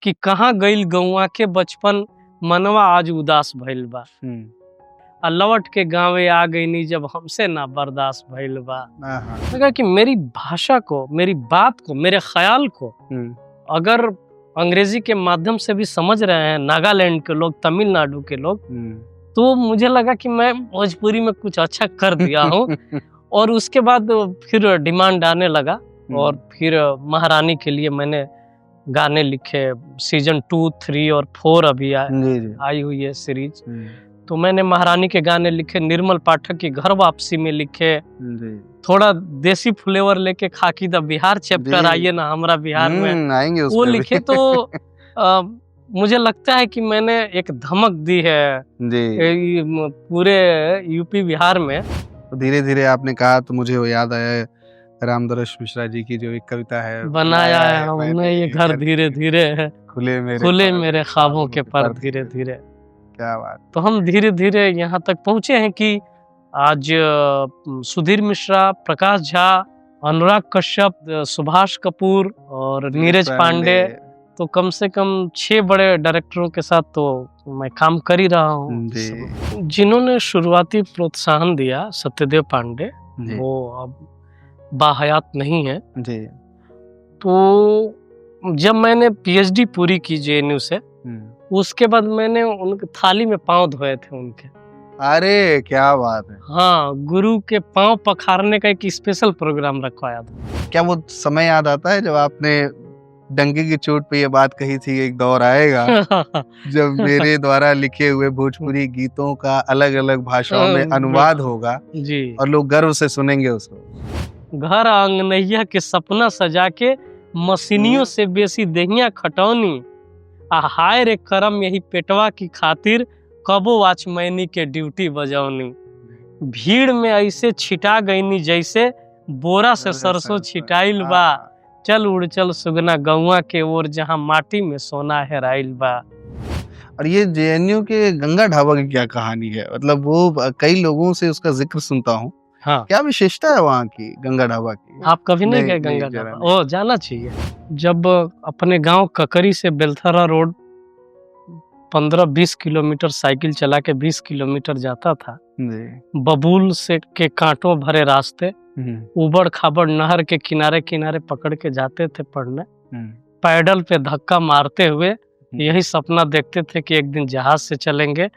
कि कहाँ गइल गौवा के बचपन, मनवा आज उदास भइल बा। आ लौट के गाँवे आ गईनी जब हमसे ना बर्दाश्त भइल बा। लगा कि मेरी भाषा को, मेरी बात को, मेरे ख्याल को अगर अंग्रेजी के माध्यम से भी समझ रहे हैं नागालैंड के लोग, तमिलनाडु के लोग, तो मुझे लगा कि मैं भोजपुरी में कुछ अच्छा कर दिया हूँ। और उसके बाद फिर डिमांड आने लगा और फिर महारानी के लिए मैंने गाने लिखे। सीजन 2, 3 और 4 अभी आई हुई है सीरीज। तो मैंने महारानी के गाने लिखे, निर्मल पाठक की घर वापसी में लिखे, थोड़ा देसी फ्लेवर लेके खाकी द बिहार चैप्टर आइए ना हमरा बिहार में आएंगे वो लिखे। तो मुझे लगता है कि मैंने एक धमक दी है पूरे यूपी बिहार में। तो धीरे धीरे आपने कहा तो मुझे वो याद आया रामदरस मिश्रा जी की जो एक कविता है, बनाया है हमने ये घर धीरे धीरे, खुले मेरे ख्वाबों के पर धीरे धीरे। क्या बात। तो हम धीरे धीरे यहाँ तक पहुंचे हैं कि आज सुधीर मिश्रा, प्रकाश झा, अनुराग कश्यप, सुभाष कपूर और नीरज पांडे, तो कम से कम 6 बड़े डायरेक्टरों के साथ तो मैं काम कर ही रहा हूँ। जिन्होंने शुरुआती प्रोत्साहन दिया, सत्यदेव पांडे, वो अब बाहयात नहीं है। तो जब मैंने पीएचडी पूरी की जेएनयू से, उसके बाद मैंने उनके थाली में पांव धोए थे उनके। अरे क्या बात है। हाँ, गुरु के पांव पखारने का एक स्पेशल प्रोग्राम रखवाया था। क्या वो समय याद आता है जब आपने डंके की चोट पे ये बात कही थी, एक दौर आएगा जब मेरे द्वारा लिखे हुए भोजपुरी गीतों का अलग अलग भाषाओं में अनुवाद होगा जी, और लोग गर्व से सुनेंगे उसको। घर आंगनैया के सपना सजा के, मशीनियों से बेसी देहिया खटौनी, हाय रे करम यही पेटवा की खातिर, कबो वॉचमैनी के ड्यूटी बजौनी। भीड़ में ऐसे छिटा गईनी जैसे बोरा से सरसों छिटाइल बा, चल उड़ चल सुगना गौवा के ओर जहाँ माटी में सोना हेराइल बा। और ये जेएनयू के गंगा ढाबा की क्या कहानी है? मतलब वो कई लोगों से उसका जिक्र सुनता हूँ। हाँ, क्या विशेषता है वहाँ की गंगा ढाबा की? आप कभी नहीं गए गंगा ढाबा? ओ, जाना चाहिए। जब अपने गांव ककरी से बेलथरा रोड 15-20 किलोमीटर साइकिल चला के 20 किलोमीटर जाता था, बबूल से के कांटों भरे रास्ते, उबड़ खाबड़ नहर के किनारे किनारे पकड़ के जाते थे पढ़ने। पैडल पे धक्का मारते हुए यही सपना देखते थे कि एक दिन जहाज से चलेंगे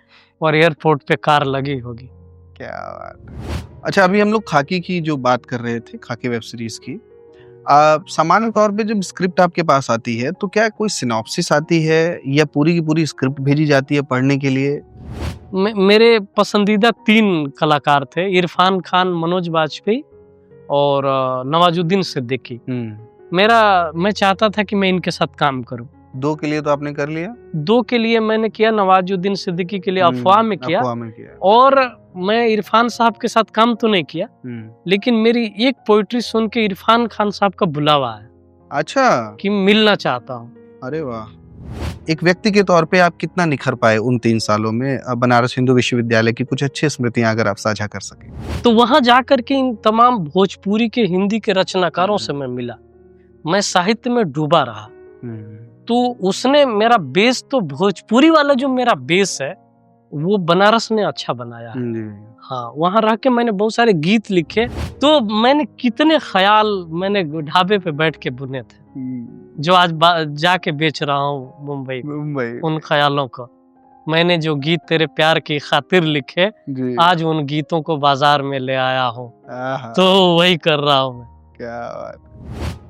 और एयरपोर्ट पे कार लगी होगी। क्या बात। अच्छा, अभी हम लोग खाकी की जो बात कर रहे थे, खाकी वेब सीरीज की, सामान्य तौर पे जब स्क्रिप्ट आपके पास आती है तो क्या कोई सिनॉप्सिस आती है या पूरी की पूरी स्क्रिप्ट भेजी जाती है पढ़ने के लिए? मेरे पसंदीदा 3 कलाकार थे, इरफान खान, मनोज बाजपेयी और नवाजुद्दीन सिद्दीकी। मैं चाहता था कि मैं इनके साथ काम करूं। 2 के लिए तो आपने कर लिया? 2 के लिए मैंने किया, नवाजुद्दीन सिद्दीकी के लिए अफवाह में किया। और मैं इरफान साहब के साथ काम तो नहीं किया, लेकिन मेरी एक पोइट्री सुन के इरफान खान साहब का बुलावा है। अच्छा, कि मिलना चाहता हूँ। अरे वाह। एक व्यक्ति के तौर पे आप कितना निखर पाए उन 3 सालों में? बनारस हिंदू विश्वविद्यालय की कुछ अच्छी स्मृतियां अगर आप साझा कर सकें। तो वहां जाकर के इन तमाम भोजपुरी के, हिंदी के रचनाकारों से मैं मिला। मैं साहित्य में डूबा रहा। तो उसने मेरा बेस, तो भोजपुरी वाला जो मेरा बेस है वो बनारस ने अच्छा बनाया है। हाँ, वहां रह के मैंने बहुत सारे गीत लिखे। तो मैंने कितने ख्याल मैंने ढाबे पे बैठ के बुने थे, जो आज जाके बेच रहा हूँ मुंबई। उन ख्यालों को मैंने, जो गीत तेरे प्यार की खातिर लिखे, आज उन गीतों को बाजार में ले आया हूँ। तो वही कर रहा हूँ मैं। क्या बात।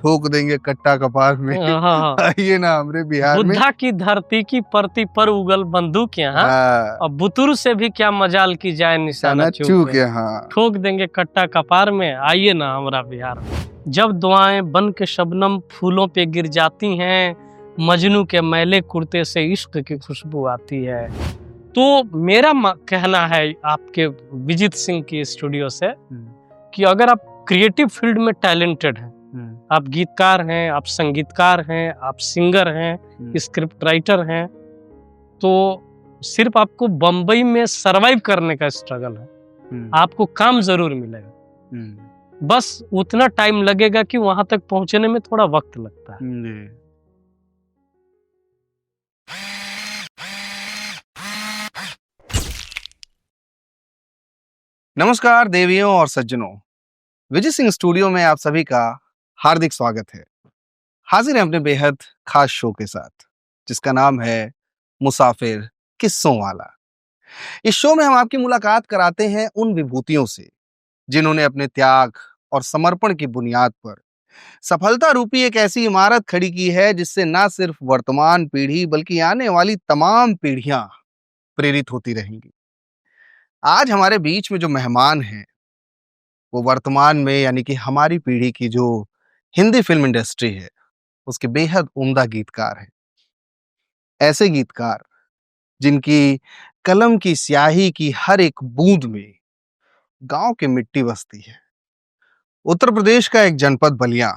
ठोक देंगे कट्टा कपार में। आइए ना हमरे बिहार में। बुद्धा की धरती की परती पर उगल बंदूक यहाँ, अब बुतुर से भी क्या मजाल की जाए निशाना चूक यहाँ। ठोक देंगे कट्टा कपार में, आइए ना हमारा बिहार में। जब दुआएं बन के शबनम फूलों पे गिर जाती हैं, मजनू के मैले कुर्ते से इश्क की खुशबू आती है। तो मेरा कहना है आपके विजित सिंह की स्टूडियो से कि अगर आप क्रिएटिव फील्ड में टैलेंटेड हैं, आप गीतकार हैं, आप संगीतकार हैं, आप सिंगर हैं, स्क्रिप्ट राइटर हैं, तो सिर्फ आपको बम्बई में सरवाइव करने का स्ट्रगल है। आपको काम जरूर मिलेगा, बस उतना टाइम लगेगा कि वहां तक पहुंचने में थोड़ा वक्त लगता है। नमस्कार देवियों और सज्जनों, विजय सिंह स्टूडियो में आप सभी का हार्दिक स्वागत है। हाजिर हैं अपने बेहद खास शो के साथ जिसका नाम है मुसाफिर किस्सों वाला। इस शो में हम आपकी मुलाकात कराते हैं उन विभूतियों से जिन्होंने अपने त्याग और समर्पण की बुनियाद पर सफलता रूपी एक ऐसी इमारत खड़ी की है जिससे ना सिर्फ वर्तमान पीढ़ी बल्कि आने वाली तमाम पीढ़ियां प्रेरित होती रहेंगी। आज हमारे बीच में जो मेहमान हैं वो वर्तमान में यानी कि हमारी पीढ़ी की जो हिंदी फिल्म इंडस्ट्री है उसके बेहद उम्दा गीतकार हैं। ऐसे गीतकार जिनकी कलम की स्याही की हर एक बूंद में गांव की मिट्टी बसती है। उत्तर प्रदेश का एक जनपद बलिया,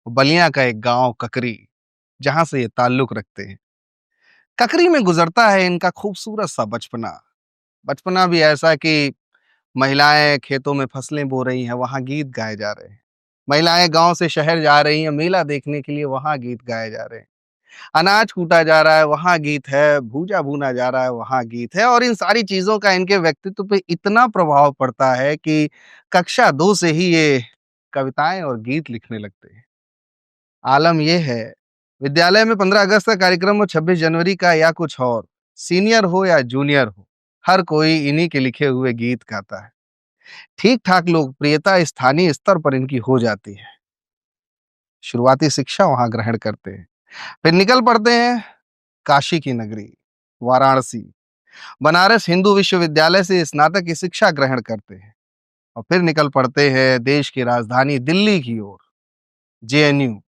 बलिया का एक गांव ककरी, जहां से ये ताल्लुक रखते हैं। ककरी में गुजरता है इनका खूबसूरत सा बचपना। बचपना भी ऐसा कि महिलाएं खेतों में फसलें बो रही हैं, वहां गीत गाए जा रहे हैं। महिलाएं गांव से शहर जा रही हैं मेला देखने के लिए, वहां गीत गाए जा रहे हैं। अनाज कूटा जा रहा है, वहां गीत है। भूजा भूना जा रहा है, वहां गीत है। और इन सारी चीजों का इनके व्यक्तित्व पे इतना प्रभाव पड़ता है कि कक्षा 2 से ही ये कविताएं और गीत लिखने लगते हैं। आलम यह है, विद्यालय में 15 अगस्त का कार्यक्रम हो, 26 जनवरी का या कुछ और, सीनियर हो या जूनियर हो, हर कोई इन्हीं के लिखे हुए गीत गाता है। ठीक ठाक लोकप्रियता स्थानीय स्तर पर इनकी हो जाती है। शुरुआती शिक्षा वहां ग्रहण करते हैं, फिर निकल पड़ते हैं काशी की नगरी वाराणसी। बनारस हिंदू विश्वविद्यालय से स्नातक की शिक्षा ग्रहण करते हैं और फिर निकल पड़ते हैं देश की राजधानी दिल्ली की ओर, जेएनयू,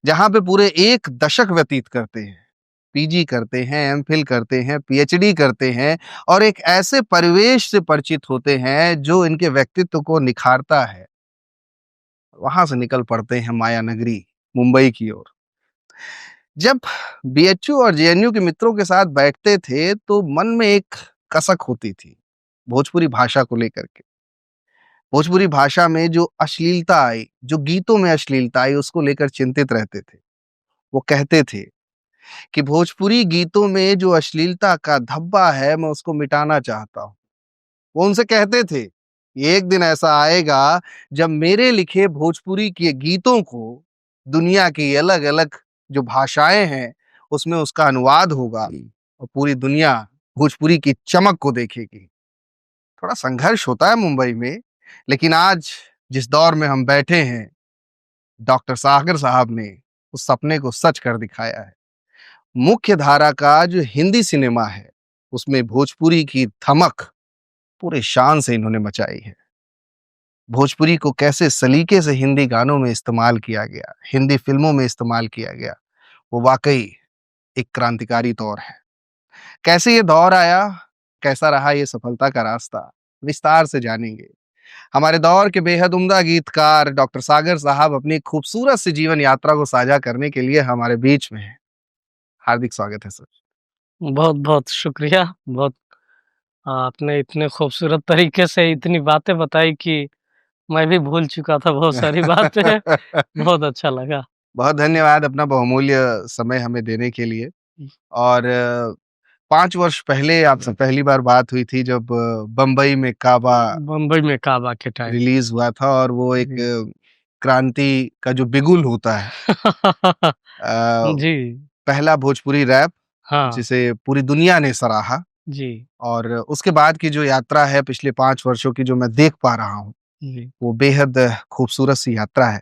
जहां पे पूरे 1 दशक व्यतीत करते हैं। पीजी करते हैं, एमफिल करते हैं, पीएचडी करते हैं और एक ऐसे परिवेश से परिचित होते हैं जो इनके व्यक्तित्व को निखारता है। वहां से निकल पड़ते हैं माया नगरी मुंबई की ओर। जब बीएचयू और जेएनयू के मित्रों के साथ बैठते थे तो मन में एक कसक होती थी भोजपुरी भाषा को लेकर के। भोजपुरी भाषा में जो अश्लीलता आई, जो गीतों में अश्लीलता आई, उसको लेकर चिंतित रहते थे। वो कहते थे कि भोजपुरी गीतों में जो अश्लीलता का धब्बा है मैं उसको मिटाना चाहता हूं। वो उनसे कहते थे कि एक दिन ऐसा आएगा जब मेरे लिखे भोजपुरी के गीतों को दुनिया की अलग अलग जो भाषाएं हैं उसमें उसका अनुवाद होगा और पूरी दुनिया भोजपुरी की चमक को देखेगी। थोड़ा संघर्ष होता है मुंबई में, लेकिन आज जिस दौर में हम बैठे हैं, डॉक्टर सागर साहब ने उस सपने को सच कर दिखाया है। मुख्य धारा का जो हिंदी सिनेमा है उसमें भोजपुरी की धमक पूरे शान से इन्होंने मचाई है। भोजपुरी को कैसे सलीके से हिंदी गानों में इस्तेमाल किया गया, हिंदी फिल्मों में इस्तेमाल किया गया, वो वाकई एक क्रांतिकारी दौर है। कैसे ये दौर आया, कैसा रहा ये सफलता का रास्ता, विस्तार से जानेंगे। हमारे दौर के बेहद उम्दा गीतकार डॉक्टर सागर साहब अपनी खूबसूरत सी जीवन यात्रा को साझा करने के लिए हमारे बीच में हैं। हार्दिक स्वागत है सर। बहुत बहुत शुक्रिया। बहुत आपने इतने खूबसूरत तरीके से इतनी बातें बताई कि मैं भी भूल चुका था बहुत सारी बातें। बहुत अच्छा लगा। बहुत धन्यवाद अपना बहुमूल्य समय हमें देने के लिए। और 5 वर्ष पहले आपसे पहली बार बात हुई थी जब बम्बई में काबा के टाइम रिलीज हुआ था और वो एक क्रांति का जो बिगुल होता है जी, पहला भोजपुरी रैप, हाँ, जिसे पूरी दुनिया ने सराहा जी, और उसके बाद की जो यात्रा है पिछले 5 वर्षों की जो मैं देख पा रहा हूँ जी, वो बेहद खूबसूरत सी यात्रा है।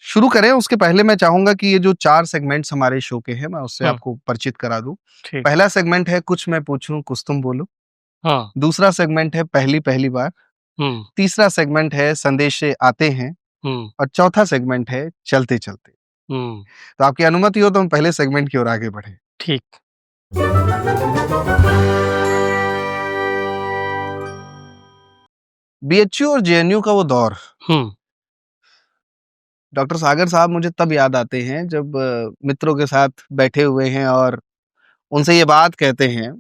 शुरू करें उसके पहले मैं चाहूंगा कि ये जो 4 सेगमेंट्स हमारे शो के हैं मैं उससे आपको परिचित करा दूं। पहला सेगमेंट है कुछ मैं पूछूं कुछ तुम बोलो। हाँ, दूसरा सेगमेंट है पहली पहली बार। तीसरा सेगमेंट है संदेशे आते हैं और चौथा सेगमेंट है चलते चलते। तो आपकी अनुमति हो तो हम पहले सेगमेंट की ओर आगे बढ़े। ठीक। बीएचयू और जेएनयू का वो दौर, डॉक्टर सागर साहब मुझे तब याद आते हैं जब मित्रों के साथ बैठे हुए हैं और उनसे ये बात कहते हैं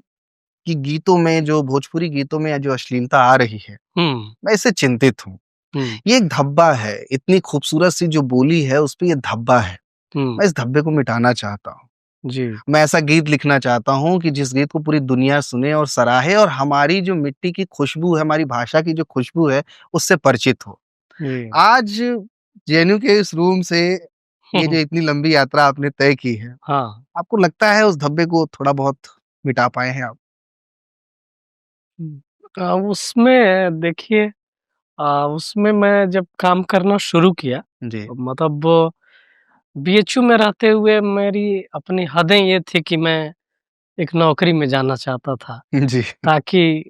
कि गीतों में जो भोजपुरी गीतों में जो अश्लीलता आ रही है मैं इससे चिंतित हूँ। ये एक धब्बा है, इतनी खूबसूरत सी जो बोली है उस पर ये धब्बा है, मैं इस धब्बे को मिटाना चाहता हूँ। जी। मैं ऐसा गीत लिखना चाहता हूँ कि जिस गीत को पूरी दुनिया सुने और सराहे और हमारी जो मिट्टी की खुशबू है, हमारी भाषा की जो खुशबू है, उससे परिचित हो। जी। आज जेएनयू के इस रूम से ये जो इतनी लंबी यात्रा आपने तय की है, हाँ। आपको लगता है उस धब्बे को थोड़ा बहुत मिटा पाए हैं आप? उसमें देखिए, उसमें मैं जब काम करना शुरू किया, जी। तो मतलब बीएचयू में रहते हुए मेरी अपनी हदें ये थी कि मैं एक नौकरी में जाना चाहता था, जी। ताकि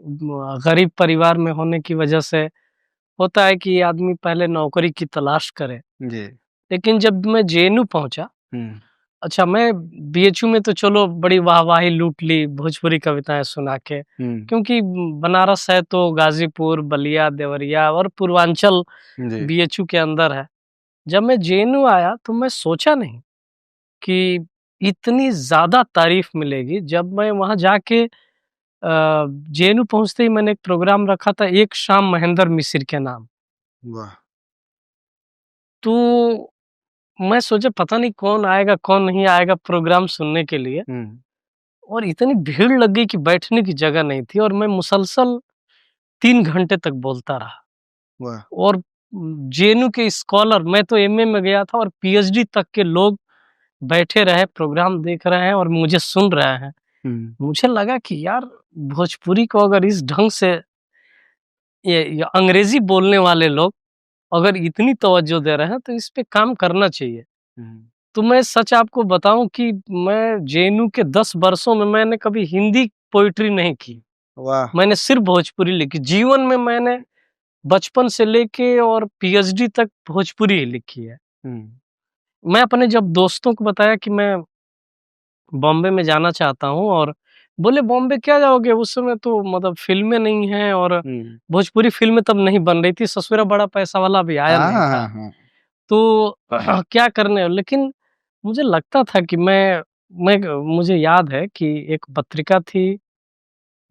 गरीब परिवार में होने की वजह से होता है कि आदमी पहले नौकरी की तलाश करे। जी। लेकिन जब मैं जेएनयू पहुँचा, हुँ। अच्छा मैं बीएचयू में तो चलो बड़ी वाहवाही लूट ली भोजपुरी कविताएँ सुना के, हुँ। क्योंकि बनारस है तो गाज़ीपुर, बलिया, देवरिया और पूर्वांचल जी। बीएचयू के अंदर है। जब मैं जेएनयू आया तो मैं सोचा नहीं कि इतनी ज़्यादा तारीफ़ मिलेगी। जब मैं वहाँ जाके जेएनयू पहुँचते ही मैंने एक प्रोग्राम रखा था, एक शाम महेंद्र मिस्र के नाम। वाह! तो मैं सोचा पता नहीं कौन आएगा, कौन नहीं आएगा प्रोग्राम सुनने के लिए, हुँ। और इतनी भीड़ लग गई कि बैठने की जगह नहीं थी और मैं मुसलसल 3 घंटे तक बोलता रहा। वाह! और जेएनयू के स्कॉलर, मैं तो एमए में गया था और पीएचडी तक के लोग बैठे रहे, प्रोग्राम देख रहे हैं और मुझे सुन रहे हैं। हुँ। मुझे लगा कि यार भोजपुरी को अगर इस ढंग से ये अंग्रेजी बोलने वाले लोग अगर इतनी तवज्जो दे रहे हैं तो इस पे काम करना चाहिए। हुँ। तो मैं सच आपको बताऊं कि मैं जेएनयू के 10 वर्षों में मैंने कभी हिंदी पोइट्री नहीं की। वाह! मैंने सिर्फ भोजपुरी लिखी। जीवन में मैंने बचपन से लेके और पीएचडी तक भोजपुरी ही लिखी है। हुँ। मैं अपने जब दोस्तों को बताया कि मैं बॉम्बे में जाना चाहता हूँ, और बोले बॉम्बे क्या जाओगे? उस समय तो मतलब फ़िल्में नहीं हैं और हुँ। भोजपुरी फ़िल्में तब नहीं बन रही थी, ससुरा बड़ा पैसा वाला अभी आया हाँ, नहीं हाँ, था। हाँ, हाँ। तो क्या करने, लेकिन मुझे लगता था कि मैं मुझे याद है कि एक पत्रिका थी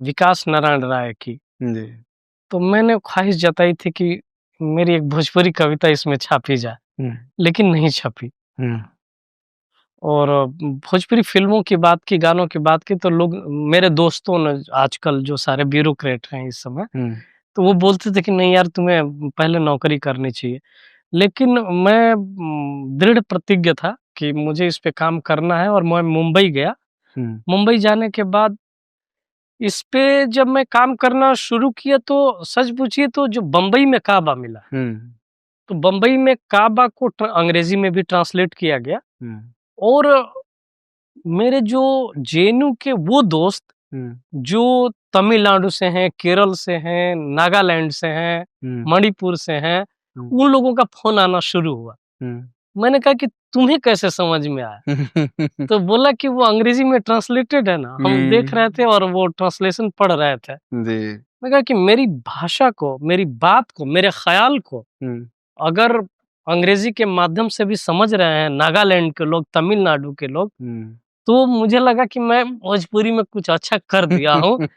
विकास नारायण राय की, जी। तो मैंने ख़्वाहिश जताई थी कि मेरी एक भोजपुरी कविता इसमें छापी जाए, हुँ। लेकिन नहीं छपी। हुँ। और भोजपुरी फ़िल्मों की बात की, गानों की बात की, तो लोग, मेरे दोस्तों ने, आजकल जो सारे ब्यूरोक्रेट हैं इस समय, हुँ। तो वो बोलते थे कि नहीं यार तुम्हें पहले नौकरी करनी चाहिए। लेकिन मैं दृढ़ प्रतिज्ञ था कि मुझे इस पे काम करना है और मैं मुंबई गया। हुँ। मुंबई जाने के बाद इस पे जब मैं काम करना शुरू किया तो सच पूछिए तो जो बम्बई में काबा मिला, हुँ। तो बम्बई में काबा को अंग्रेजी में भी ट्रांसलेट किया गया। हुँ। और मेरे जो जेएनयू के वो दोस्त हुँ। जो तमिलनाडु से हैं, केरल से हैं, नागालैंड से हैं, हुँ। मणिपुर से हैं, हुँ। उन लोगों का फ़ोन आना शुरू हुआ। हुँ। मैंने कहा कि तुम्हें कैसे समझ में आया? तो बोला कि वो अंग्रेजी में ट्रांसलेटेड है ना, हम देख रहे थे और वो ट्रांसलेशन पढ़ रहे थे। जी। मैं कहा कि मेरी भाषा को, मेरी बात को, मेरे ख़्याल को हुँ। अगर अंग्रेजी के माध्यम से भी समझ रहे हैं नागालैंड के लोग, तमिलनाडु के लोग, हुँ। तो मुझे लगा कि मैं भोजपुरी में कुछ अच्छा कर दिया हूँ।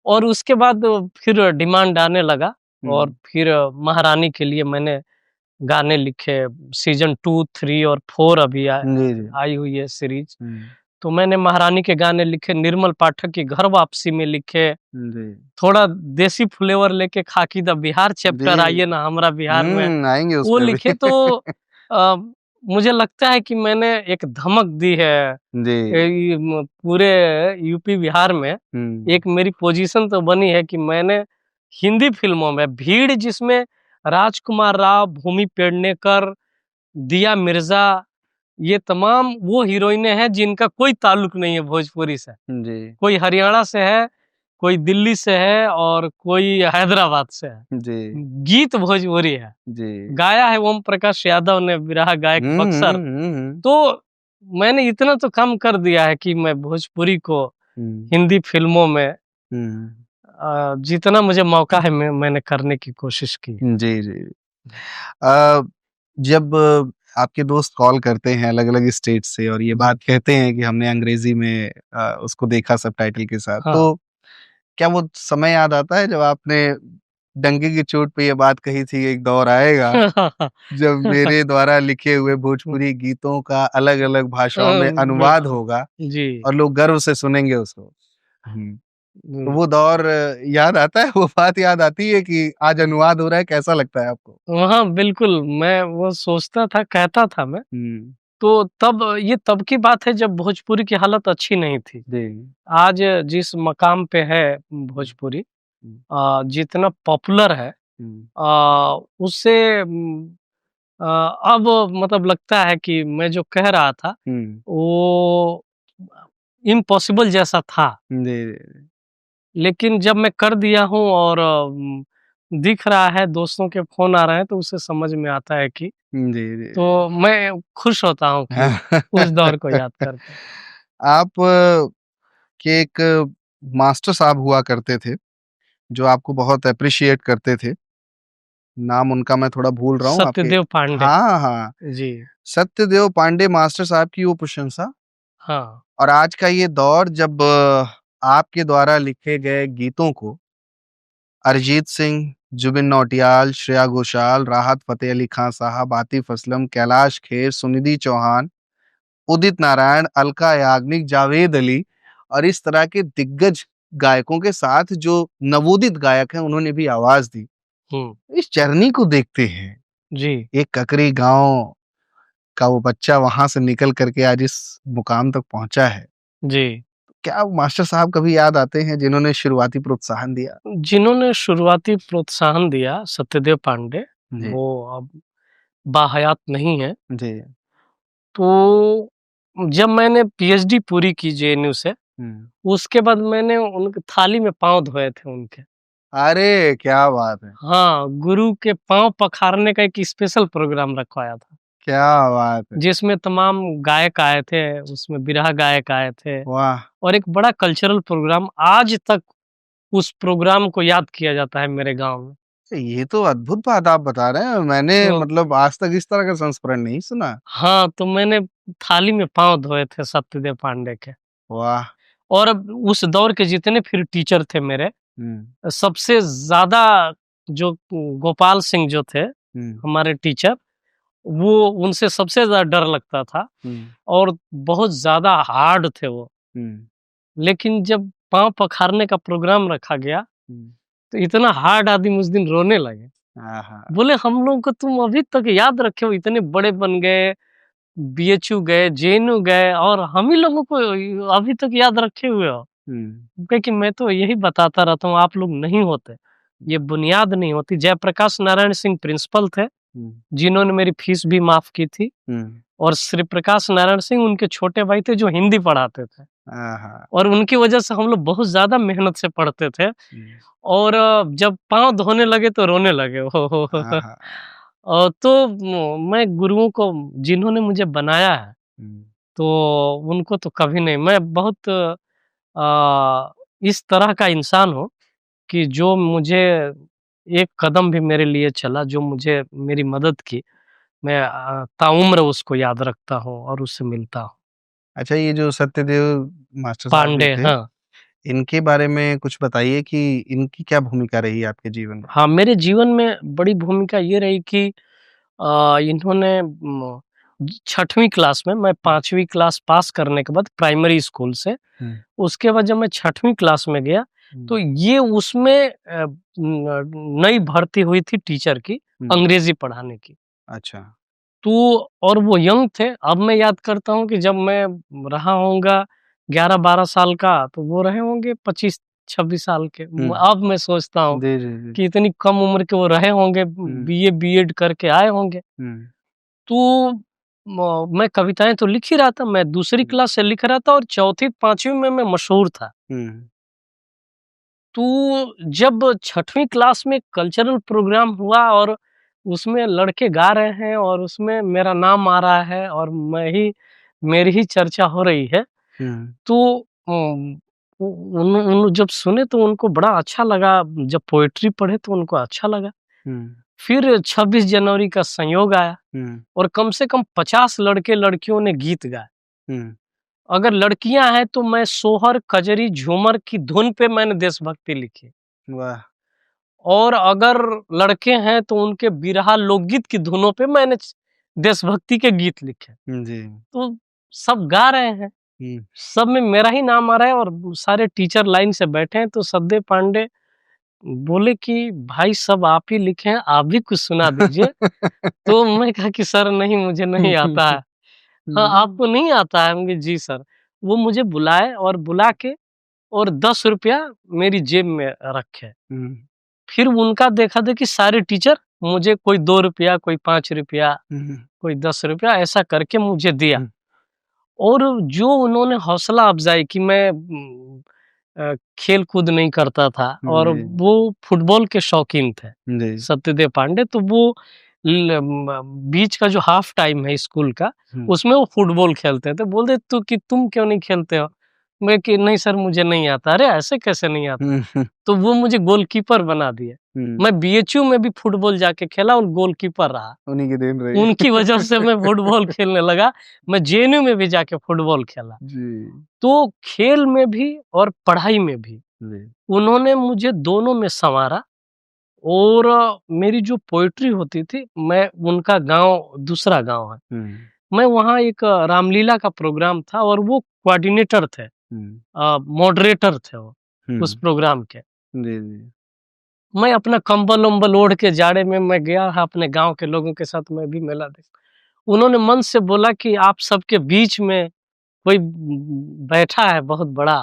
और उसके बाद फिर डिमांड आने लगा और हुँ। फिर महारानी के लिए मैंने गाने लिखे। सीज़न 2, 3 और 4 अभी जी, जी। आई हुई है सीरीज़। हुँ। तो मैंने महारानी के गाने लिखे, निर्मल पाठक की घर वापसी में लिखे, जी। थोड़ा देसी फ्लेवर लेके खाकी द बिहार चैप्टर जी। आइए ना हमरा बिहार में, आएँगे उस वो पे भी। लिखे। तो अ, मुझे लगता है कि मैंने एक धमक दी है जी। पूरे यूपी बिहार में। हुँ। एक मेरी पोजीशन तो बनी है कि मैंने हिंदी फ़िल्मों में भीड़, जिसमें राजकुमार राव, भूमि पेडनेकर, दिया मिर्ज़ा, ये तमाम वो हीरोइनें हैं जिनका कोई ताल्लुक नहीं है भोजपुरी से। जी। कोई हरियाणा से है, कोई दिल्ली से है और कोई हैदराबाद से है। जी। गीत भोजपुरी है। जी। गाया है ओम प्रकाश यादव ने, बिरहा गायक हुँ, बक्सर। हुँ, हुँ, हुँ। तो मैंने इतना तो काम कर दिया है कि मैं भोजपुरी को हुँ। हिंदी फ़िल्मों में हुँ। जितना मुझे मौका है मैंने करने की कोशिश की है। जी, जी। अ, जब आपके दोस्त कॉल करते हैं अलग-अलग स्टेट से और ये बात कहते हैं कि हमने अंग्रेज़ी में उसको देखा सबटाइटल के साथ, हाँ। तो क्या वो समय याद आता है जब आपने डंके की चोट पे ये बात कही थी, एक दौर आएगा जब मेरे द्वारा लिखे हुए भोजपुरी गीतों का अलग-अलग भाषाओं में अनुवाद होगा जी। और लोग गर्व से सुनेंगे उसको। तो हुँ। वो दौर याद आता है? वो बात याद आती है कि आज अनुवाद हो रहा है, कैसा लगता है आपको? हाँ, बिल्कुल, मैं वो सोचता था, कहता था मैं, हुँ। तो तब ये तब की बात है जब भोजपुरी की हालत अच्छी नहीं थी। जी। आज जिस मकाम पे है भोजपुरी, हुँ, जितना पॉपुलर है, हुँ, उससे अब मतलब लगता है कि मैं जो कह रहा था, हुँ। वो इम्पॉसिबल जैसा था। जी, जी, लेकिन जब मैं कर दिया हूँ और दिख रहा है, दोस्तों के फ़ोन आ रहे हैं, तो उससे समझ में आता है कि जी, जी, जी। तो मैं खुश होता हूँ कि उस दौर को याद करके। आप के एक मास्टर साहब हुआ करते थे, जो आपको बहुत एप्रिशिएट करते थे। नाम उनका मैं थोड़ा भूल रहा हूँ आपके। सत्यदेव पांडे। हाँ, हाँ। जी, सत्यदेव पांडे मास्टर साहब की वो प्रशंसा हाँ। और आज का ये दौर जब आपके द्वारा लिखे गए गीतों को अरिजीत सिंह, जुबिन नौटियाल, श्रेया घोषाल, राहत फ़तेह अली खान साहब, आतिफ़ असलम, कैलाश खेर, सुनिधि चौहान, उदित नारायण, अलका याग्निक, जावेद अली और इस तरह के दिग्गज गायकों के साथ जो नवोदित गायक हैं, उन्होंने भी आवाज़ दी। हुँ, इस जर्नी को देखते हैं, जी, एक ककरी गाँव का वो बच्चा वहाँ से निकल कर के आज इस मुकाम तक पहुँचा है। जी। क्या वो मास्टर साहब कभी याद आते हैं जिन्होंने शुरुआती प्रोत्साहन दिया? जिन्होंने शुरुआती प्रोत्साहन दिया, सत्यदेव पांडे, जी, वो अब बाहयात नहीं है। जी। तो जब मैंने पीएचडी पूरी की जेएनयू से, हुँ। उसके बाद मैंने उनकी थाली में पाँव धोए थे उनके। अरे! क्या बात है! हाँ, गुरु के पाँव पखारने का एक स्पेशल प्रोग्राम रखवाया था, क्या बात है! जिसमें तमाम गायक आए थे, उसमें बिरहा गायक आए थे वाह! और एक बड़ा कल्चरल प्रोग्राम, आज तक उस प्रोग्राम को याद किया जाता है मेरे गाँव में। ये तो अद्भुत बात आप बता रहे हैं। मैंने तो मतलब आज तक इस तरह का संस्मरण नहीं सुना। हाँ, तो मैंने थाली में पाँव धोए थे सत्यदेव पांडे के। वाह! और अब उस दौर के जितने फिर टीचर थे मेरे, हुँ, सबसे ज़्यादा जो गोपाल सिंह जो थे, हुँ, हमारे टीचर, वो उनसे सबसे ज़्यादा डर लगता था हुँ, और बहुत ज़्यादा हार्ड थे वो। हुँ, लेकिन जब पाँव पखारने का प्रोग्राम रखा गया, हुँ। तो इतना हार्ड आदमी उस दिन रोने लगे। आहा! बोले, "हम लोगों को तुम अभी तक याद रखे हो, इतने बड़े बन गए, बीएचयू गए, जेएनयू गए और हम ही लोगों को अभी तक याद रखे हुए हो।" हुँ, कहे कि मैं तो यही बताता रहता हूँ, आप लोग नहीं होते, ये बुनियाद नहीं होती। जयप्रकाश नारायण सिंह प्रिंसिपल थे, हुँ, जिन्होंने मेरी फीस भी माफ़ की थी हुँ। और श्री प्रकाश नारायण सिंह उनके छोटे भाई थे जो हिंदी पढ़ाते थे आहा! और उनकी वजह से हम लोग बहुत ज़्यादा मेहनत से पढ़ते थे हुँ, और जब पाँव धोने लगे तो रोने लगे वो। आहा! तो मैं गुरुओं को जिन्होंने मुझे बनाया है, हुँ, तो उनको तो कभी नहीं, मैं बहुत इस तरह का इंसान हूँ कि जो मुझे एक कदम भी मेरे लिए चला, जो मुझे मेरी मदद की, मैं ताउम्र उसको याद रखता हूँ और उससे मिलता हूँ। अच्छा ये जो सत्यदेव मास्टर साहब जो पांडे, थे, हाँ। इनके बारे में कुछ बताइए कि इनकी क्या भूमिका रही आपके जीवन में? हाँ, मेरे जीवन में बड़ी भूमिका ये रही कि इन्होंने 6वीं क्लास में, मैं 5वीं क्लास पास करने के बाद प्राइमरी स्कूल से, हुँ, उसके बाद जब मैं 6वीं क्लास में गया, हुँ, तो ये उसमें नई भर्ती हुई थी टीचर की, हुँ। अंग्रेज़ी पढ़ाने की। अच्छा। तो और वो यंग थे, अब मैं याद करता हूँ कि जब मैं रहा होऊँगा 11-12 साल का, तो वो रहे होंगे 25-26 साल के। हुँ। अब मैं सोचता हूँ जी, जी, जी। कि इतनी कम उम्र के वो रहे होंगे, हुँ, बीए, बीएड करके आए होंगे। हुँ, तो मैं कविताएँ तो लिख ही रहा था, मैं दूसरी हुँ, क्लास से लिख रहा था और चौथी, 5वीं में मैं मशहूर था। हुँ, तो जब 6वीं क्लास में कल्चरल प्रोग्राम हुआ और उसमें लड़के गा रहे हैं और उसमें मेरा नाम आ रहा है और मेरी ही चर्चा हो रही है, हुँ, तो उम, उ उन उन जब सुने तो उनको बड़ा अच्छा लगा, जब पोएट्री पढ़े तो उनको अच्छा लगा। हुँ, फिर 26 जनवरी का संयोग आया हुँ, और कम से कम 50 लड़के-लड़कियों ने गीत गाए। हुँ। अगर लड़कियाँ हैं तो मैं सोहर, कजरी, झूमर की धुन पे मैंने देशभक्ति लिखी। वाह! और अगर लड़के हैं तो उनके बिरहा लोकगीत की धुनों पे मैंने देशभक्ति के गीत लिखे। जी। तो सब गा रहे हैं, सब में मेरा ही नाम आ रहा है और सारे टीचर लाइन से बैठे हैं। तो सत्यदेव पांडे बोले कि भाई सब आप ही लिखे हैं, आप भी कुछ सुना दीजिए। तो मैं कहा कि सर नहीं, मुझे नहीं आता है। हाँ, आपको नहीं आता है? मैं जी सर। वो मुझे बुलाए और बुला के और 10 रुपया मेरी जेब में रखे। फिर उनका देखा देखी सारे टीचर मुझे कोई 2 रुपया, कोई 5 रुपया, कोई 10 रुपया ऐसा करके मुझे दिया। और जो उन्होंने हौसला अफ़ज़ाई कि मैं खेल कूद नहीं करता था और वो फुटबॉल के शौकीन थे सत्यदेव पांडे। तो वो बीच का जो हाफ टाइम है स्कूल का, उसमें वो फुटबॉल खेलते थे। बोलते तो कि तुम क्यों नहीं खेलते हो? मैं कि नहीं सर मुझे नहीं आता। अरे ऐसे कैसे नहीं आता? तो वो मुझे गोलकीपर बना दिए। मैं बीएचयू में भी फुटबॉल जाके खेला और गोलकीपर रहा। उन्हीं की देन रही। उनकी वजह से मैं फुटबॉल खेलने लगा। मैं जेएनयू में भी जाके फुटबॉल खेला। तो खेल में भी और पढ़ाई में भी उन्होंने मुझे दोनों में संवारा। और मेरी जो पोएट्री होती थी, मैं उनका गाँव दूसरा गाँव है। मैं वहाँ एक रामलीला का प्रोग्राम था और वो कोऑर्डिनेटर थे, मॉडरेटर थे वो उस प्रोग्राम के। मैं अपना कंबल-उम्बल ओढ़ के जाड़े में मैं गया अपने गाँव के लोगों के साथ, मैं भी मेला देख। उन्होंने मन से बोला कि आप सबके बीच में कोई बैठा है बहुत बड़ा।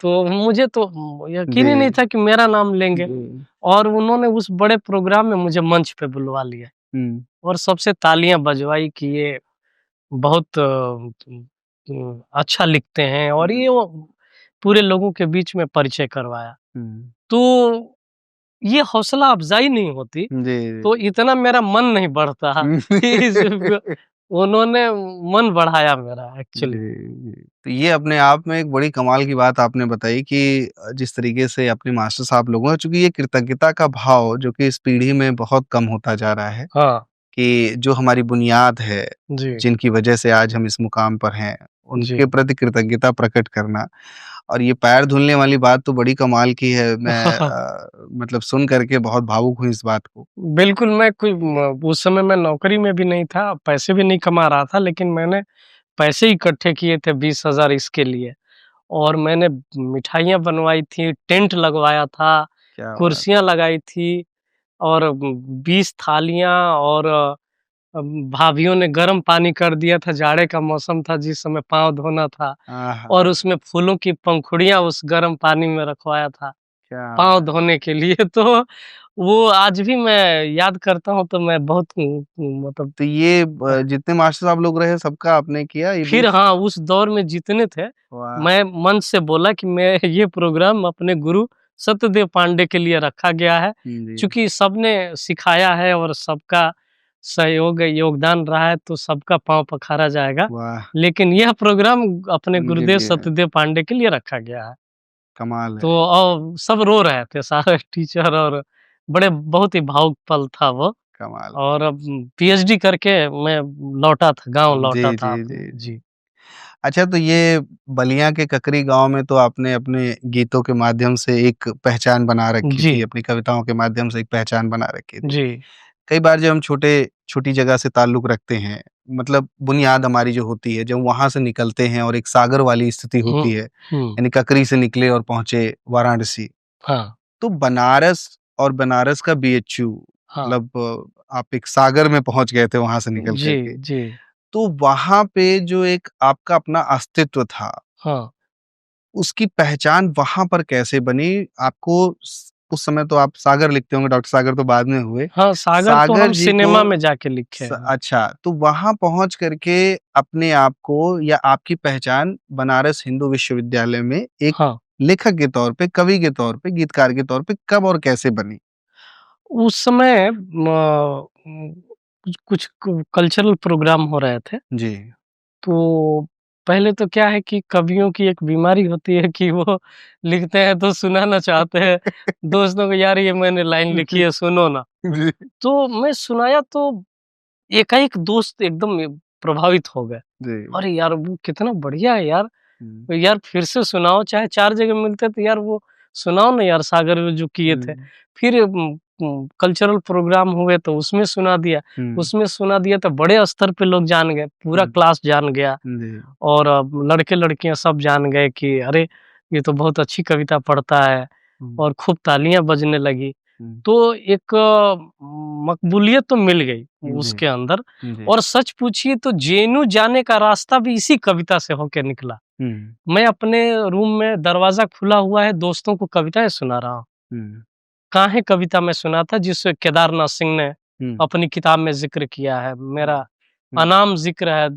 तो मुझे तो यकीन ही नहीं था कि मेरा नाम लेंगे। और उन्होंने उस बड़े प्रोग्राम में मुझे मंच पे बुलवा लिया और सबसे तालियां बजवाई कि ये बहुत अच्छा लिखते हैं और ये वो पूरे लोगों के बीच में परिचय करवाया। तो ये हौसला अफ़ज़ाई नहीं होती तो इतना मेरा मन नहीं बढ़ता। उन्होंने मन बढ़ाया मेरा एक्चुअली। तो ये अपने आप में एक बड़ी कमाल की बात आपने बताई कि जिस तरीके से अपने मास्टर साहब लोगों, चूंकि ये कृतज्ञता का भाव जो कि इस पीढ़ी में बहुत कम होता जा रहा है, हाँ। कि जो हमारी बुनियाद है, जिनकी वजह से आज हम इस मुकाम पर हैं, उनके प्रति कृतज्ञता प्रकट करना। और ये पैर धुलने वाली बात तो बड़ी कमाल की है। मैं मतलब सुन करके बहुत भावुक हूँ इस बात को। बिल्कुल, मैं कोई उस समय मैं नौकरी में भी नहीं था, पैसे भी नहीं कमा रहा था, लेकिन मैंने पैसे इकट्ठे किए थे 20,000 इसके लिए। और मैंने मिठाइयाँ बनवाई थी, टेंट लगवाया था, कुर्सियाँ लगाई थी और 20 थालियाँ। और भाभियों ने गर्म पानी कर दिया था, जाड़े का मौसम था जिस समय पाँव धोना था, और उसमें फूलों की पंखुड़ियाँ उस गर्म पानी में रखवाया था पाँव धोने के लिए। तो वो आज भी मैं याद करता हूँ तो मैं बहुत मतलब। तो ये जितने मास्टर साहब लोग रहे सबका आपने किया ये फिर हाँ, उस दौर में जितने थे, मैं मन से बोला कि मैं ये प्रोग्राम अपने गुरु सत्यदेव पांडे के लिए रखा गया है, क्योंकि सबने सिखाया है और सबका सहयोग योगदान रहा है तो सबका पाँव पखारा जाएगा। लेकिन यह प्रोग्राम अपने गुरुदेव सत्यदेव पांडे के लिए रखा गया है। कमाल है। तो सब रो रहे थे सारे टीचर और बड़े बहुत ही भावुक पल था वो। कमाल। और अब पीएचडी करके मैं लौटा था, गाँव लौटा था। जी। अच्छा, तो ये बलिया के ककरी गांव में तो आपने अपने गीतों के माध्यम से एक पहचान बना रखी थी, अपनी कविताओं के माध्यम से एक पहचान बना रखी थी। जी। कई बार जब हम छोटी जगह से ताल्लुक रखते हैं, मतलब बुनियाद हमारी जो होती है, जब वहां से निकलते हैं और एक सागर वाली स्थिति होती है, यानी ककरी से निकले और पहुंचे वाराणसी। हाँ। तो बनारस और बनारस का बीएचयू, मतलब आप एक सागर में पहुंच गए थे वहां से निकल करके। जी। तो वहां पे जो एक आपका अपना अस्तित्व था, उसकी पहचान वहां पर कैसे बनी आपको? उस समय तो आप सागर लिखते होंगे, डॉक्टर सागर तो बाद में हुए। हाँ, सागर तो हम सिनेमा में जाके लिखे हैं। अच्छा, तो वहां पहुंच करके अपने आप को या आपकी पहचान बनारस हिंदू विश्वविद्यालय में एक लेखक के तौर पे, कवि के तौर पे, गीतकार के तौर पे कब और कैसे बनी? उस समय कुछ कल्चरल प्रोग्राम हो रहे थे जी। तो पहले तो क्या है कि कवियों की एक बीमारी होती है कि वो लिखते हैं तो सुनाना चाहते हैं दोस्तों को, यार ये मैंने लाइन लिखी है सुनो ना। तो मैं सुनाया तो एकाएक दोस्त एकदम प्रभावित हो गए। अरे यार वो कितना बढ़िया है यार, यार फिर से सुनाओ, चाहे 4 जगह मिलते तो यार वो सुनाओ ना यार सागर जो किए थे। फिर कल्चरल प्रोग्राम हुए तो उसमें सुना दिया, उसमें सुना दिया तो बड़े स्तर पे लोग जान गए, पूरा क्लास जान गया और लड़के लड़कियां सब जान गए कि अरे ये तो बहुत अच्छी कविता पढ़ता है और खूब तालियां बजने लगी। तो एक मकबूलियत तो मिल गई उसके अंदर। और सच पूछिए तो जेएनयू जाने का रास्ता भी इसी कविता से होके निकला। मैं अपने रूम में दरवाजा खुला हुआ है, दोस्तों को कविताएं सुना रहा हूँ। काहे कविता में सुना था जिससे केदारनाथ सिंह ने अपनी किताब में जिक्र किया है, मेरा अनाम जिक्र है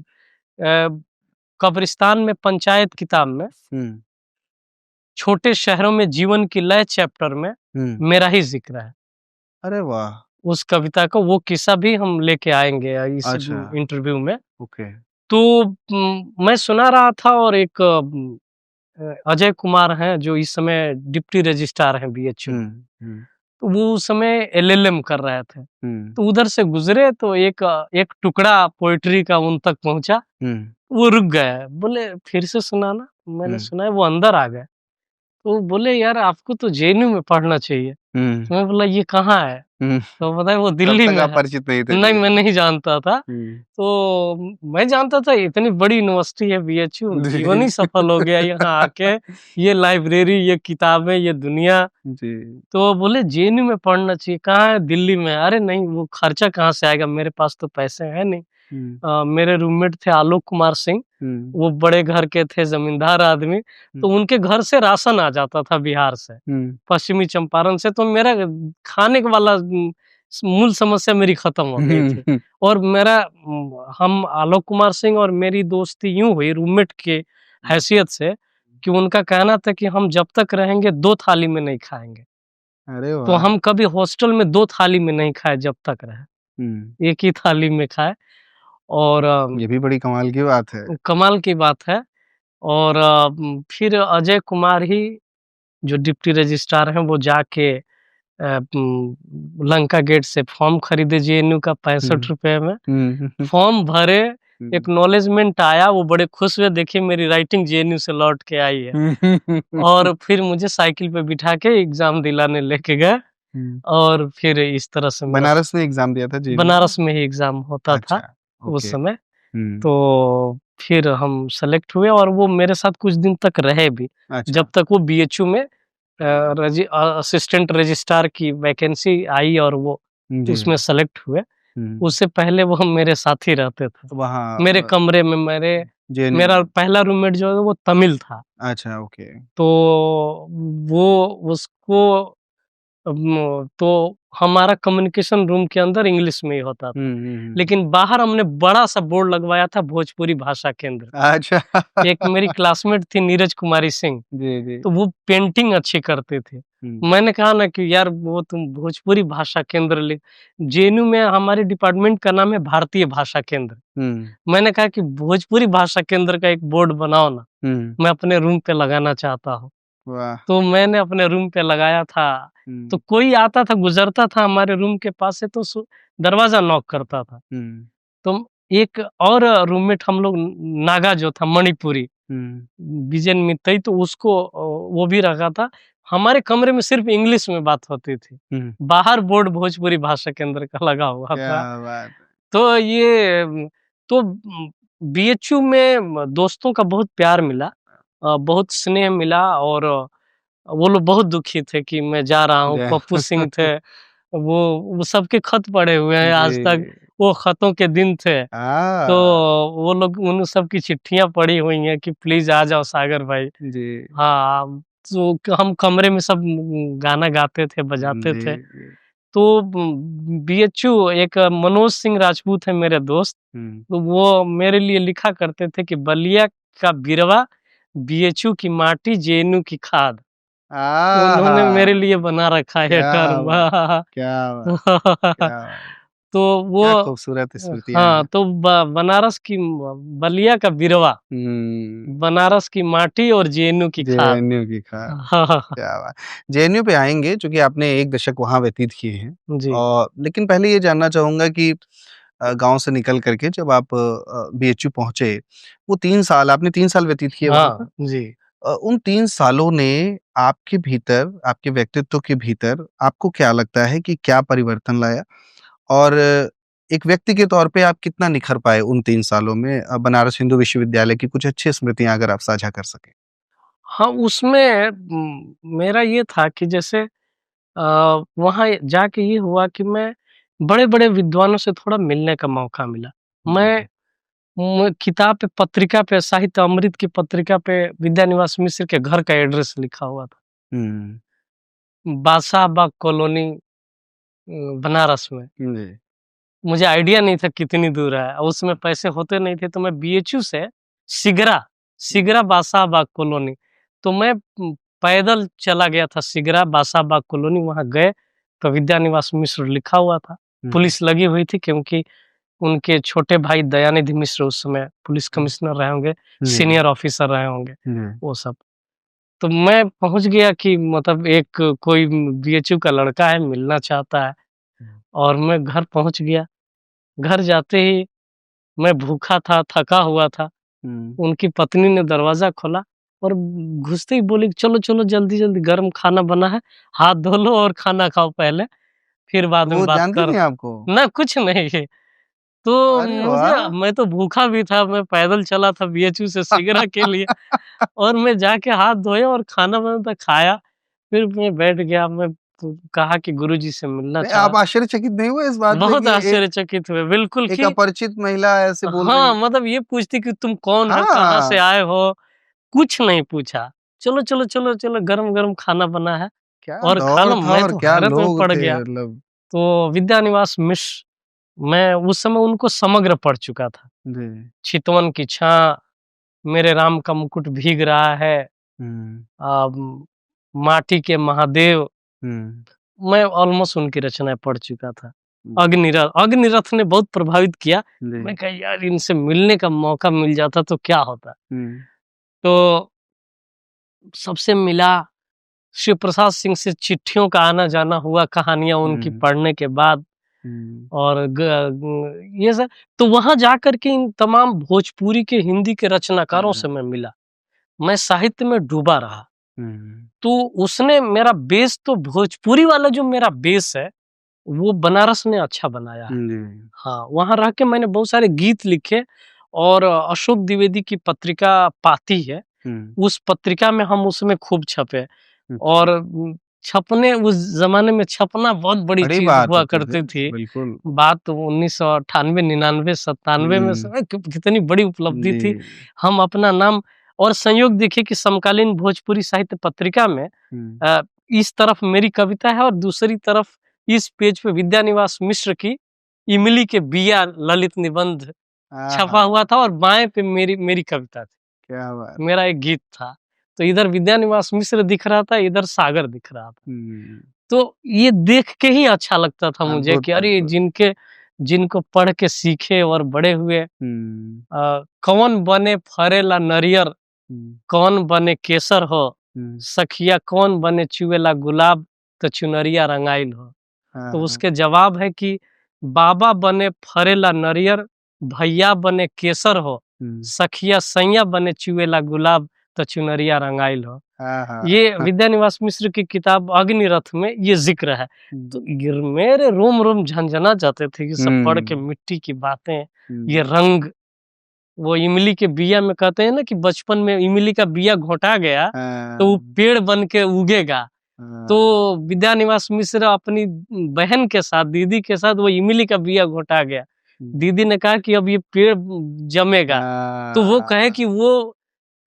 कब्रिस्तान में पंचायत किताब में, छोटे शहरों में जीवन की लय चैप्टर में मेरा ही जिक्र है। अरे वाह! उस कविता को वो किस्सा भी हम लेके आएंगे इस इंटरव्यू में। तो मैं सुना रहा था और एक अजय कुमार हैं जो इस समय डिप्टी रजिस्ट्रार हैं बीएचयू, तो वो उस समय एलएलएम कर रहे थे। तो उधर से गुजरे तो एक टुकड़ा पोएट्री का उन तक पहुंचा, वो रुक गए, बोले फिर से सुनाना। मैंने सुना है, वो अंदर आ गए तो बोले यार आपको तो जेएनयू में पढ़ना चाहिए। तो मैं बोला ये कहाँ है? तो पता है वो दिल्ली में है। परिचित नहीं थे? नहीं, मैं नहीं जानता था। तो मैं जानता था इतनी बड़ी यूनिवर्सिटी है बीएचयू, जीवन ही सफल हो गया यहाँ आके, ये लाइब्रेरी, ये किताबें, ये दुनिया। तो बोले जेएनयू में पढ़ना चाहिए। कहाँ है? दिल्ली में। अरे नहीं, वो खर्चा कहाँ से आएगा, मेरे पास तो पैसे है नहीं। मेरे रूममेट थे आलोक कुमार सिंह, वो बड़े घर के थे, जमींदार आदमी, तो उनके घर से राशन आ जाता था बिहार से, पश्चिमी चंपारण से। तो मेरा खाने वाला मूल समस्या मेरी खत्म हो गई थी। और हम आलोक कुमार सिंह और मेरी दोस्ती यूं हुई रूममेट के हैसियत से कि उनका कहना था कि हम जब तक रहेंगे 2 थाली में नहीं खाएंगे। अरे वाह! तो हम कभी हॉस्टल में 2 थाली में नहीं खाए जब तक रहे, एक ही थाली में खाए। और ये भी बड़ी कमाल की बात है। कमाल की बात है। और फिर अजय कुमार ही जो डिप्टी रजिस्ट्रार हैं वो जाके लंका गेट से फॉर्म खरीदे जेएनयू का 65 रुपए में, फॉर्म भरे, एक्नॉलेजमेंट आया, वो बड़े खुश हुए, देखिए मेरी राइटिंग जेएनयू से लौट के आई है। और फिर मुझे साइकिल पे बिठा के एग्जाम दिलाने लेके गए और फिर इस तरह से बनारस में एग्जाम दिया था जी? बनारस में ही एग्जाम होता था उस समय। तो फिर हम सेलेक्ट हुए और वो मेरे साथ कुछ दिन तक रहे भी, जब तक वो बीएचयू में असिस्टेंट रजिस्ट्रार की वैकेंसी आई और वो उसमें सेलेक्ट हुए। उससे पहले वो मेरे साथ ही रहते थे वहाँ मेरे कमरे में। मेरा पहला रूममेट जो है वो तमिल था। अच्छा, ओके। तो वो उसको तो हमारा कम्युनिकेशन रूम के अंदर इंग्लिश में ही होता था, लेकिन बाहर हमने बड़ा सा बोर्ड लगवाया था भोजपुरी भाषा केंद्र। अच्छा। एक मेरी क्लासमेट थी नीरज कुमारी सिंह, तो वो पेंटिंग अच्छी करते थे। मैंने कहा ना कि यार वो तुम भोजपुरी भाषा केंद्र लिख, जेएनयू में हमारे डिपार्टमेंट का नाम है भारतीय भाषा केंद्र। मैंने कहा कि भोजपुरी भाषा केंद्र का एक बोर्ड बनाओ ना, मैं अपने रूम पे लगाना चाहता हूँ। तो मैंने अपने रूम पे लगाया था। तो कोई आता था, गुजरता था हमारे रूम के पास से तो दरवाजा नॉक करता था। तो एक और रूममेट हम लोग नागा जो था मणिपुरी, विजन मित्तई, तो उसको वो भी रखा था। हमारे कमरे में सिर्फ इंग्लिश में बात होती थी, बाहर बोर्ड भोजपुरी भाषा केंद्र का लगा हुआ था। तो ये तो बीएचयू में दोस्तों का बहुत प्यार मिला, बहुत स्नेह मिला और वो लोग बहुत दुखी थे कि मैं जा रहा हूँ। पप्पू सिंह थे, वो सबके खत पड़े हुए हैं आज तक, वो खतों के दिन थे। तो वो लोग उन सबकी चिट्ठियां पड़ी हुई हैं कि प्लीज आ जाओ सागर भाई जी। हाँ, तो हम कमरे में सब गाना गाते थे, बजाते थे। तो बीएचयू एक मनोज सिंह राजपूत है मेरे दोस्त, तो वो मेरे लिए लिखा करते थे कि बलिया का बिरवा, बीएचयू की माटी, जेएनयू की खाद। उन्होंने मेरे लिए बना रखा है टर्म। क्या तो वो खूबसूरत स्मृति। हाँ, तो बनारस की बलिया का बिरवा, बनारस की माटी और जेएनयू की खाद। क्या बात। जेएनयू पे आएंगे, क्योंकि आपने 1 दशक वहाँ व्यतीत किए हैं जी। और लेकिन पहले ये जानना चाहूंगा कि गांव से निकल करके जब आप बीएचयू पहुंचे, वो 3 साल आपने 3 साल व्यतीत किए वहाँ? जी। उन 3 सालों ने आपके भीतर, आपके व्यक्तित्व के भीतर आपको क्या लगता है कि क्या परिवर्तन लाया? और एक व्यक्ति के तौर पे आप कितना निखर पाए उन 3 सालों में? बनारस हिंदू विश्वविद्यालय की कुछ अच्छी स्मृतियाँ अगर आप साझा कर सकें। हाँ, उसमें मेरा ये था कि जैसे वहाँ जाके ये हुआ कि मैं बड़े-बड़े विद्वानों से थोड़ा मिलने का मौका मिला। मैं किताब पे, पत्रिका पे, साहित्य अमृत की पत्रिका पे विद्यानिवास मिश्र के घर का एड्रेस लिखा हुआ था। हुँ। बादशाहबाग कॉलोनी बनारस में। जी। मुझे आइडिया नहीं था कितनी दूर है, और उसमें पैसे होते नहीं थे, तो मैं बीएचयू से सिगरा सिगरा बादशाहबाग कॉलोनी, तो मैं पैदल चला गया था सिगरा बादशाहबाग कॉलोनी। वहाँ गए तो विद्यानिवास मिश्र लिखा हुआ था। हुँ। पुलिस लगी हुई थी, क्योंकि उनके छोटे भाई दयानिधि मिश्र उस समय पुलिस कमिश्नर रहे होंगे, जी। सीनियर ऑफिसर रहे होंगे, जी। वो सब। तो मैं पहुंच गया कि मतलब एक कोई बीएचयू का लड़का है, मिलना चाहता है, और मैं घर पहुंच गया। घर जाते ही मैं भूखा था, थका हुआ था। हुँ। उनकी पत्नी ने दरवाज़ा खोला और घुसते ही बोली, "चलो, चलो जल्दी-जल्दी गरम खाना बना है, हाथ धो लो और खाना खाओ पहले, फिर बाद में वो बात जानती कर।" थीं आपको? ना कुछ नहीं। तो अरे मुझे वाह! मैं तो भूखा भी था, मैं पैदल चला था बीएचयू से सिगरा के लिए, और मैं जाके हाथ धोया और खाना बना था, खाया। फिर मैं बैठ गया, मैं कहा कि गुरुजी से मिलना नहीं, चाह। आप आश्चर्यचकित नहीं हुए इस बात से बहुत कि एक आश्चर्यचकित हुए, बिल्कुल एक कि अपरिचित महिला ऐसे बोल हाँ, रही? मतलब ये पूछती कि तुम कौन हो? कहाँ से हाँ, आए हो? कुछ नहीं पूछा। चलो, चलो, चलो, चलो गरम-गरम खाना बना है क्या और खा दौर लो। था मैं और तो क्या हैरत में लोग पड़ थे गया। मतलब। तो विद्यानिवास मिश्र, मैं उस समय उनको समग्र पढ़ चुका था। जी। चितवन की छाँ, मेरे राम का मुकुट भीग रहा है, हुँ। माटी के महादेव, हुँ। मैं ऑलमोस्ट उनकी रचनाएँ पढ़ चुका था। जी। अग्निरथ ने बहुत प्रभावित किया। जी। मैं कहा यार, इनसे मिलने का मौका मिल जाता तो क्या होता? हुँ। तो सबसे मिला, शिव प्रसाद सिंह से चिट्ठियों का आना-जाना हुआ, कहानियाँ उनकी हुँ। पढ़ने के बाद, हुँ। और ये सब। तो वहाँ जाकर के इन तमाम भोजपुरी के, हिंदी के रचनाकारों हुँ। से मैं मिला। मैं साहित्य में डूबा रहा। हुँ। तो उसने मेरा बेस, तो भोजपुरी वाला जो मेरा बेस है, वो बनारस ने अच्छा बनाया है। जी। हाँ, वहाँ रह के मैंने बहुत सारे गीत लिखे, और अशोक द्विवेदी की पत्रिका पाती है, हुँ। उस पत्रिका में हम उसमें खूब छपे। अच्छा। और छपने, उस ज़माने में छपना बहुत बड़ी बड़ी चीज़ बात हुआ होती थी, करती थी। बिल्कुल। बात तो 1998, 99, 97 में हुँ। समय कितनी बड़ी उपलब्धि जी। थी। हम अपना नाम, और संयोग देखिए कि समकालीन भोजपुरी साहित्य पत्रिका में हुँ। अ, इस तरफ मेरी कविता है, और दूसरी तरफ इस पेज पे विद्यानिवास मिश्र की इमली के बिया ललित निबंध छपा आहा! हुआ था, और बाएँ पे मेरी मेरी कविता थी। क्या बात! मेरा एक गीत था। तो इधर विद्यानिवास मिश्र दिख रहा था, इधर सागर दिख रहा था। हुँ। तो ये देख के ही अच्छा लगता था मुझे अद्भुत, कि अरे, अद्भुत। जिनको पढ़ के सीखे और बड़े हुए, हुँ। कौन बने फरेला नरियर, हुँ। कौन बने केसर हो, हुँ। सखिया कौन बने चुएला गुलाब, तो चुनरिया रंगाइल हो। हाँ, तो हाँ। उसके जवाब है कि बाबा बने फरेला नरियर, भैया बने केसर हो, हुँ। सखिया सैया बने चुएला गुलाब, तो चुनरिया रंगाइल हो। हाँ, हाँ। ये हाँ। विद्यानिवास मिश्र की किताब अग्निरथ में ये ज़िक्र है। हुँ। तो मेरे रोम-रोम झनझना जाते थे, ये सब पढ़ के, हुँ। मिट्टी की बातें, ये हुँ। रंग, वो इमली के बिया में कहते हैं ना कि बचपन में इमली का बिया घोंटा गया, तो वो हाँ, पेड़ बन के उगेगा। तो हाँ। विद्यानिवास मिश्र अपनी बहन के साथ, दीदी के साथ, वो इमली का बिया घोंटा गया। हुँ। दीदी ने कहा कि अब ये पेड़ जमेगा। तो वो कहे हाँ। कि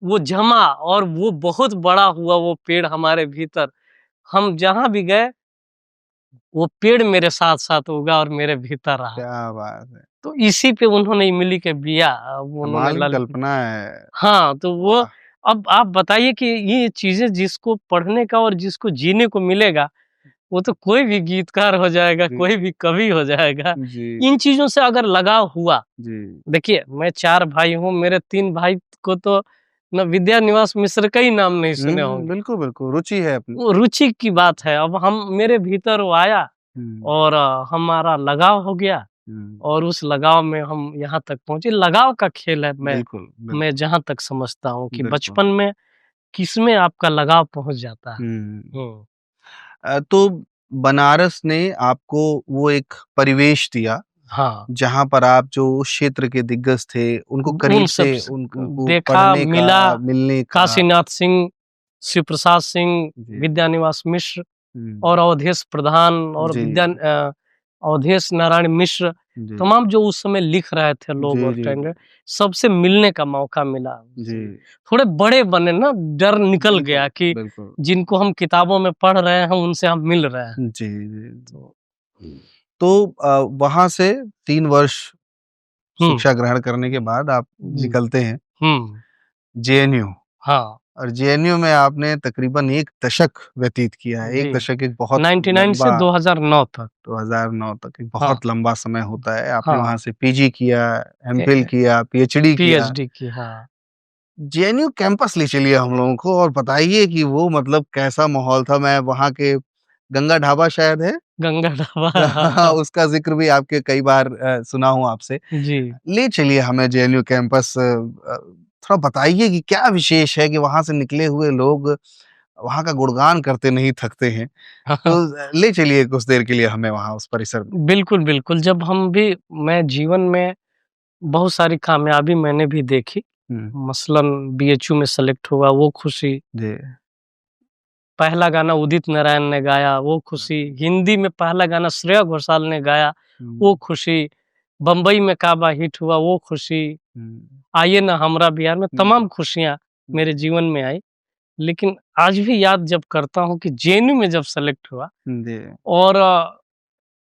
वो जमा, और वो बहुत बड़ा हुआ वो पेड़ हमारे भीतर। हम जहाँ भी गए, वो पेड़ मेरे साथ-साथ उगा और मेरे भीतर रहा। क्या बात है! तो इसी पे उन्होंने इमली के बिया, उन्होंने कमाल की ललित। कल्पना है। हाँ, तो वो, वाह! अब आप बताइए कि ये चीज़ें जिसको पढ़ने का और जिसको जीने को मिलेगा, वो तो कोई भी गीतकार हो जाएगा, जी, कोई भी कवि हो जाएगा। जी, इन चीज़ों से अगर लगाव हुआ, जी। देखिए मैं 4 भाई हूँ, मेरे 3 भाई को तो ना विद्यानिवास मिश्र का ही नाम नहीं सुने हुँ, होंगे। बिल्कुल, बिल्कुल, रुचि है अपनी। वो रुचि की बात है। अब हम, मेरे भीतर वो आया, हुँ। और हमारा लगाव हो गया, हुँ। और उस लगाव में हम यहाँ तक पहुँचे। लगाव का खेल है, मैं बिल्कुल, मैं बिल्कुल, जहाँ तक समझता हूँ कि बिल्कुल। बचपन में किसमें आपका लगाव पहुंच जाता है। तो बनारस ने आपको वो एक परिवेश दिया हाँ, जहाँ पर आप जो उस क्षेत्र के दिग्गज थे उनको उन करीब सब से उनको देखा, पढ़ने मिला, का, मिलने का। काशीनाथ सिंह, शिव प्रसाद सिंह, जी। विद्यानिवास मिश्र हम्म, और अवधेश प्रधान और जी अवधेश नारायण मिश्र, जी तमाम जो उस समय लिख रहे थे लोग जी और जी टेंडर, सबसे मिलने का मौका मिला। जी थोड़े बड़े बने ना, डर निकल बिल्कुल गया कि बिल्कुल जिनको हम किताबों में पढ़ रहे हैं उनसे हम मिल रहे हैं। जी जी। तो तो वहां से 3 वर्ष हम्म, शिक्षा ग्रहण करने के बाद आप जी, निकलते हैं हम्म, जेएनयू। हाँ, और जेएनयू में आपने तकरीबन 1 दशक व्यतीत किया है। जी, 1 दशक एक बहुत 99 से लंबा, 2009 तक। 2009 तक एक हाँ, बहुत लंबा समय होता है। आपने हाँ, वहां से पीजी किया, एमफिल किया, पीएचडी किया। पीएचडी की, हाँ। जेएनयू कैंपस ले चलिए हम लोगों को और बताइए कि वो मतलब कैसा माहौल था। मैं वहाँ के गंगा ढाबा शायद है गंगा ढाबा, हाँ, उसका जिक्र भी आपके कई बार सुना हूँ आपसे। जी। ले चलिए हमें जेएनयू कैंपस, थोड़ा बताइए कि क्या विशेष है कि वहां से निकले हुए लोग वहां का गुणगान करते नहीं थकते हैं। तो ले चलिए कुछ देर के लिए हमें वहां उस परिसर में। बिल्कुल, बिल्कुल। जब हम भी मैं जीवन में बहुत सारी कामयाबी मैंने भी देखी। हम्म, मसलन बीएचयू में सेलेक्ट हुआ, वो खुशी। जी पहला गाना उदित नारायण ने गाया, वो खुशी। हिंदी में पहला गाना श्रेया घोषाल ने गाया, हम्म, वो खुशी। बम्बई में काबा हिट हुआ, वो खुशी। हम्म, आइए ना हमरा बिहार में, हम्म, तमाम खुशियाँ मेरे जीवन में आई। लेकिन आज भी याद जब करता हूँ कि जेएनयू में जब सेलेक्ट हुआ जी और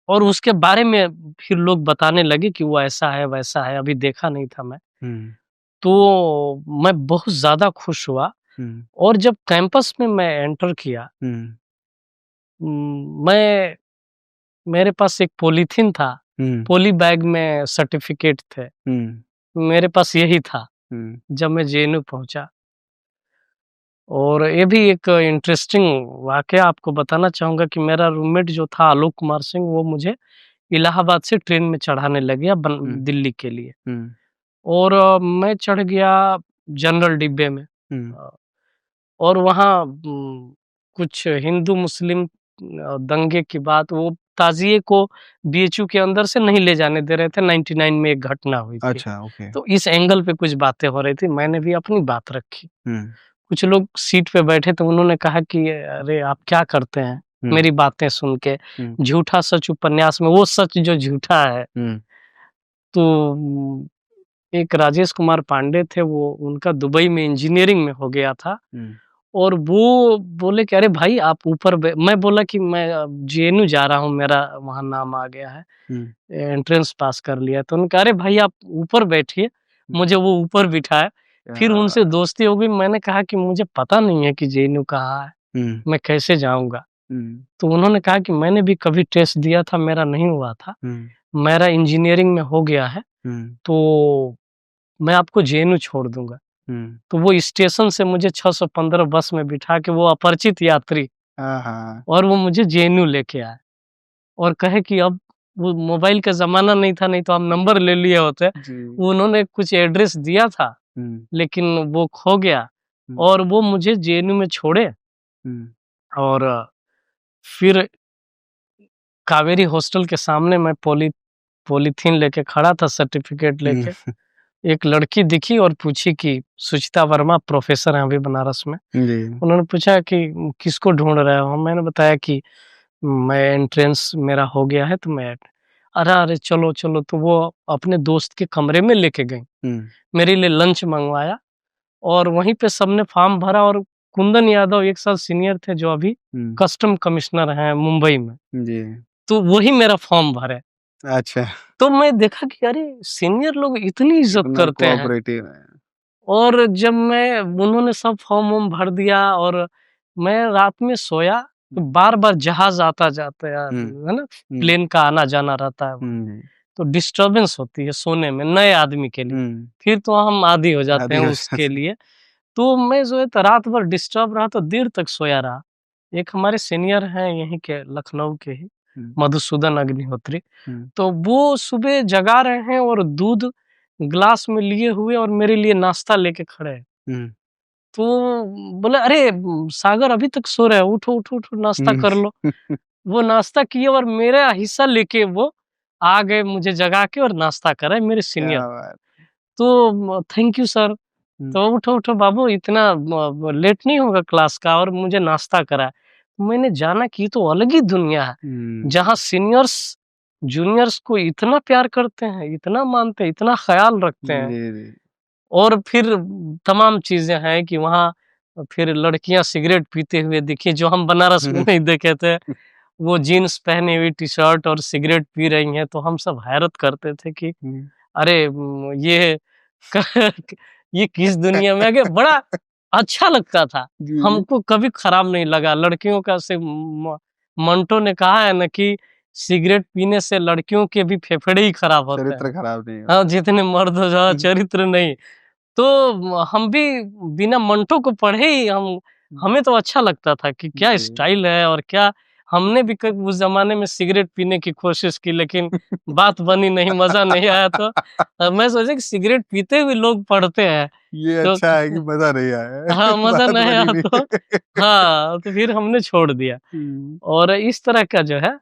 और उसके बारे में फिर लोग बताने लगे कि वो ऐसा है, वैसा है, अभी देखा नहीं था मैं। हम्म, तो मैं बहुत ज़्यादा खुश हुआ हम्म, और जब कैंपस में मैं एंटर किया, हम्म, मैं मेरे पास एक पॉलीथीन था, हम्म, पॉली बैग में सर्टिफ़िकेट थे, हम्म, मेरे पास यही था हम्म, जब मैं जेएनयू पहुँचा। और ये भी एक इंटरेस्टिंग वाक़या आपको बताना चाहूँगा कि मेरा रूममेट जो था आलोक कुमार सिंह, वो मुझे इलाहाबाद से ट्रेन में चढ़ाने लग गया हम्म, दिल्ली के लिए। हम्म, और मैं चढ़ गया जनरल डिब्बे में। हम्म, अ, और वहाँ कुछ हिंदू-मुस्लिम दंगे की बात, वो ताज़िए को बीएचयू के अंदर से नहीं ले जाने दे रहे थे, 99 में एक घटना हुई थी। अच्छा ओके। तो इस एंगल पे कुछ बातें हो रही थी, मैंने भी अपनी बात रखी। हम्म, कुछ लोग सीट पे बैठे तो उन्होंने कहा कि अरे आप क्या करते हैं? हम्म, मेरी बातें सुन के, हम्म, झूठा सच उपन्यास में वो सच जो झूठा है। हम्म, तो एक राजेश कुमार पांडे थे, वो उनका दुबई में इंजीनियरिंग में हो गया था हम्म, और वो बोले कि अरे भाई आप ऊपर मैं बोला कि मैं जेएनयू जा रहा हूँ, मेरा वहाँ नाम आ गया है, हम्म, एंट्रेंस पास कर लिया। तो उन्होंने कहा अरे भाई आप ऊपर बैठिए, मुझे वो ऊपर बिठाए। फिर उनसे क्या- दोस्ती हो गई। मैंने कहा कि मुझे पता नहीं है कि जेएनयू कहाँ है, हम्म, मैं कैसे जाऊँगा? हम्म, तो उन्होंने कहा कि मैंने भी कभी टेस्ट दिया था, मेरा नहीं हुआ था, हम्म, मेरा इंजीनियरिंग में हो गया है, हम्म, तो मैं आपको जेएनयू छोड़ दूँगा। हम्म, तो वो स्टेशन से मुझे 615 बस में बिठा के, वो अपरिचित यात्री, हाँ हाँ और वो मुझे जेएनयू लेके आए और कहे कि अब वो मोबाइल का ज़माना नहीं था, नहीं तो हम नंबर ले लिए होते। जी उन्होंने कुछ एड्रेस दिया था, हम्म, लेकिन वो खो गया हम्म, और वो मुझे जेएनयू में छोड़े। हम्म, और फिर कावेरी हॉस्टल के सामने मैं पॉलीथीन लेके खड़ा था, सर्टिफ़िकेट हम्म, लेके। एक लड़की दिखी और पूछी कि सुचिता वर्मा प्रोफ़ेसर हैं अभी बनारस में। जी उन्होंने पूछा कि किसको ढूँढ रहे हो? मैंने बताया कि मैं एंट्रेंस मेरा हो गया है, तो मैं अरे, अरे! चलो, चलो। तो वो अपने दोस्त के कमरे में लेके गईं। हम्म, मेरे लिए लंच मँगवाया और वहीं पे सबने फ़ॉर्म भरा और कुंदन यादव 1 साल सीनियर थे जो अभी हम्म, कस्टम कमिश्नर हैं मुंबई में, जी तो वही मेरा फ़ॉर्म भरे। अच्छा तो मैं देखा कि अरे! सीनियर लोग इतनी इज़्ज़त इतना करते हैं। कोऑपरेटिव है। और जब मैं उन्होंने सब फ़ॉर्म-वॉर्म भर दिया और मैं रात में सोया, तो बार-बार जहाज़ आता-जाता हुँ, है ना? हुँ, प्लेन का आना-जाना रहता है वहाँ, हुँ, तो डिस्टर्बेंस होती है सोने में नए आदमी के लिए। हुँ, फिर तो हम आदी हो जाते आदि हैं हो उसके जाते हैं। लिए। तो मैं सोया तो रात भर डिस्टर्ब रहा, तो देर तक सोया रहा। एक हमारे सीनियर हैं यहीं के, लखनऊ के ही, हुँ, मधुसूदन अग्निहोत्री। हुँ, तो वो सुबह जगा रहे हैं और दूध ग्लास में लिए हुए और मेरे लिए नाश्ता लेके खड़े हैं। हुँ, तो बोले अरे सागर अभी तक सो रहे हो, उठो उठो उठो नाश्ता कर लो। वो नाश्ता किए और मेरा हिस्सा लेके वो आ गए मुझे जगा के और नाश्ता कराए मेरे सीनियर। क्या बात। तो थैंक यू सर। तो उठो उठो बाबू, इतना लेट नहीं होगा क्लास का, और मुझे नाश्ता कराया। मैंने जाना कि ये तो अलग ही दुनिया है, जहाँ सीनियर्स जूनियर्स को इतना प्यार करते हैं, इतना मानते हैं, इतना ख्याल रखते हैं। जी, जी। और फिर तमाम चीजें हैं कि वहाँ फिर लड़कियां सिगरेट पीते हुए दिखी, जो हम बनारस में नहीं देखे थे। वो जीन्स पहनी हुई टी शर्ट और सिगरेट पी रही हैं, तो हम सब हैरत करते थे कि अरे ये ये किस दुनिया में आ गए। बड़ा अच्छा लगता था, जी, जी। हमको कभी खराब नहीं लगा। लड़कियों का से मंटो ने कहा है ना कि सिगरेट पीने से लड़कियों के भी फेफड़े ही खराब होते हैं। चरित्र खराब नहीं हाँ, होता। जितने मर्द हो जाओ चरित्र नहीं। तो हम भी बिना मंटो को पढ़े ही हमें तो अच्छा लगता था कि क्या जी। स्टाइल है, और क्या हमने भी कभी उस जमाने में सिगरेट पीने की कोशिश की, लेकिन बात बनी नहीं, मजा नहीं आया। तो मैं सोचा कि सिगरेट पीते हुए लोग पढ़ते हैं ये तो अच्छा है कि मजा नहीं आया हाँ, है। मजा बात नहीं आया बनी तो नहीं। हाँ, तो फिर हमने छोड़ दिया। और इस तरह का जो है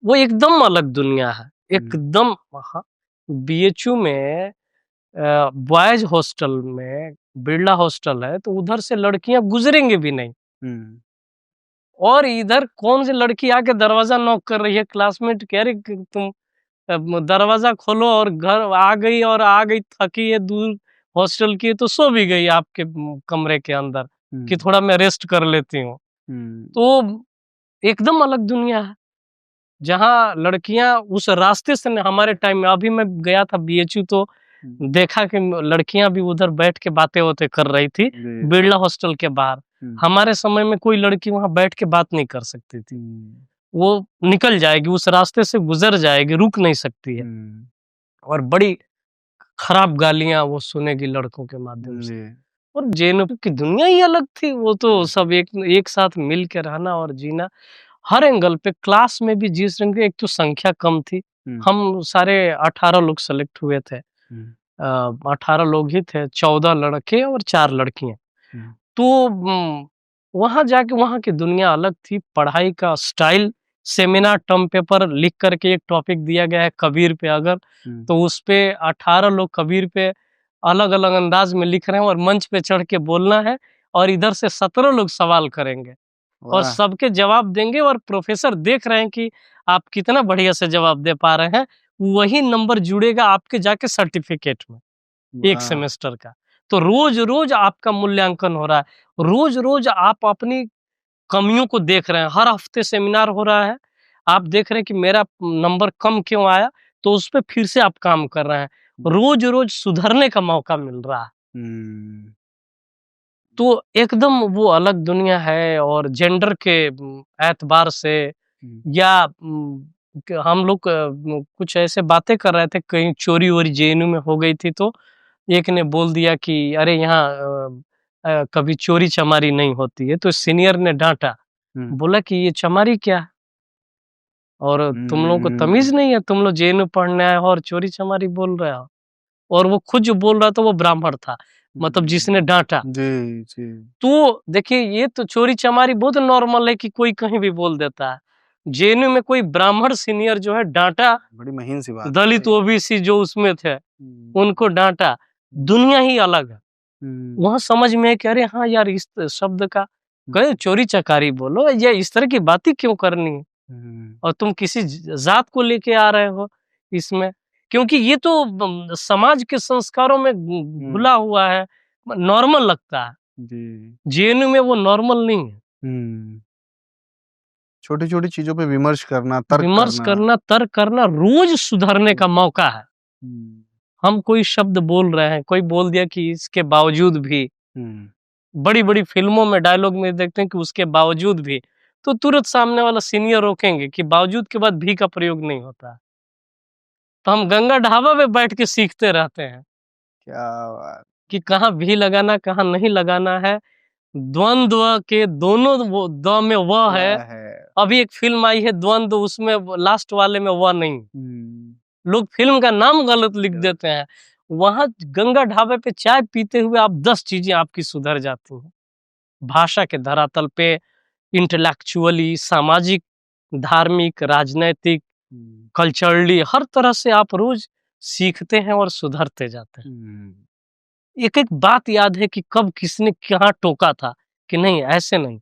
वो एकदम अलग दुनिया है, एकदम। हाँ, बीएचयू में बॉयज हॉस्टल में बिरला हॉस्टल है, तो उधर से लड़कियां गुजरेंगे भी नहीं, और इधर कौन सी लड़की आके दरवाजा नॉक कर रही है, क्लासमेट कह रही कि तुम दरवाजा खोलो, और घर आ गई, और आ गई थकी है, दूर हॉस्टल की, तो सो भी गई आपके कमरे के अंदर कि थोड़ा मैं रेस्ट कर लेती हूँ। तो एकदम अलग दुनिया है, जहाँ लड़कियां उस रास्ते से हमारे टाइम में, अभी मैं गया था बीएचयू तो देखा कि लड़कियां भी उधर बैठ के बातें होते कर रही थी बिरला हॉस्टल के बाहर। हमारे समय में कोई लड़की वहां बैठ के बात नहीं कर सकती थी, वो निकल जाएगी, उस रास्ते से गुजर जाएगी, रुक नहीं सकती है। और बड़ी खराब गालियां वो सुनेगी लड़कों के माध्यम से। और जेएनयू की दुनिया ही अलग थी, वो तो सब एक एक साथ मिल के रहना और जीना हर एंगल पे। क्लास में भी जिस रंग की, एक तो संख्या कम थी, हम सारे 18 लोग सेलेक्ट हुए थे। 18 लोग ही थे, 14 लड़के और 4 लड़कियां। तो वहां जाके वहां की दुनिया अलग थी, पढ़ाई का स्टाइल, सेमिनार टर्म पेपर लिख करके एक टॉपिक दिया गया है कबीर पे, अगर तो उस पे 18 लोग कबीर पे अलग अलग अंदाज में लिख रहे हैं, और मंच पे चढ़ के बोलना है, और इधर से 17 लोग सवाल करेंगे और सबके जवाब देंगे, और प्रोफेसर देख रहे हैं कि आप कितना बढ़िया से जवाब दे पा रहे हैं, वही नंबर जुड़ेगा आपके जाके सर्टिफिकेट में एक सेमेस्टर का। तो रोज रोज आपका मूल्यांकन हो रहा है, रोज रोज आप अपनी कमियों को देख रहे हैं, हर हफ्ते सेमिनार हो रहा है, आप देख रहे हैं कि मेरा नंबर कम क्यों आया, तो उस पर फिर से आप काम कर रहे हैं, रोज रोज सुधरने का मौका मिल रहा है। तो एकदम वो अलग दुनिया है। और जेंडर के एतबार से, या हम लोग कुछ ऐसे बातें कर रहे थे, कहीं चोरी वोरी जेएनयू में हो गई थी, तो एक ने बोल दिया कि अरे यहाँ कभी चोरी चमारी नहीं होती है, तो सीनियर ने डांटा, बोला कि ये चमारी क्या है, और तुम लोगों को तमीज नहीं है, तुम लोग जेएनयू पढ़ने आए हो और चोरी चमारी बोल रहे हो। और वो खुद जो बोल रहा था वो ब्राह्मण था, मतलब जिसने डांटा। जी, जी। तो देखिए, ये तो चोरी चमारी बहुत नॉर्मल है कि कोई कहीं भी बोल देता है। जेएनयू में कोई ब्राह्मण सीनियर जो है डांटा, बड़ी महीन सी बात है दलित भाई। ओबीसी जो उसमें थे उनको डांटा, दुनिया ही अलग है। वहां समझ में है कि अरे हाँ यार, इस शब्द का कहे चोरी चकारी बोलो, या इस तरह की बातें क्यों करनी है, और तुम किसी जात को लेके आ रहे हो इसमें, क्योंकि ये तो समाज के संस्कारों में घुला हुआ है, नॉर्मल लगता है। जेएनयू में वो नॉर्मल नहीं है। छोटी-छोटी चीजों पे विमर्श करना, तर्क करना, रोज सुधरने का मौका है। हम कोई शब्द बोल रहे हैं, कोई बोल दिया कि इसके बावजूद भी, बड़ी बड़ी फिल्मों में डायलॉग में देखते हैं कि उसके बावजूद भी, तो तुरंत सामने वाला सीनियर रोकेंगे कि बावजूद के बाद भी का प्रयोग नहीं होता। तो हम गंगा ढाबा में बैठ के सीखते रहते हैं क्या बात। कि कहाँ भी लगाना, कहाँ नहीं लगाना है। द्वंद्व के दोनों वो द में व है। अभी एक फिल्म आई है द्वंद्व, उसमें लास्ट वाले में व नहीं, लोग फिल्म का नाम गलत लिख देते हैं। वहां गंगा ढाबे पे चाय पीते हुए आप 10 चीजें आपकी सुधर जाती हैं। भाषा के धरातल पे, इंटेलेक्चुअली, सामाजिक, धार्मिक, राजनैतिक, कल्चरली, हर तरह से आप रोज सीखते हैं और सुधरते जाते हैं। एक एक बात याद है कि कब किसने क्या टोका था कि नहीं ऐसे नहीं।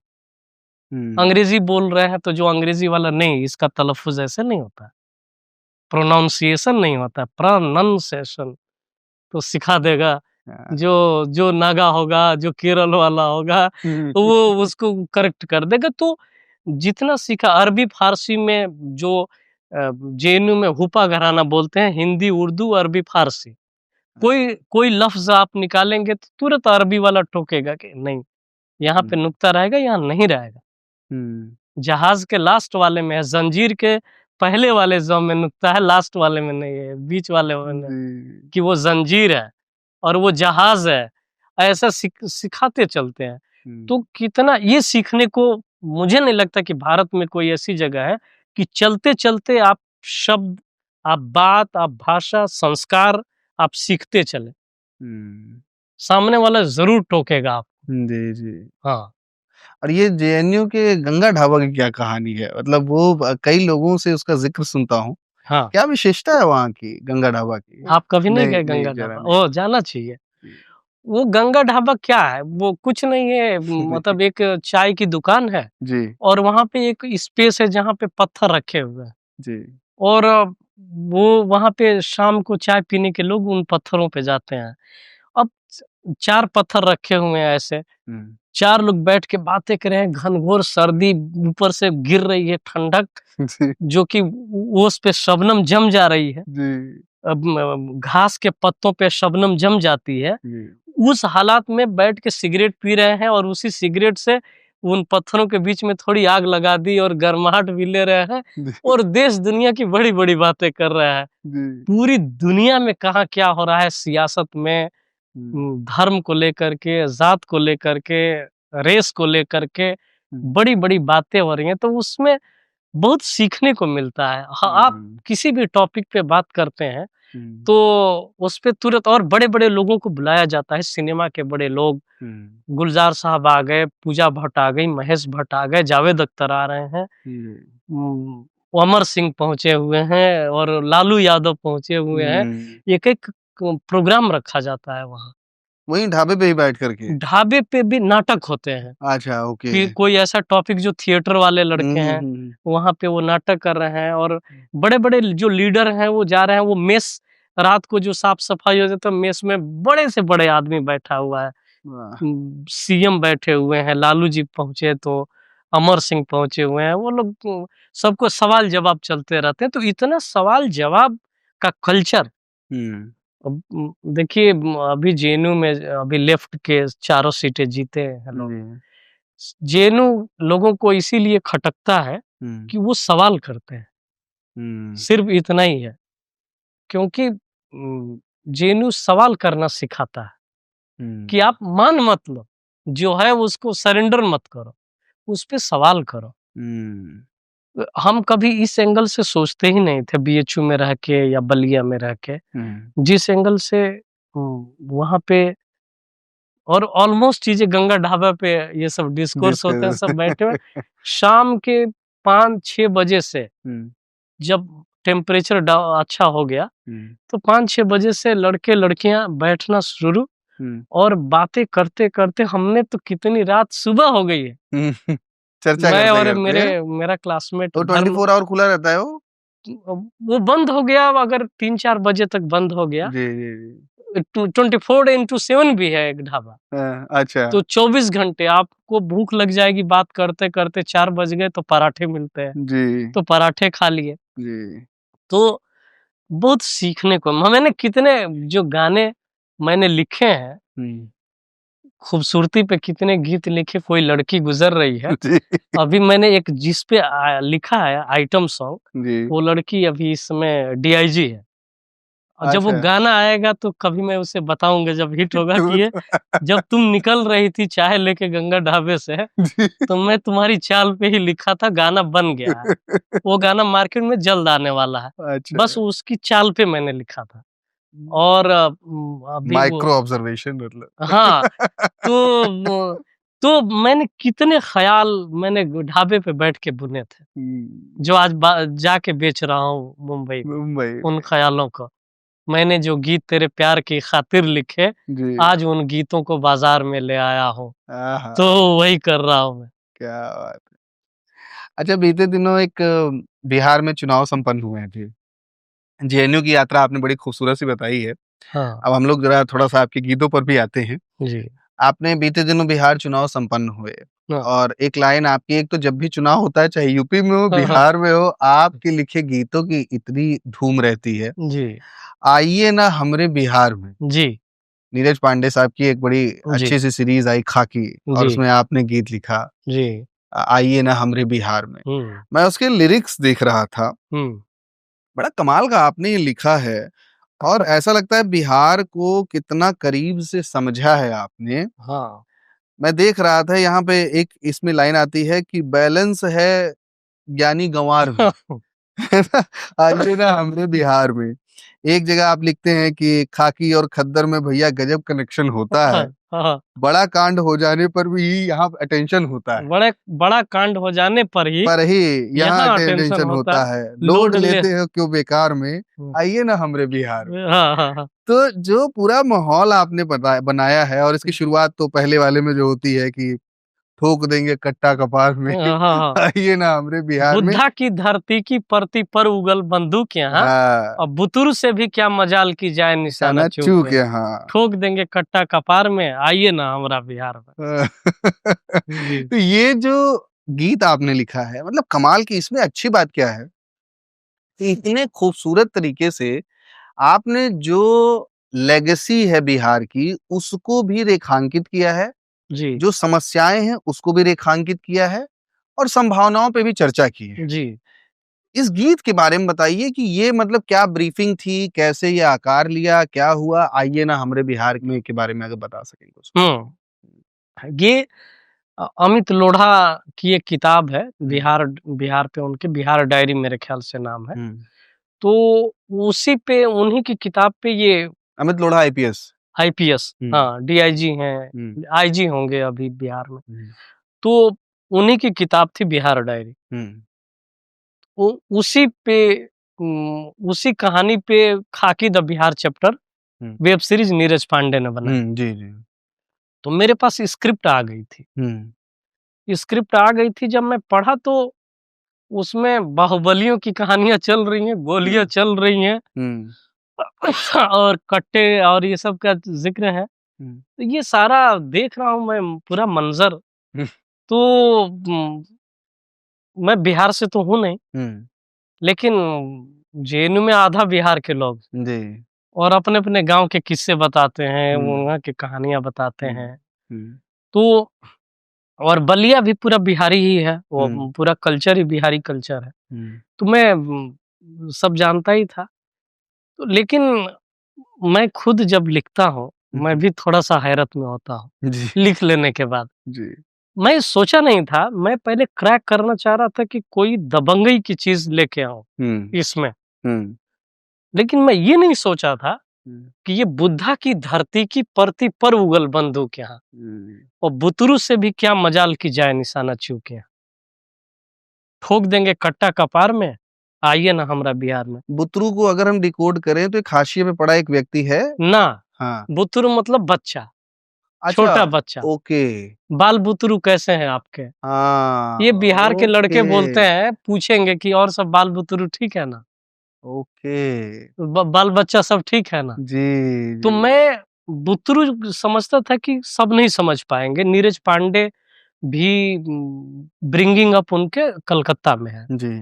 अंग्रेजी बोल रहे हैं तो जो अंग्रेजी वाला नहीं, इसका तलफ्फुज ऐसे नहीं होता, प्रोनाउंसिएशन नहीं होता, प्रोनाउंसिएशन तो सिखा देगा। जो जो नागा होगा, जो केरल वाला होगा, तो वो उसको करेक्ट कर देगा। तो जितना सीखा, अरबी फारसी में जो जेएनयू में हुपा घराना बोलते हैं, हिंदी, उर्दू, अरबी, फारसी, कोई कोई लफ्ज आप निकालेंगे तो तुरंत अरबी वाला टोकेगा कि नहीं, यहाँ पे नुक्ता रहेगा, यहाँ नहीं रहेगा। जहाज के लास्ट वाले में है, जंजीर के पहले वाले ज़ में नुक्ता है, लास्ट वाले में नहीं है, बीच वाले में नहीं, कि वो जंजीर है और वो जहाज है। ऐसा सिखाते चलते हैं। तो कितना ये सीखने को, मुझे नहीं लगता कि भारत में कोई ऐसी जगह है कि चलते चलते आप शब्द, आप बात, आप भाषा, संस्कार आप सीखते चले। सामने वाला जरूर टोकेगा आप। जी जी। हाँ। और ये जेएनयू के गंगा ढाबा की क्या कहानी है? मतलब वो कई लोगों से उसका जिक्र सुनता हूँ। हाँ। क्या विशेषता है वहाँ की गंगा ढाबा की? आप कभी नहीं गए गंगा ढाबा? ओ, जाना चाहिए। वो गंगा ढाबा क्या है? वो कुछ नहीं है, मतलब एक चाय की दुकान है जी। और वहाँ पे एक स्पेस है जहाँ पे पत्थर रखे हुए हैं जी। और वो वहाँ पे शाम को चाय पीने के लोग उन पत्थरों पे जाते हैं। अब 4 पत्थर रखे हुए हैं ऐसे, 4 लोग बैठ के बातें कर रहे हैं, घनघोर सर्दी, ऊपर से गिर रही है ठंडक, जो कि उस पे शबनम जम जा रही है। अब घास के पत्तों पे शबनम जम जाती है। उस हालात में बैठ के सिगरेट पी रहे हैं और उसी सिगरेट से उन पत्थरों के बीच में थोड़ी आग लगा दी और गर्माहट भी ले रहे हैं और देश दुनिया की बड़ी बड़ी बातें कर रहे हैं। पूरी दुनिया में कहाँ क्या हो रहा है, सियासत में, धर्म को लेकर के, जात को लेकर के, रेस को लेकर के बड़ी बड़ी बातें हो रही हैं। तो उसमें बहुत सीखने को मिलता है। आप किसी भी टॉपिक पे बात करते हैं तो उस पे तुरंत, और बड़े बड़े लोगों को बुलाया जाता है, सिनेमा के बड़े लोग, गुलजार साहब आ गए, पूजा भट्ट आ गई, महेश भट्ट आ गए, जावेद अख्तर आ रहे हैं, अमर सिंह पहुंचे हुए हैं और लालू यादव पहुंचे हुए हैं। एक एक प्रोग्राम रखा जाता है वहाँ। वहीं ढाबे पे ही बैठ करके? ढाबे पे भी नाटक होते हैं। अच्छा, ओके। फिर कोई ऐसा टॉपिक जो थिएटर वाले लड़के हैं वहाँ पे वो नाटक कर रहे हैं और बड़े बड़े जो लीडर हैं वो जा रहे हैं। वो मेस, रात को जो साफ सफाई हो जाता है मेस में, बड़े से बड़े आदमी बैठा हुआ है, सीएम बैठे हुए हैं, लालू जी पहुंचे तो अमर सिंह पहुंचे हुए हैं। वो लोग सबको सवाल जवाब चलते रहते हैं। तो इतना सवाल जवाब का कल्चर। अब देखिए, अभी जेएनयू में अभी लेफ्ट के 4 सीटें जीते हैं लोग। जेएनयू लोगों को इसीलिए खटकता है कि वो सवाल करते हैं, सिर्फ इतना ही है। क्योंकि जेएनयू सवाल करना सिखाता है कि आप मान मत लो, जो है उसको सरेंडर मत करो, उस पे सवाल करो। हम कभी इस एंगल से सोचते ही नहीं थे बीएचयू में रह के या बलिया में रह के, जिस एंगल से वहां पे, और ऑलमोस्ट चीजें गंगा ढाबा पे ये सब डिस्कोर्स होते हैं, सब बैठे हुए शाम के 5-6 बजे से, जब टेम्परेचर अच्छा हो गया तो 5-6 बजे से लड़के लड़कियां बैठना शुरू, और बातें करते करते हमने तो कितनी रात, सुबह हो गई है। चर्चा मैं और मेरा क्लासमेट। तो 24 आवर खुला रहता है वो बंद हो गया अगर 3-4 बजे तक बंद हो गया। जी जी जी। 24x7 भी है एक ढाबा। अच्छा। तो 24 घंटे आपको भूख लग जाएगी बात करते करते, 4 बज गए तो पराठे मिलते हैं जी। तो पराठे खा लिए जी। तो बहुत सीखने को। मैंने कितने जो गाने मैंने लिखे हैं, खूबसूरती पे कितने गीत लिखे, कोई लड़की गुजर रही है। अभी मैंने एक जिस पे लिखा है आइटम सॉन्ग, वो लड़की अभी इसमें डीआईजी है। और जब वो गाना आएगा तो कभी मैं उसे बताऊंगा जब हिट होगा कि ये जब तुम निकल रही थी चाय लेके गंगा ढाबे से, तो मैं तुम्हारी चाल पे ही लिखा था, गाना बन गया है। वो गाना मार्केट में जल्द आने वाला है। अच्छा। बस उसकी चाल पे मैंने लिखा था। और अभी माइक्रो ऑब्जर्वेशन मतलब। हाँ, तो मैंने कितने ख्याल मैंने ढाबे पे बैठ के बुने थे, जो आज जाके बेच रहा हूँ मुंबई में, उन ख्यालों को। मैंने जो गीत तेरे प्यार की खातिर लिखे, आज उन गीतों को बाजार में ले आया हूँ, तो वही कर रहा हूँ मैं। क्या बात है। अच्छा, बीते दिनों एक बिहार में चुनाव संपन्न हुए थे। जेएनयू की यात्रा आपने बड़ी खूबसूरत सी बताई है। हाँ। अब हम लोग जरा थोड़ा-सा आपके गीतों पर भी आते हैं। जी। आपने बीते दिनों बिहार चुनाव संपन्न हुए हाँ। और एक लाइन आपकी, एक तो जब भी चुनाव होता है चाहे यूपी में हो, हाँ, हाँ। बिहार में हो, आपके लिखे गीतों की इतनी धूम रहती है। जी। आइए ना हमरे बिहार में। जी। नीरज पांडे साहब की एक बड़ी जी। अच्छी सी सीरीज आई खाकी और जी। उसमें आपने गीत लिखा जी। आइए ना हमरे बिहार में। हुँ। मैं उसके लिरिक्स देख रहा था, हुँ। बड़ा कमाल का आपने ये लिखा है और ऐसा लगता है बिहार को कितना करीब से समझा है आपने। हाँ। मैं देख रहा था यहाँ पे एक इसमें लाइन आती है कि बैलेंस है यानी गंवार में। है ना? आइए ना हमरे बिहार में। एक जगह आप लिखते हैं कि खाकी और खद्दर में भैया गजब कनेक्शन होता है। हाँ, हाँ। बड़ा कांड हो जाने पर भी यहाँ अटेंशन होता है। बड़ा कांड हो जाने पर ही पर ही यहाँ यहाँ अटेंशन अटेंशन होता होता है, है। लोड लोड ले। लेते हो क्यों बेकार में, हुँ। आइए ना हमरे बिहार में। हाँ, हाँ, हाँ। तो जो पूरा माहौल आपने बनाया है और इसकी शुरुआत तो पहले वाले में जो होती है कि ठोक देंगे कट्टा कपार में, हाँ, हाँ। आइए ना हमरे बिहार में। बुद्धा की धरती की परती पर उगल बंदूक यहाँ, हाँ, और बुतुरु से भी क्या मजाल की जाए निशाना निशाना चूक चूक यहाँ। यहाँ। ठोक देंगे कट्टा कपार में, आइए ना हमरा बिहार में। जी। तो ये जो गीत आपने लिखा है, मतलब कमाल की, इसमें अच्छी बात क्या है कि इतने खूबसूरत तरीके से आपने जो लेगेसी है बिहार की उसको भी रेखांकित किया है, जी। जो समस्याएं हैं उसको भी रेखांकित किया है और संभावनाओं पे भी चर्चा की है। जी। इस गीत के बारे में बताइए कि ये मतलब क्या ब्रीफिंग थी, कैसे ये आकार लिया, क्या हुआ? आइए ना हमरे बिहार में के बारे में अगर बता सकें कुछ। हुँ। ये अमित लोढ़ा की एक किताब है, बिहार बिहार पे उनके बिहार डायरी मेरे ख्याल से नाम है। हुँ। तो उसी पे, उन्हीं की किताब पे ये अमित लोढ़ा आईपीएस। आईपीएस, हुँ। हाँ, डीआईजी हैं, हुँ। आईजी होंगे अभी बिहार में। हुँ। तो उन्हीं की किताब थी बिहार डायरी। हुँ। उसी पे उसी कहानी पे खाकी द बिहार चैप्टर हुँ। वेब सीरीज नीरज पांडे ने बनाई। हुँ, जी, जी। तो मेरे पास स्क्रिप्ट आ गई थी। हुँ। स्क्रिप्ट आ गई थी, जब मैं पढ़ा तो उसमें बाहुबलियों की कहानियाँ चल रही हैं, गोलियाँ चल रही हैं हुँ। और कट्टे और ये सब का ज़िक्र है। हुँ। तो ये सारा देख रहा हूँ मैं पूरा मंज़र, हुँ। तो मैं बिहार से तो हूँ नहीं, हुँ। लेकिन जेएनयू में आधा बिहार के लोग जी। और अपने-अपने गाँव के किस्से बताते हैं, हुँ। वहाँ की कहानियाँ बताते हुँ। हैं। हुँ। तो और बलिया भी पूरा बिहारी ही है, हुँ। वो पूरा कल्चर ही बिहारी कल्चर है। हुँ। तो मैं सब जानता ही था। तो लेकिन मैं खुद जब लिखता हूँ, मैं भी थोड़ा-सा हैरत में होता हूँ, जी। लिख लेने के बाद। जी। मैं सोचा नहीं था, मैं पहले क्रैक करना चाह रहा था कि कोई दबंगई की चीज़ लेके आऊँ हुँ। इसमें। हुँ। लेकिन मैं ये नहीं सोचा था हुँ। कि ये बुद्धा की धरती की परती पर उगल बंदूक यहाँ, हुँ। और बुतरू से भी क्या मजाल की जाए निशाना चूक यहाँ। ठोक देंगे कट्टा कपार में, आइए ना हमरा बिहार में। बुतरू को अगर हम डिकोड करें तो एक हाशिए पे पड़ा एक व्यक्ति है। ना, हाँ। बुतरू मतलब बच्चा, अच्छा, छोटा बच्चा। ओके। बाल बुतरू कैसे हैं आपके? हाँ, ये बिहार के लड़के बोलते ओके, हैं, पूछेंगे कि और सब बाल बुतरू ठीक है ना? ओके। बाल बच्चा सब ठीक है ना? जी, तो जी। मैं बुतरू समझता था कि सब नहीं समझ पाएँगे। नीरज पांडे भी ब्रिंगिंग अप उनके कलकत्ता में है। जी।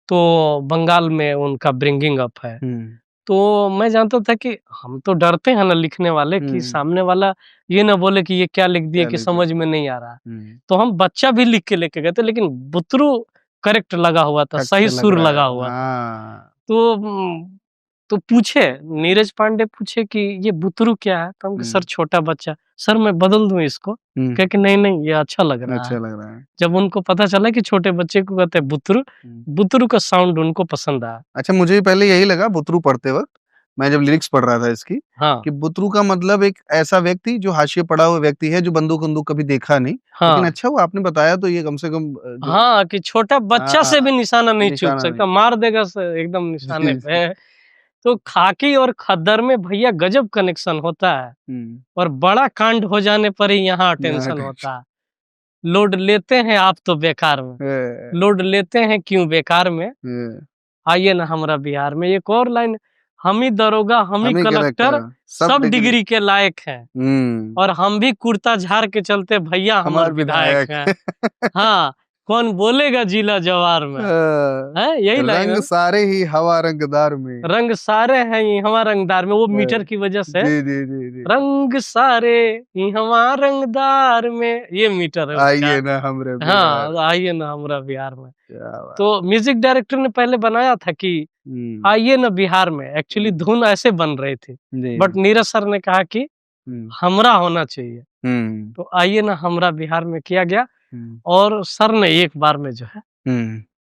तो बंगाल में उनका ब्रिंगिंग अप है। हुँ। तो मैं जानता था कि हम तो डरते हैं ना लिखने वाले, कि हुँ। सामने वाला ये ना बोले कि ये क्या लिख दिए क्या कि लिख दिया? समझ में नहीं आ रहा है। हुँ। तो हम बच्चा भी लिख के लेके गए थे, लेकिन बुतरू करेक्ट लगा हुआ था, खट सही से लग सुर रहा है। लगा हुआ था। हाँ। तो तो पूछे, नीरज पांडे पूछे कि ये बुतरू क्या है? तो हम कहे सर हुँ। छोटा बच्चा। सर मैं बदल दूँ इसको? हुँ। कहे कि नहीं-नहीं ये अच्छा लग रहा अच्छा है। लग रहा है। जब उनको पता चला कि छोटे बच्चे को कहते हैं बुतरू, हुँ। बुतरू का साउंड उनको पसंद आया। अच्छा, मुझे भी पहले यही लगा बुतरू पढ़ते वक़्त। मैं जब लिरिक्स पढ़ रहा था इसकी हाँ कि बुतरू का मतलब एक ऐसा व्यक्ति जो हाशिए पड़ा हुआ व्यक्ति है, जो बंदूक बंदूक कभी देखा नहीं। लेकिन हाँ अच्छा हुआ आपने बताया, तो ये कम से कम जो हाँ, कि छोटा बच्चा से भी निशाना नहीं चूक निशाना सकता, नहीं। मार देगा एकदम निशाने जी, पे जी। है। तो खाकी और खद्दर में भैया गजब कनेक्शन होता है, और बड़ा कांड हो जाने पर ही यहाँ यहाँ टेंशन होता है। लोड लेते हैं आप तो बेकार में, लोड लेते हैं क्यों बेकार में, आइए ना हमरा बिहार में। एक और लाइन, हम ही दरोगा हम ही कलेक्टर सब डिग्री के लायक हैं, और हम भी कुर्ता झाड़ के चलते भैया हमारे विधायक हैं। हाँ, कौन बोलेगा जिला जवार में, है यही लाइन है रंग ना? सारे ही हवा रंगदार में, रंग सारे हैं ये हमारा रंगदार में, वो मीटर की वजह से जी जी जी जी। रंग सारे ही हमारा रंगदार में, ये मीटर है उसका। आइए ना हमरे बिहार। हाँ, आइए ना हमरा बिहार में। क्या बात। तो म्यूजिक डायरेक्टर ने पहले बनाया था कि आइए ना बिहार में, एक्चुअली धुन ऐसे बन रही थी, बट नीरज सर ने कहा कि हमरा होना चाहिए, तो आइए ना हमरा बिहार में किया गया। और सर ने एक बार में जो है,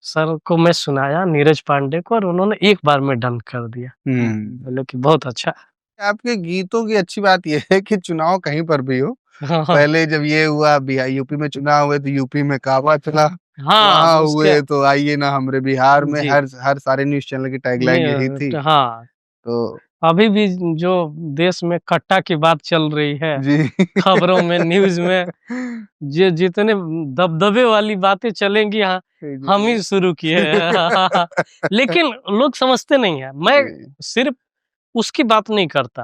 सर को मैं सुनाया नीरज पांडे को, और उन्होंने एक बार में डन कर दिया। बोले कि बहुत अच्छा है। आपके गीतों की अच्छी बात यह है कि चुनाव कहीं पर भी हो, हाँ पहले जब ये हुआ बिहार यूपी में चुनाव हुए तो यूपी में काबा चला, हाँ, वहाँ उसके हुए तो आइए ना हमरे बिहार में, जी हर सारे न्यूज चैनल की टैगलाइन यही थी। हाँ, तो अभी भी जो देश में कट्टा की बात चल रही है, जी खबरों में, न्यूज में, जो जितने दबदबे वाली बातें चलेंगी, हाँ हम ही शुरू किए हैं। लेकिन लोग समझते नहीं है, मैं सिर्फ उसकी बात नहीं करता।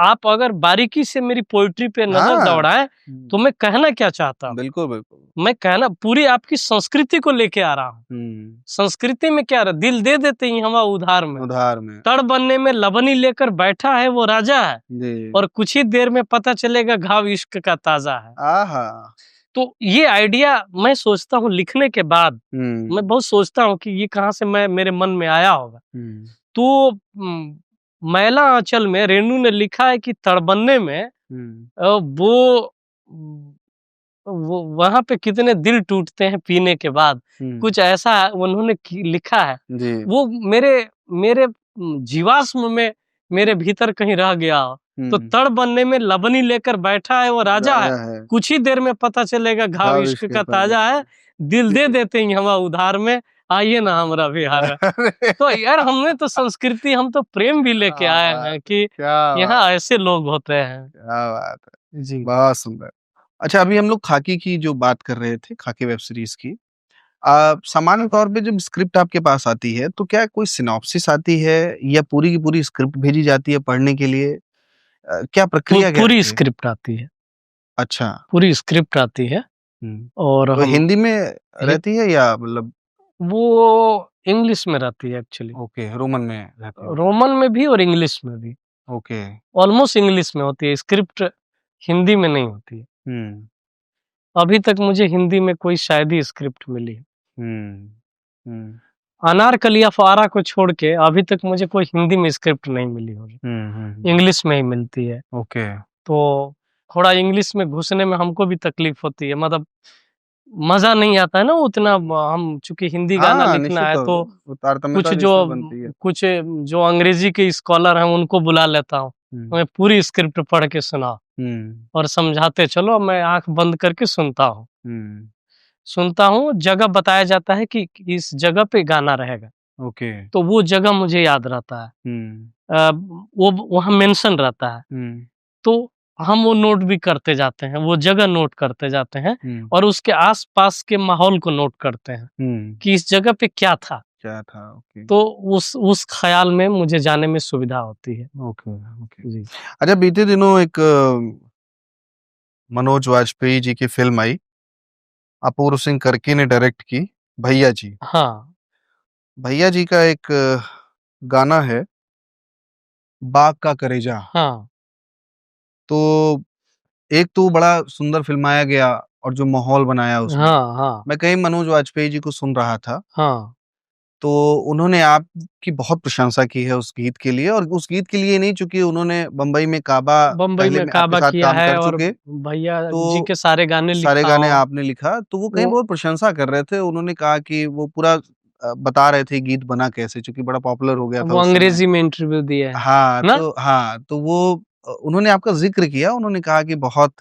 आप अगर बारीकी से मेरी पोइट्री पे नजर दौड़ाएं, तो मैं कहना क्या चाहता हूँ, बिल्कुल बिल्कुल, मैं कहना पूरी आपकी संस्कृति को लेके आ रहा हूँ। संस्कृति में क्या रहा, दिल दे देते ही हवा उधार में, तड़ बनने में लबनी लेकर बैठा है वो राजा है, और कुछ ही देर में पता चलेगा घाव इश्क का ताजा है। आहा। तो ये आइडिया मैं सोचता हूँ लिखने के बाद, मैं बहुत सोचता हूँ कि ये कहाँ से मेरे मन में आया होगा। तो मैला आंचल में रेणु ने लिखा है कि तड़बन्ने में वो वहां पे कितने दिल टूटते हैं पीने के बाद, कुछ ऐसा उन्होंने लिखा है। वो मेरे मेरे जीवाश्म में, मेरे भीतर कहीं रह गया। तो तड़ बनने में लबनी लेकर बैठा है वो राजा है, कुछ ही देर में पता चलेगा घाव इश्क का ताजा है, दिल दे देते हैं हवा उधार में, आइए ना हमरा बिहार में। तो यार हमने तो संस्कृति, हम तो प्रेम भी लेके आए हैं कि यहाँ ऐसे लोग होते हैं। क्या बात है जी, बहुत सुंदर। अच्छा, अभी हम लोग खाकी की जो बात कर रहे थे, खाकी वेब सीरीज की, सामान्य तौर पे जब स्क्रिप्ट आपके पास आती है तो क्या कोई सिनॉप्सिस आती है या पूरी की पूरी स्क्रिप्ट भेजी जाती है पढ़ने के लिए? क्या प्रक्रिया क्या पूरी रहती है? स्क्रिप्ट आती है। अच्छा, पूरी स्क्रिप्ट आती है, और तो हिंदी में रहती है या मतलब? वो इंग्लिश में रहती है एक्चुअली। ओके, रोमन में रहती है। रोमन में भी और इंग्लिश में भी। ओके। ऑलमोस्ट इंग्लिश में होती है, स्क्रिप्ट हिंदी में नहीं होती है। अभी तक मुझे हिंदी में कोई शायद ही स्क्रिप्ट मिली है। अनारकली अफवारा को छोड़ के अभी तक मुझे कोई हिंदी में स्क्रिप्ट नहीं मिली होगी, इंग्लिश में ही मिलती है। ओके। तो थोड़ा इंग्लिश में घुसने में हमको भी तकलीफ होती है, मतलब मजा नहीं आता है ना उतना। हम चूंकि हिंदी गाना लिखना है तो कुछ जो अंग्रेजी के स्कॉलर हैं उनको बुला लेता हूँ, मैं पूरी स्क्रिप्ट पढ़ के सुना और समझाते चलो, मैं आंख बंद करके सुनता हूँ। जगह बताया जाता है कि इस जगह पे गाना रहेगा, ओके, तो वो जगह मुझे याद रहता है, वो वहाँ मेंशन रहता है, तो हम वो नोट भी करते जाते हैं, वो जगह नोट करते जाते हैं, और उसके आसपास के माहौल को नोट करते हैं कि इस जगह पे क्या था। ओके। तो उस ख्याल में मुझे जाने में सुविधा होती है। ओके ओके जी। अच्छा, बीते दिनों एक मनोज वाजपेयी जी की फिल्म आई, अपूर्व सिंह कर्की ने डायरेक्ट की, भैया जी। हाँ, भैया जी का एक गाना है, बाग का करेजा। हाँ, तो एक तो बड़ा सुंदर फिल्माया गया और जो माहौल बनाया उसमें, हाँ, हाँ, मैं कहीं मनोज वाजपेयी जी को सुन रहा था, हाँ, तो उन्होंने आपकी बहुत प्रशंसा की है उस गीत के लिए, और उस गीत के लिए नहीं, चूंकि उन्होंने बम्बई में काबा पहले में आपके साथ किया काम है, कर और चुके, भैया तो जी के सारे गाने सारे लिखा गाने हूँ। आपने लिखा, तो वो कहीं बहुत प्रशंसा कर रहे थे। उन्होंने कहा कि वो पूरा बता रहे थे गीत बना कैसे, चूँकि बड़ा पॉपुलर हो गया था वो उस समय। अंग्रेजी में इंटरव्यू दिया है हाँ, ना? तो वो उन्होंने आपका ज़िक्र किया, उन्होंने कहा कि बहुत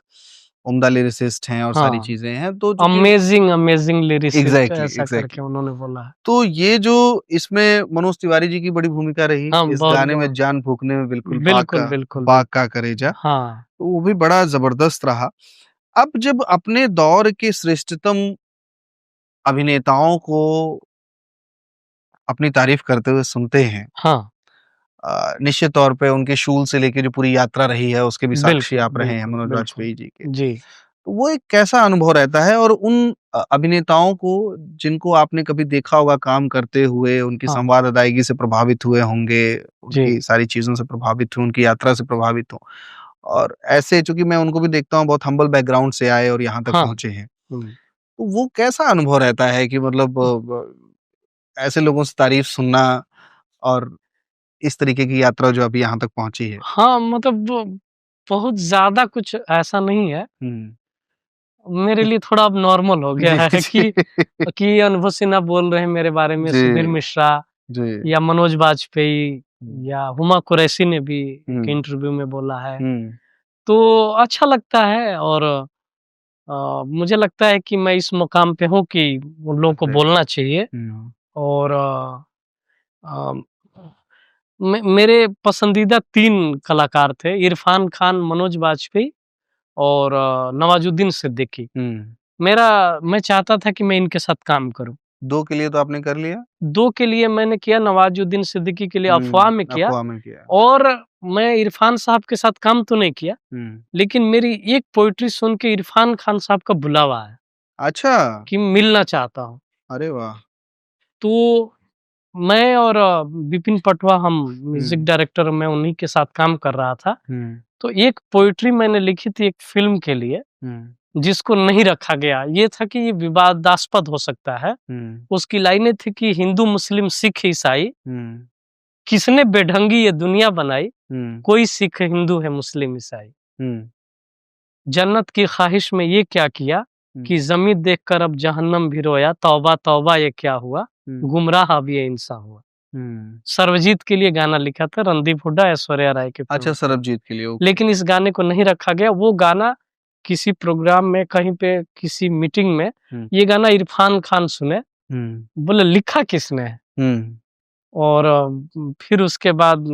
उम्दा लिरिसिस्ट हैं और सारी हाँ, चीज़ें हैं, तो चूँकि अमेजिंग अमेजिंग लिरिसिस्ट एग्ज़ैक्टली, ऐसा करके एग्ज़ैक्टली। उन्होंने बोला है। तो ये जो इसमें मनोज तिवारी जी की बड़ी भूमिका रही, हाँ, इस बहुत गाने में बहुत जान फूँकने में बिल्कुल बिल्कुल, बिल्कुल, बाग बिल्कुल। का कलेजा, हाँ, तो वो भी बड़ा ज़बरदस्त रहा। अब जब अपने दौर के श्रेष्ठतम अभिनेताओं को अपनी तारीफ़ करते हुए सुनते हैं, हाँ, निश्चित तौर पे उनके शूल से लेके जो पूरी यात्रा रही है, उसके भी साक्षी बिल्कुल, आप रहे हैं बिल्कुल, मनोज बिल्कुल। वाजपेयी जी के। जी, तो वो एक कैसा अनुभव रहता है और उन अभिनेताओं को जिनको आपने कभी देखा होगा काम करते हुए, उनकी हाँ, संवाद अदायगी से प्रभावित हुए होंगे, जी, उनकी सारी चीज़ों से प्रभावित हुए, उनकी यात्रा से प्रभावित हों और ऐसे चूँकि मैं उनको भी देखता हूँ बहुत हम्बल बैकग्राउंड से आए और यहाँ तक हाँ। पहुँचे हैं। हुँ। तो वो कैसा अनुभव रहता है कि मतलब ऐसे लोगों से तारीफ़ सुनना और इस तरीके की यात्रा जो अभी यहाँ तक पहुँची है? हाँ, मतलब वो बहुत ज़्यादा कुछ ऐसा नहीं है। हुँ। मेरे लिए थोड़ा अब नॉर्मल हो गया जी, है जी। कि अनुभव सिन्हा बोल रहे हैं मेरे बारे में, जी, सुधीर मिश्रा जी। या मनोज वाजपेयी हुँ, या हुमा कुरैशी ने भी एक हुँ, इंटरव्यू में बोला है। हुँ। तो अच्छा लगता है और मुझे लगता है कि मैं इस मुकाम पे हूँ कि उन लोगों को अरे! बोलना चाहिए हुँ, और अ, मेरे पसंदीदा 3 कलाकार थे, इरफ़ान खान, मनोज वाजपेयी और नवाज़ुद्दीन सिद्दीकी। हुँ। मैं चाहता था कि मैं इनके साथ काम करूँ। 2 के लिए तो आपने कर लिया? 2 के लिए मैंने किया, नवाज़ुद्दीन सिद्दीकी के लिए अफ़वाह में किया अफ़वाह में किया। और मैं इरफ़ान साहब के साथ काम तो नहीं किया, हुँ। लेकिन मेरी एक पोएट्री सुन के इरफ़ान खान साहब का बुलावा आया अच्छा! कि मिलना चाहता हूँ। अरे वाह! तो मैं और विपिन पटवा हम म्यूज़िक हुँ, डायरेक्टर मैं उन्हीं के साथ काम कर रहा था। हुँ, तो एक पोएट्री मैंने लिखी थी एक फ़िल्म के लिए, हुँ, जिसको नहीं रखा गया। ये था कि ये विवादास्पद हो सकता है। हुँ, उसकी लाइनें थी कि हिंदू, मुस्लिम, सिख, ईसाई, हुँ, किसने बेढंगी ये दुनिया बनाई, हुँ, कोई सिख, हिंदू है, मुस्लिम, ईसाई। हुँ, जन्नत की ख़्वाहिश में ये क्या किया हुँ, कि ज़मीं देखकर अब जहन्नम भी रोया, तौबा तौबा ये क्या हुआ, हुँ, गुमराह अब ये इंसान हुआ। हुँ। सर्वजीत के लिए गाना लिखा था, रणदीप हुड्डा, ऐश्वर्या राय की फ़िल्म अच्छा थी। सरबजीत के लिए, ओके। लेकिन इस गाने को नहीं रखा गया। वो गाना किसी प्रोग्राम में, कहीं पे, किसी मीटिंग में हुँ, ये गाना इरफ़ान खान सुने, हुँ, बोले लिखा किसने है? हुँ, और फिर उसके बाद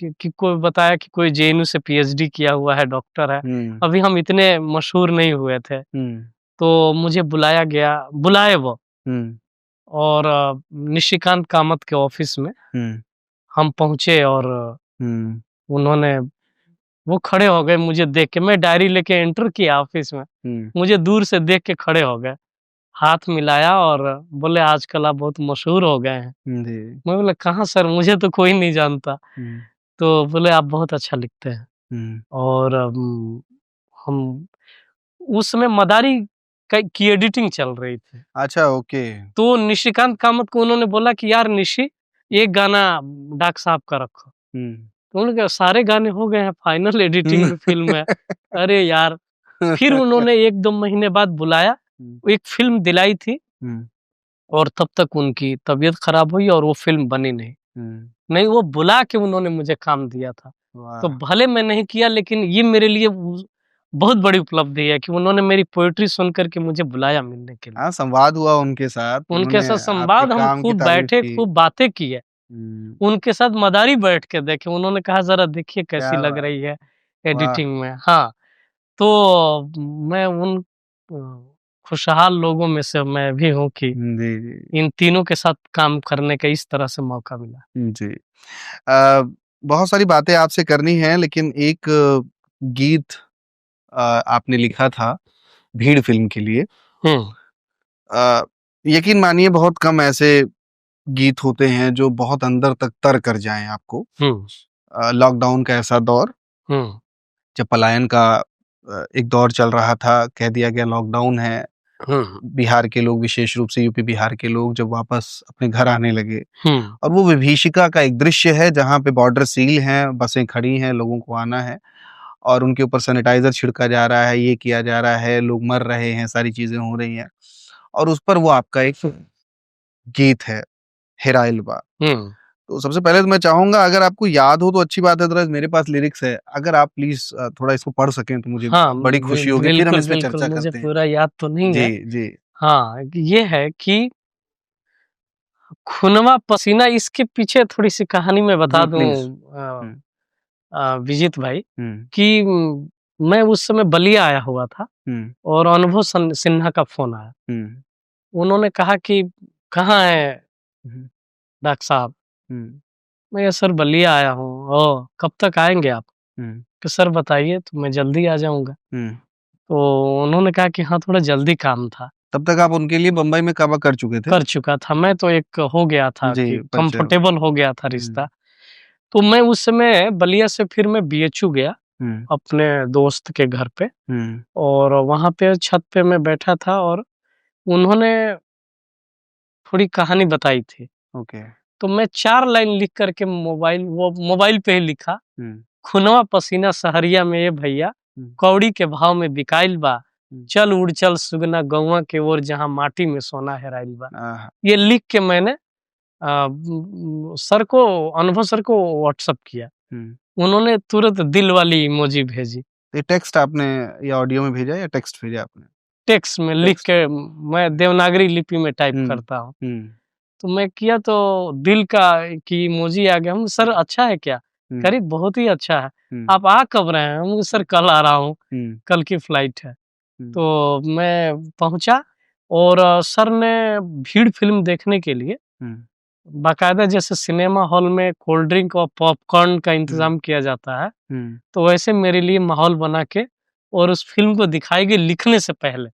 कि कोई बताया कि कोई जेएनयू से पीएचडी किया हुआ है, डॉक्टर है। हुँ, अभी हम इतने मशहूर नहीं हुए थे, हुँ, तो मुझे बुलाए वो हुँ, और निशिकांत कामत के ऑफ़िस में हुँ, हम पहुँचे और हुँ, उन्होंने वो खड़े हो गए मुझे देख के। मैं डायरी लेके एंटर किया ऑफ़िस में, हुँ, मुझे दूर से देख के खड़े हो गए। हाथ मिलाया और बोले आजकल आप बहुत मशहूर हो गए हैं। जी, मैं बोला कहाँ सर, मुझे तो कोई नहीं जानता। हुँ, तो बोले आप बहुत अच्छा लिखते हैं हुँ। और हम उस समय मदारी की एडिटिंग चल रही थी। अच्छा, ओके। तो निशिकांत कामत को उन्होंने बोला कि यार निशी, एक गाना डॉक्टर साहब का रखो। हुँ। तो उन्होंने कहा सारे गाने हो गए हैं, फाइनल एडिटिंग हुँ। में फ़िल्म है। अरे यार! फिर उन्होंने 1-2 महीने बाद बुलाया, हुँ, एक फ़िल्म दिलाई थी हुँ, और तब तक उनकी तबीयत ख़राब हुई और वो फ़िल्म बनी नहीं। हुँ। नहीं, वो बुला के उन्होंने मुझे काम दिया था। तो वाह! भले मैं नहीं किया, लेकिन ये मेरे लिए बहुत बड़ी उपलब्धि है कि उन्होंने मेरी पोएट्री सुन कर के मुझे बुलाया मिलने के लिए। हाँ, संवाद हुआ उनके साथ, उनके उन्होंने साथ आपके संवाद, हम काम की खूब तारीफ़ बैठे, की। खूब बातें किए। हुँ, उनके साथ मदारी बैठ के देखे, उन्होंने कहा ज़रा देखिए कैसी क्या लग बात! रही है वाह! एडिटिंग में। हाँ, तो मैं उन खुशहाल लोगों में से मैं भी हूँ कि जी, जी, इन तीनों के साथ काम करने का इस तरह से मौका मिला। जी। अ, बहुत सारी बातें आपसे करनी हैं लेकिन एक गीत आपने लिखा था भीड़ फ़िल्म के लिए। हुँ, अ, यकीन मानिए बहुत कम ऐसे गीत होते हैं जो बहुत अंदर तक तर कर जाएँ आपको। हुँ, लॉकडाउन का ऐसा दौर हुँ, जब पलायन का एक दौर चल रहा था, कह दिया गया लॉकडाउन है। हुँ, बिहार के लोग विशेष रूप से यूपी बिहार के लोग जब वापस अपने घर आने लगे हुँ, और वो विभीषिका का एक दृश्य है जहाँ पे बॉर्डर सील हैं, बसें खड़ी हैं, लोगों को आना है और उनके ऊपर सैनिटाइज़र छिड़का जा रहा है, ये किया जा रहा है, लोग मर रहे हैं, सारी चीज़ें हो रही हैं और उस पर वो आपका एक गीत है। हेराइल बा। तो सबसे पहले तो मैं चाहूंगा, अगर आपको याद हो तो अच्छी बात है, अदरवाइज मेरे पास लिरिक्स है, अगर आप प्लीज थोड़ा इसको पढ़ सकें तो मुझे हाँ, बड़ी खुशी होगी, फिर हम बिल्कुल इस पे बिल्कुल, चर्चा मुझे करते हैं। पूरा याद तो नहीं है। जी जी। हाँ, ये है कि खूनवा पसीना, इसके पीछे थोड़ी सी कहानी मैं बता जी दूं प्लीज। अ, हम्म विजित भाई, हम्म कि मैं उस समय बलिया आया हुआ था हम्म और अनुभव सिन्हा का फोन आया। हम्म उन्होंने कहा कि कहाँ है हम्म डॉक्टर साहब? हम्म मैं कहा, सर बलिया आया हूँ। ओ, कब तक आएंगे आप? हम्म कि सर बताइए, तो मैं जल्दी आ जाऊंगा। हम्म। तो उन्होंने कहा कि हाँ, थोड़ा जल्दी काम था। तब तक आप उनके लिए बम्बई में कब कर चुके थे? कर चुका था मैं, तो एक हो गया था जी, कि परिचय हो गया। कंफर्टेबल हो गया था रिश्ता। हुँ, तो मैं उस समय बलिया से फिर मैं बीएचयू गया हुँ, अपने दोस्त के घर पे, हुँ, और वहाँ पे छत पे मैं बैठा था और उन्होंने थोड़ी कहानी बताई थी। ओके। तो मैं 4 लाइन लिख कर के मोबाइल पे ही लिखा, हुँ, "खुनवा पसीना सहरिया में ए भैया, हुँ, कौड़ी के भाव में बिकाइल बा, हुँ। चल उड़ चल सुगना गौवा के ओर जहाँ माटी में सोना हेराइल बा।" आहा! ये लिख के मैंने सर को, अनुभव सर को व्हाट्सएप किया। हुँ। उन्होंने तुरंत दिल वाली इमोजी भेजी। ये टेक्स्ट आपने या ऑडियो में भेजा या टेक्स्ट भेजा आपने? टेक्स्ट में लिख टेक्स्ट। के, मैं देवनागरी लिपि में टाइप हुँ, करता हूँ। हुँ, तो मैं किया तो दिल का की इमोजी आ गया। हम, सर अच्छा है क्या? कह हुँ, रही बहुत ही अच्छा है। हुँ, आप आ कब रहे हैं? हम, सर कल आ रहा हूँ, हुँ, कल की फ्लाइट है। हुँ, तो मैं पहुँचा और सर ने भीड़ फ़िल्म देखने के लिए हुँ, बाकायदा, जैसे सिनेमा हॉल में कोल्ड ड्रिंक और पॉपकॉर्न का हुँ, इंतज़ाम किया जाता है, हुँ। तो वैसे मेरे लिए माहौल बना के और उस फ़िल्म को दिखाई गई लिखने से पहले।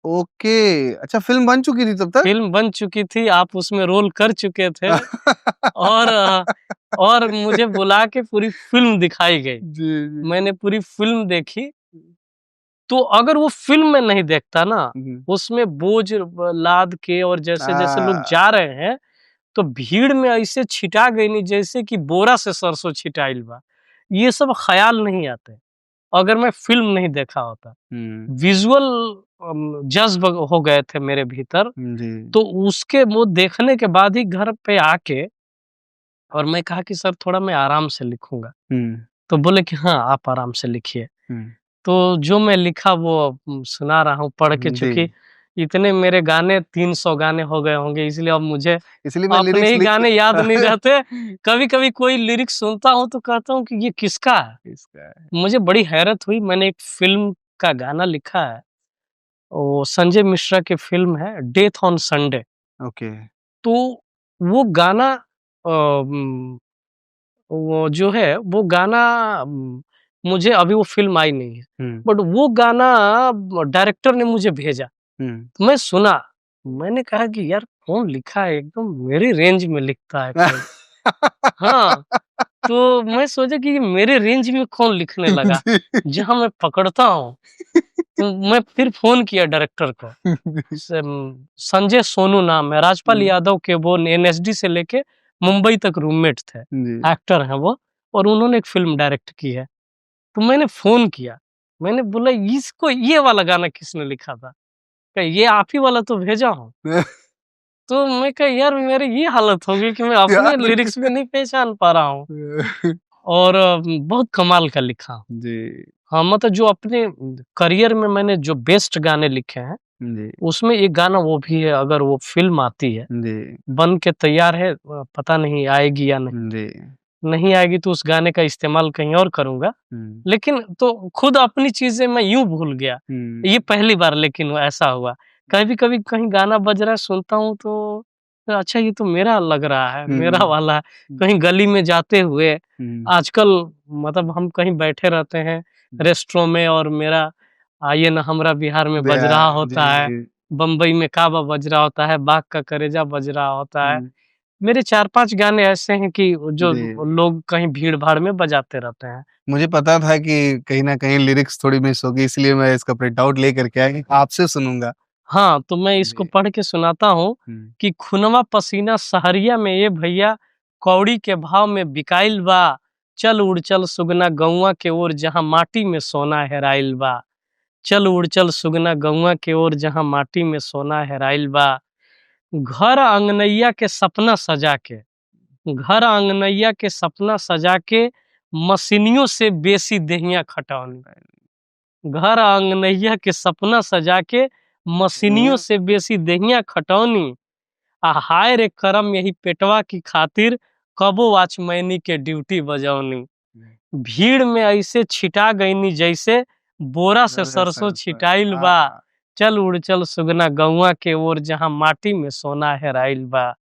ओके, अच्छा फ़िल्म बन चुकी थी तब तक? फ़िल्म बन चुकी थी, आप उसमें रोल कर चुके थे और और मुझे बुला के पूरी फ़िल्म दिखाई गई। जी, जी। मैंने पूरी फ़िल्म देखी, तो अगर वो फ़िल्म मैं नहीं देखता ना, हुँ, उसमें बोझ लाद के और जैसे-जैसे लोग आ जा रहे हैं, तो भीड़ में ऐसे छिटा गई नी जैसे कि बोरा से सरसों छिटाइल बा। ये सब ख़्याल नहीं आते, अगर मैं फ़िल्म नहीं देखा होता। हुँ, विज़ुअल जज़्ब हो गए थे मेरे भीतर, जी। तो उसके वो देखने के बाद ही घर पे आके और मैं कहा कि सर थोड़ा मैं आराम से लिखूँगा। हुँ, तो बोले कि हाँ, आप आराम से लिखिए। हुँ, तो जो मैं लिखा वो सुना रहा हूँ पढ़ के, जी। चूँकि इतने मेरे गाने 300 गाने हो गए होंगे, इसलिए अब मुझे इसलिए मैं अपने लिरिक्स ही लिख गाने याद नहीं रहते। कभी-कभी कोई लिरिक्स सुनता हूँ तो कहता हूँ कि ये किसका है? इसका है। मुझे बड़ी हैरत हुई, मैंने एक फ़िल्म का गाना लिखा है, वो संजय मिश्रा की फ़िल्म है डेथ ऑन संडे। ओके। तो वो गाना वो जो है वो गाना, मुझे अभी वो फ़िल्म आई नहीं है, हुँ, बट वो गाना डायरेक्टर ने मुझे भेजा। हुँ। तो मैं सुना, मैंने कहा कि यार कौन लिखा है, एकदम मेरे रेंज में लिखता है कोई। हाँ, तो मैं सोचा कि ये मेरे रेंज में कौन लिखने लगा, जी। जहाँ मैं पकड़ता हूँ। तो मैं फिर फ़ोन किया डायरेक्टर को। संजय सोनू नाम है, राजपाल हुँ, यादव के वो एनएसडी से लेके मुंबई तक रूममेट थे, जी। एक्टर हैं वो, और उन्होंने एक फ़िल्म डायरेक्ट की है। तो मैंने फ़ोन किया, मैंने बोला इसको ये वाला गाना किसने लिखा था? कहा ये आप ही वाला तो भेजा हूँ। तो मैं कहा यार मेरी ये हालत हो गई कि मैं अपने यार लिरिक्स में नहीं पहचान पा रहा हूँ, और बहुत कमाल का लिखा हूँ। जी, हाँ, मतलब जो अपने करियर में मैंने जो बेस्ट गाने लिखे हैं, जी, उसमें एक गाना वो भी है, अगर वो फ़िल्म आती है, जी, बन के तैयार है, पता नहीं आएगी या नहीं। जी। नहीं आएगी तो उस गाने का इस्तेमाल कहीं और करूँगा। हुँ, लेकिन तो खुद अपनी चीज़ें मैं यूँ भूल गया। हुँ, ये पहली बार लेकिन वो ऐसा हुआ। कभी-कभी कहीं गाना बज रहा है सुनता हूँ तो अच्छा ये तो मेरा लग रहा है, मेरा हुँ, वाला है। हुँ, कहीं गली में जाते हुए हुँ, आजकल, मतलब हम कहीं बैठे रहते हैं रेस्टोरेंट में और मेरा आइए ना हमरा बिहार में बज रहा जी, होता है, जी। बम्बई में काबा बज रहा होता है, बाग का कलेजा बज रहा होता है। हुँ, मेरे 4-5 गाने ऐसे हैं कि जो जी। लोग कहीं भीड़-भाड़ में बजाते रहते हैं। मुझे पता था कि कहीं न कहीं लिरिक्स थोड़ी मिस होगी, इसलिए मैं इसका प्रिंट आउट लेकर के आया, आपसे सुनूँगा। हाँ, तो मैं इसको जी। पढ़ के सुनाता हूँ हुँ, कि खुनवा पसीना सहरिया में ए भैया, कौड़ी के भाव में बिकाइल बा, चल उड़ चल सुगना गौवा के ओर जहाँ माटी में सोना हेराइल बा। चल उड़ चल सुगना गौवा के ओर जहाँ माटी में सोना हेराइल बा। घर अंगनैया के सपना सजा के, घर अंगनैया के सपना सजा के, मशीनियों से बेसी देहिया खटौनी। घर अंगनैया के सपना सजा के, मशीनियों से बेसी देहिया खटौनी। आ हाय रे करम यही पेटवा की खातिर, कबो वॉचमैनी के ड्यूटी बजौनी। भीड़ में ऐसे छिटा गईनी जैसे बोरा से सरसों छिटाइल बा। चल उड़ चल सुगना गौवा के ओर, जहाँ माटी में सोना हेराइल बा।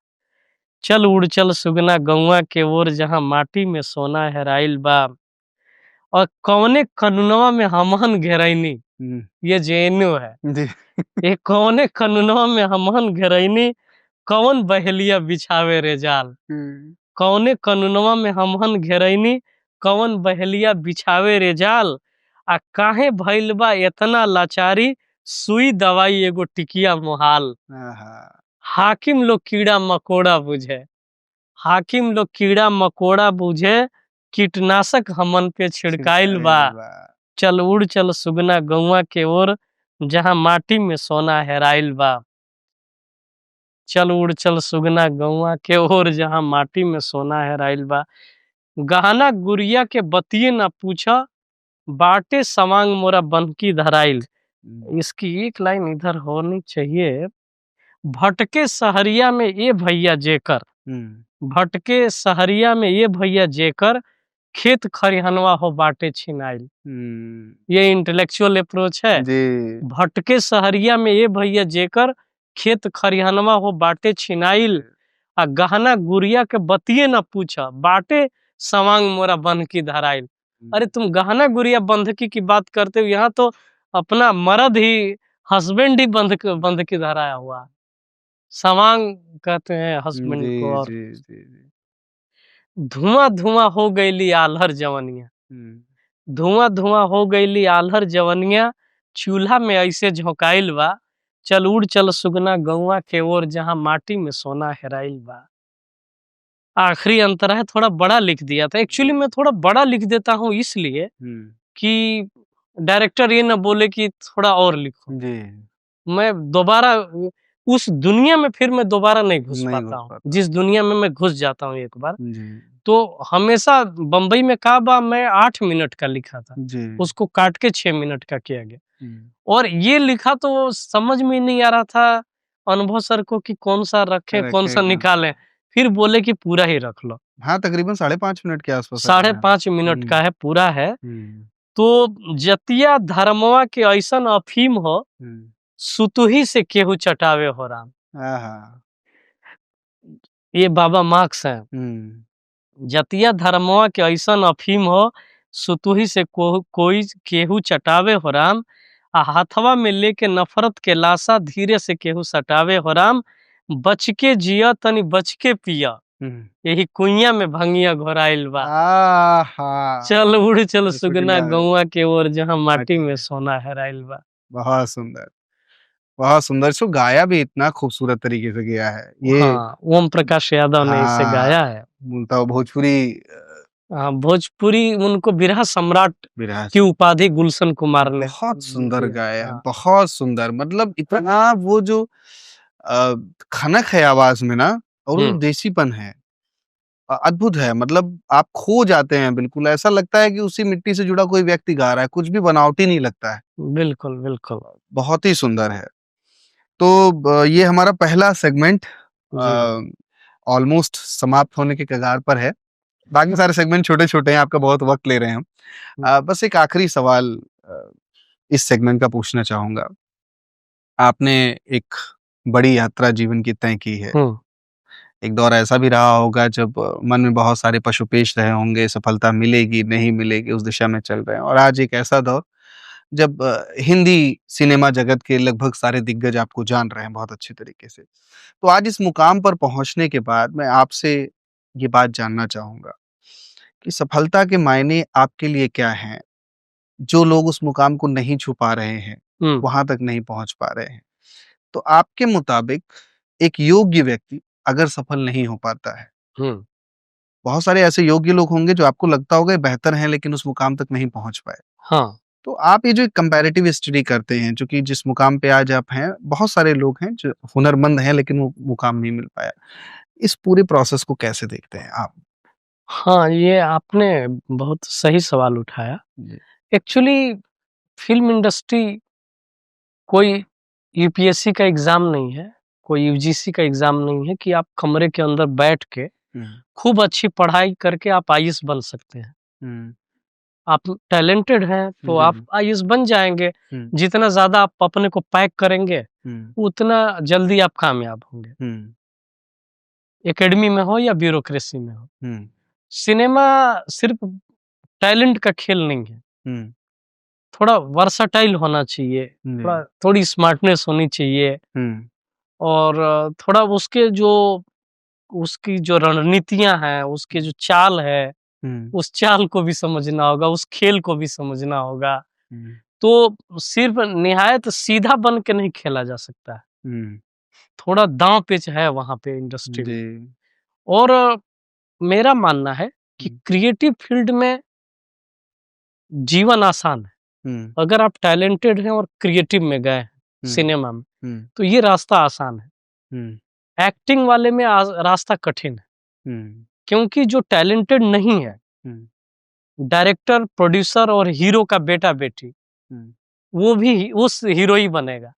चल उड़ चल सुगना गौवा के ओर, जहाँ माटी में सोना हेराइल बा। और कौने कानूनवा में हमहन घेरैनी, ये जेएनयू है। ये कौने कानूनवा में हमहन घेरैनी, कौन बहेलिया बिछावे रे जाल। कौने कानूनवा में हमहन घेरैनी, कौन बहेलिया बिछावे रे जाल। आ काहे भइल बा इतना लाचारी, सुई दवाई एगो टिकिया मोहाल। हाकिम लोग कीड़ा मकोड़ा बुझे, हाकिम लोग कीड़ा मकोड़ा बुझे, कीटनाशक हमन पे छिड़काइल बा। चल उड़ चल सुगना गौवा के ओर, जहाँ माटी में सोना हेराइल बा। चल उड़ चल सुगना गौवा के ओर, जहाँ माटी में सोना हेराइल बा। गहना गुड़िया के बतिये ना पूछा, बाटे सवांग मोरा बनकी धराइल। इसकी एक लाइन इधर होनी चाहिए। भटके सहरिया में ये भैया जेकर, भटके सहरिया में ये भैया जेकर, खेत खरिहनवा हो बाटे छिनाइल। ये इंटेलेक्चुअल अप्रोच है। भटके सहरिया में ये भैया जेकर, खेत खरिहनवा हो बाटे छिनाइल। आ गहना गुड़िया के बतिये ना पूछा, बाटे सवांग मोरा बनकी धराइल। अरे तुम गहना गुड़िया बंधकी की बात करते हो, यहाँ तो अपना मर्द ही, हस्बैंड ही बंधकी धराया हुआ। सवांग कहते हैं हस्बैंड को। और धुआं धुआं हो गईली आल्हर जवनिया, धुआं धुआं हो गईली आल्हर जवनिया, चूल्हा में ऐसे झोंकाइल बा। चल उड़ चल सुगना गौवा के ओर, जहाँ माटी में सोना हेराइल बा। आखिरी अंतर है, थोड़ा बड़ा लिख दिया था। एक्चुअली मैं थोड़ा बड़ा लिख देता हूँ इसलिए कि डायरेक्टर ये ना बोले कि थोड़ा और लिखो। मैं दोबारा उस दुनिया में फिर मैं दोबारा नहीं घुस पाता हूँ, जिस दुनिया में मैं घुस जाता हूँ एक बार। तो हमेशा बंबई में का बा, मैं 8 मिनट का लिखा था, उसको काट के 6 मिनट का किया गया। और ये लिखा तो समझ में नहीं आ रहा था अनुभव सर को कि कौन सा रखें कौन सा निकालें। फिर बोले कि पूरा ही रख लो। हाँ, तकरीबन 5.5 मिनट के आसपास, 5.5 मिनट का है, पूरा है। तो जतिया धर्मवा के ऐसन अफीम हो, सुतुही से केहू चटावे हो राम। ये बाबा मार्क्स हैं। जतिया धर्मवा के ऐसन अफीम हो, सुतुही से कोई केहू चटावे हो राम। आ हाथवा में लेके नफरत के लाशा, धीरे से केहू सटावे हो राम। बच के जिया तनी बच के पिया, यही कुइया में भंगिया घोराइल बा। चल उड़ चल सुगना गौवा के ओर, जहाँ माटी में सोना हेराइल बा। बहुत सुंदर, बहुत सुंदर। इसको गाया भी इतना खूबसूरत तरीके से गया है ये। हाँ, ओम प्रकाश यादव ने इसे गाया है। बोलता भोजपुरी, भोजपुरी उनको बिरहा सम्राट की उपाधि गुलशन कुमार ने बहुत सुंदर गाया है, बहुत सुंदर। मतलब इतना वो जो खनक है आवाज में ना, और वो देसीपन है, अद्भुत है। मतलब आप खो जाते हैं, बिल्कुल ऐसा लगता है कि उसी मिट्टी से जुड़ा कोई व्यक्ति गा रहा है, कुछ भी बनावटी नहीं लगता है। बिल्कुल बिल्कुल, बहुत ही सुंदर है। तो ये हमारा पहला सेगमेंट ऑलमोस्ट समाप्त होने के कगार पर है। बाकी सारे सेगमेंट छोटे छोटे हैं, आपका बहुत वक्त ले रहे हैं हम। बस एक आखिरी सवाल इस सेगमेंट का पूछना चाहूंगा। आपने एक बड़ी यात्रा जीवन की तय की है। एक दौर ऐसा भी रहा होगा जब मन में बहुत सारे पशुपेश रहे होंगे, सफलता मिलेगी नहीं मिलेगी, उस दिशा में चल रहे हैं। और आज एक ऐसा दौर जब हिंदी सिनेमा जगत के लगभग सारे दिग्गज आपको जान रहे हैं बहुत अच्छे तरीके से। तो आज इस मुकाम पर पहुंचने के बाद मैं आपसे ये बात जानना चाहूंगा कि सफलता के मायने आपके लिए क्या हैं? जो लोग उस मुकाम को नहीं छू पा रहे हैं, वहां तक नहीं पहुंच पा रहे हैं, तो आपके मुताबिक एक योग्य व्यक्ति अगर सफल नहीं हो पाता है, बहुत सारे ऐसे योग्य लोग होंगे जो आपको लगता होगा बेहतर हैं लेकिन उस मुकाम तक नहीं पहुंच पाए। हाँ। तो आप ये जो एक कंपैरेटिव स्टडी करते हैं, चूँकि जिस मुकाम पे आज आप हैं, बहुत सारे लोग हैं जो हुनरमंद हैं लेकिन वो मुकाम नहीं मिल पाया। इस पूरे प्रोसेस को कैसे देखते हैं आप? हाँ, ये आपने बहुत सही सवाल उठाया। जी। एक्चुअली फ़िल्म इंडस्ट्री कोई यूपीएससी का एग्ज़ाम नहीं है, कोई यूजीसी का एग्ज़ाम नहीं है कि आप कमरे के अंदर बैठ के हुँ, खूब अच्छी पढ़ाई करके आप आईएएस बन सकते हैं। हुँ। आप टैलेंटेड हैं तो जी, आप जी। आईएएस बन जाएँगे। हुँ, जितना ज़्यादा आप अपने को पैक करेंगे, हुँ, उतना जल्दी आप कामयाब होंगे। हुँ, एकेडमी में हो या ब्यूरोक्रेसी में हो। हुँ, सिनेमा सिर्फ़ टैलेंट का खेल नहीं है। हुँ, थोड़ा वर्सेटाइल होना चाहिए, जी। थोड़ी स्मार्टनेस होनी चाहिए हुँ, और थोड़ा उसकी जो रणनीतियाँ हैं, उसकी जो चाल है, हुँ, उस चाल को भी समझना होगा, उस खेल को भी समझना होगा। हुँ, तो सिर्फ़ निहायत सीधा बन के नहीं खेला जा सकता है। हुँ, थोड़ा दाँव-पेच है वहाँ पे इंडस्ट्री जी। में। और मेरा मानना है कि हुँ, क्रिएटिव फ़ील्ड में जीवन आसान है। हुँ, अगर आप टैलेंटेड हैं और क्रिएटिव में गए हैं, हुँ, सिनेमा में, हुँ, तो ये रास्ता आसान है। हुँ, एक्टिंग वाले में रास्ता कठिन है, हुँ, क्योंकि जो टैलेंटेड नहीं है, हुँ, डायरेक्टर, प्रोड्यूसर और हीरो का बेटा-बेटी, हुँ, वो भी उस हीरो ही बनेगा।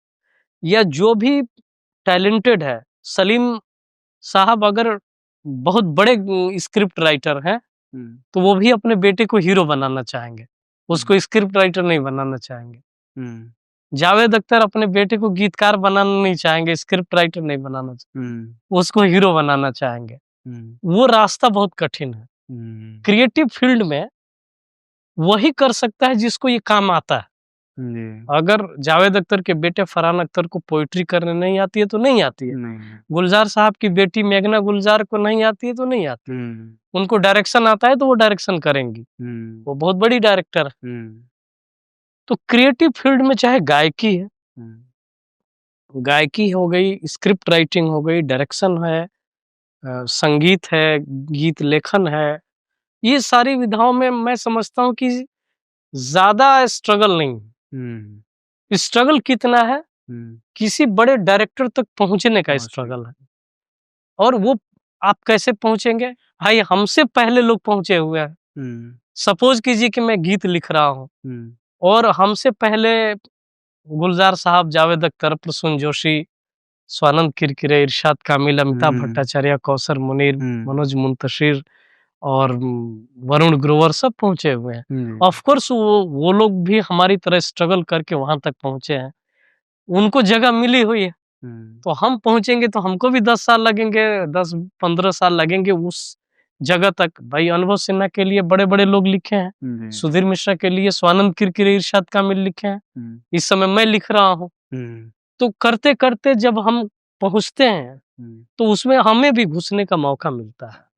या जो भी टैलेंटेड है, सलीम साहब अगर बहुत बड़े स्क्रिप्ट राइटर हैं, हुँ, तो वो भी अपने बेटे को हीरो बनाना चाहेंगे। हुँ, उसको स्क्रिप्ट राइटर नहीं बनाना चाहेंगे। हुँ, जावेद अख्तर अपने बेटे को गीतकार बनाना नहीं चाहेंगे, स्क्रिप्ट राइटर नहीं बनाना हुँ, उसको हीरो बनाना चाहेंगे। हुँ, वो रास्ता बहुत कठिन है। हुँ, क्रिएटिव फील्ड में वही कर सकता है जिसको ये काम आता है। जी। अगर जावेद अख्तर के बेटे फरहान अख्तर को पोएट्री करने नहीं आती है तो नहीं आती है। नहीं। गुलज़ार साहब की बेटी मेघना गुलज़ार को नहीं आती है तो नहीं आती है। हुँ, उनको डायरेक्शन आता है तो वो डायरेक्शन करेंगी। हुँ, वो बहुत बड़ी डायरेक्टर है। हुँ, तो क्रिएटिव फील्ड में चाहे गायकी है, हुँ, गायकी हो गई, स्क्रिप्ट राइटिंग हो गई, डायरेक्शन है, संगीत है, गीत लेखन है, ये सारी विधाओं में मैं समझता हूँ कि ज़्यादा स्ट्रगल नहीं हुँ, है। स्ट्रगल कितना है? हुँ, किसी बड़े डायरेक्टर तक पहुँचने का पहुँचने स्ट्रगल है। की। और वो आप कैसे पहुँचेंगे? भाई हमसे पहले लोग पहुँचे हुए हैं। हुँ, सपोज़ कीजिए कि मैं गीत लिख रहा हूँ हुँ, और हमसे पहले गुलज़ार साहब, जावेद अख्तर, प्रसून जोशी, स्वानंद किरकिरे, इरशाद कामिल, अमिताभ हुँ, भट्टाचार्य, कौसर मुनीर, हुँ, मनोज मुंतशिर और वरुण ग्रोवर सब पहुँचे हुए हैं। जी। ऑफ़ कोर्स वो लोग भी हमारी तरह स्ट्रगल करके वहाँ तक पहुँचे हैं। उनको जगह मिली हुई है, हुँ, तो हम पहुँचेंगे तो हमको भी 10 साल लगेंगे, 10-15 साल लगेंगे उस जगह तक। भाई अनुभव सिन्हा के लिए बड़े-बड़े लोग लिखे हैं, जी। सुधीर मिश्रा के लिए स्वानंद किरकिरे, इरशाद कामिल लिखे हैं। हुँ, इस समय मैं लिख रहा हूँ। हुँ, तो करते-करते जब हम पहुँचते हैं, हुँ, तो उसमें हमें भी घुसने का मौका मिलता है।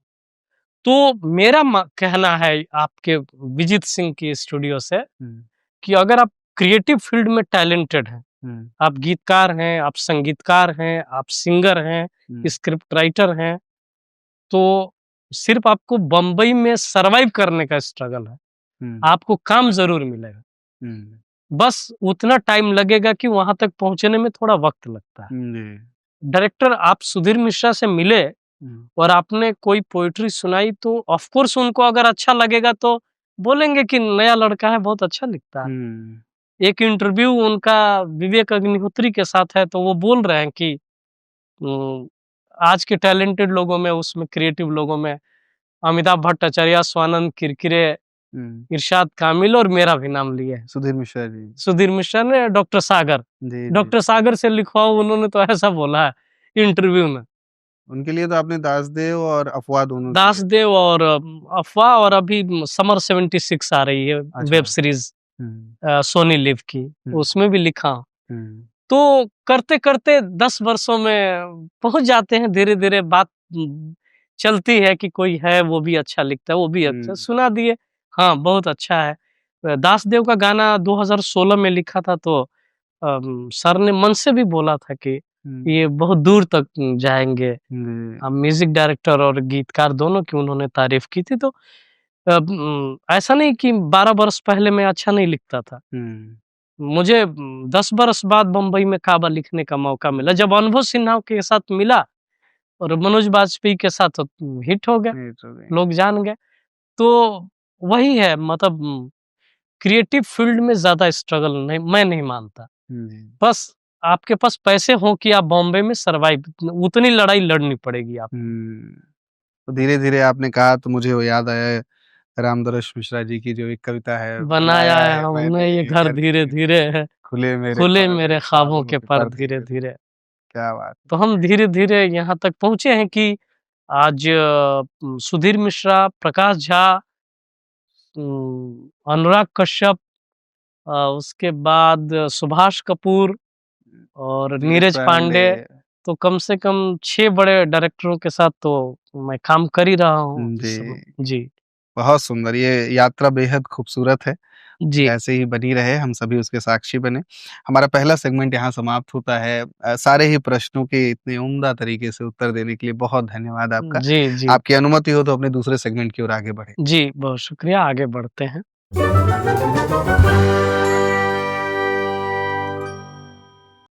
तो मेरा कहना है आपके विजित सिंह की स्टूडियो से हुँ, कि अगर आप क्रिएटिव फील्ड में टैलेंटेड हैं, हुँ, आप गीतकार हैं, आप संगीतकार हैं, आप सिंगर हैं, हुँ, स्क्रिप्ट राइटर हैं, तो सिर्फ़ आपको बम्बई में सर्वाइव करने का स्ट्रगल है। हुँ, आपको काम ज़रूर मिलेगा। हुँ, बस उतना टाइम लगेगा कि वहाँ तक पहुँचने में थोड़ा वक़्त लगता है। जी। डायरेक्टर आप सुधीर मिश्रा से मिले हुँ, और आपने कोई पोएट्री सुनाई तो ऑफ कोर्स उनको अगर अच्छा लगेगा तो बोलेंगे कि नया लड़का है, बहुत अच्छा लिखता है। हुँ, एक इंटरव्यू उनका विवेक अग्निहोत्री के साथ है तो वो बोल रहे हैं कि उम, आज के टैलेंटेड लोगों में, उसमें क्रिएटिव लोगों में अमिताभ भट्टाचार्य, स्वानंद किरकिरे, हुँ, इरशाद कामिल और मेरा भी नाम लिए हैं। सुधीर मिश्रा जी। सुधीर मिश्रा ने डॉक्टर सागर, जी, जी। डॉक्टर सागर से लिखवाओ उन्होंने तो ऐसा बोला है इंटरव्यू में। उनके लिए तो आपने दासदेव और अफ़वाह दोनों किए। दासदेव और अफ़वाह और अभी समर 76 आ रही है अच्छा। वेब सीरीज़ हुँ, सोनी लिव की, हुँ, उसमें भी लिखा हूँ। हुँ, तो करते-करते 10 वर्षों में पहुँच जाते हैं, धीरे-धीरे बात चलती है कि कोई है वो भी अच्छा लिखता है, वो भी अच्छा हुँ, सुना दिए, हाँ, बहुत अच्छा है। दासदेव का गाना 2016 में लिखा था तो सर ने मन से भी बोला था कि हुँ, ये बहुत दूर तक जाएँगे। जी। म्यूज़िक डायरेक्टर और गीतकार दोनों की उन्होंने तारीफ़ की थी तो ऐसा नहीं कि 12 बरस पहले मैं अच्छा नहीं लिखता था। मुझे 10 बरस बाद बम्बई में काबा लिखने का मौका मिला, जब अनुभव सिन्हा के साथ मिला और मनोज बाजपेयी के साथ तो हिट हो गया, लोग जान गए। तो वही है, मतलब क्रिएटिव फील्ड में ज़्यादा स्ट्रगल नहीं, मैं नहीं मानता। बस आपके पास पैसे हों कि आप बॉम्बे में सर्वाइव, उतनी लड़ाई लड़नी पड़ेगी आपको। तो धीरे-धीरे आपने कहा तो मुझे वो याद आया रामदरस मिश्रा जी की जो एक कविता है, बनाया है हमने ये घर धीरे-धीरे है, खुले खुले मेरे ख्वाबों के पर पर धीरे-धीरे। क्या बात! तो हम धीरे-धीरे यहाँ तक पहुँचे हैं कि आज सुधीर मिश्रा, प्रकाश झा, अनुराग कश्यप, उसके बाद सुभाष कपूर और नीरज पांडे, तो कम से कम 6 बड़े डायरेक्टरों के साथ तो मैं काम कर ही रहा हूँ इस समय। जी। बहुत सुंदर, ये यात्रा बेहद खूबसूरत है। जी। ऐसे ही बनी रहे, हम सभी उसके साक्षी बने। हमारा पहला सेगमेंट यहाँ समाप्त होता है। सारे ही प्रश्नों के इतने उम्दा तरीके से उत्तर देने के लिए बहुत धन्यवाद आपका। जी, जी। आपकी अनुमति हो तो अपने दूसरे सेगमेंट की ओर आगे बढ़ें। जी, बहुत शुक्रिया, आगे बढ़ते हैं।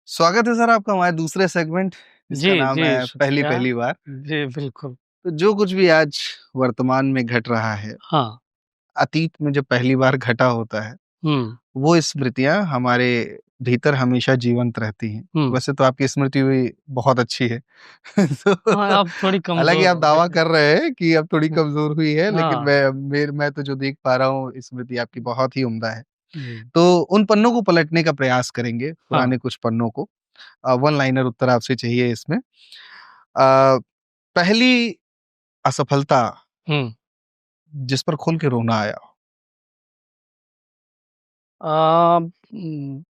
स्वागत है सर आपका हमारे दूसरे सेगमेंट जिसका जी, नाम जी, है पहली शुक्रिया। पहली बार। जी, बिल्कुल। तो जो कुछ भी आज वर्तमान में घट रहा है, हाँ। अतीत में जब पहली बार घटा होता है, हुँ, वो स्मृतियाँ हमारे भीतर हमेशा जीवंत रहती हैं। हुँ। वैसे तो आपकी स्मृति भी बहुत अच्छी है। तो हाँ, अब थोड़ी हालाँकि कमज़ोर आप हो दावा गई कर रहे हैं कि अब थोड़ी है। कमज़ोर हुई है, लेकिन हाँ। मैं तो जो देख पा रहा हूँ स्मृति आपकी बहुत ही उम्दा है। जी। तो उन पन्नों को पलटने का प्रयास करेंगे, हाँ। पुराने कुछ पन्नों को। वन लाइनर उत्तर आपसे चाहिए इसमें। पहली असफलता हुँ। जिस पर खुल के रोना आया हो? उम,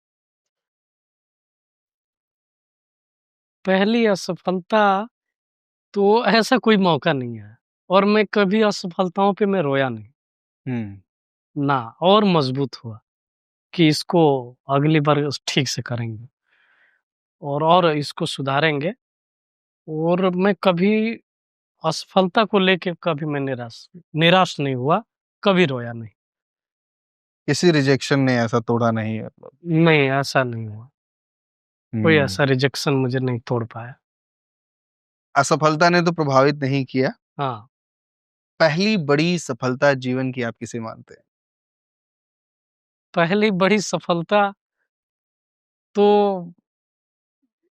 पहली असफलता तो ऐसा कोई मौका नहीं आया और मैं कभी असफलताओं पे मैं रोया नहीं, हुँ। ना, और मजबूत हुआ कि इसको अगली बार ठीक से करेंगे और इसको सुधारेंगे, और मैं कभी असफलता को लेके कभी मैं निराश निराश नहीं हुआ, कभी रोया नहीं। किसी रिजेक्शन ने ऐसा तोड़ा नहीं है मतलब। नहीं, ऐसा नहीं हुआ। कोई हुँ। ऐसा रिजेक्शन मुझे नहीं तोड़ पाया। असफलता ने तो प्रभावित नहीं किया। हाँ, पहली बड़ी सफलता जीवन की आप किसे मानते हैं? पहली बड़ी सफलता तो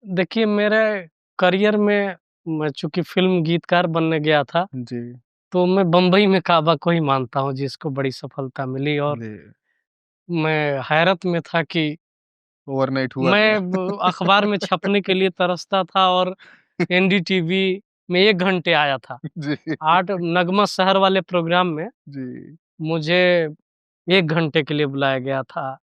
देखिए, मेरे करियर में मैं चूँकि फ़िल्म गीतकार बनने गया था, जी, तो मैं बम्बई में काबा को ही मानता हूँ जिसको बड़ी सफलता मिली, और जी। मैं हैरत में था कि ओवरनाइट हुआ क्या? मैं ब अखबार में छपने के लिए तरसता था और एनडीटीवी में 1 घंटे आया था। जी, 8 नगमा शहर वाले प्रोग्राम में जी। मुझे 1 घंटे के लिए बुलाया गया था।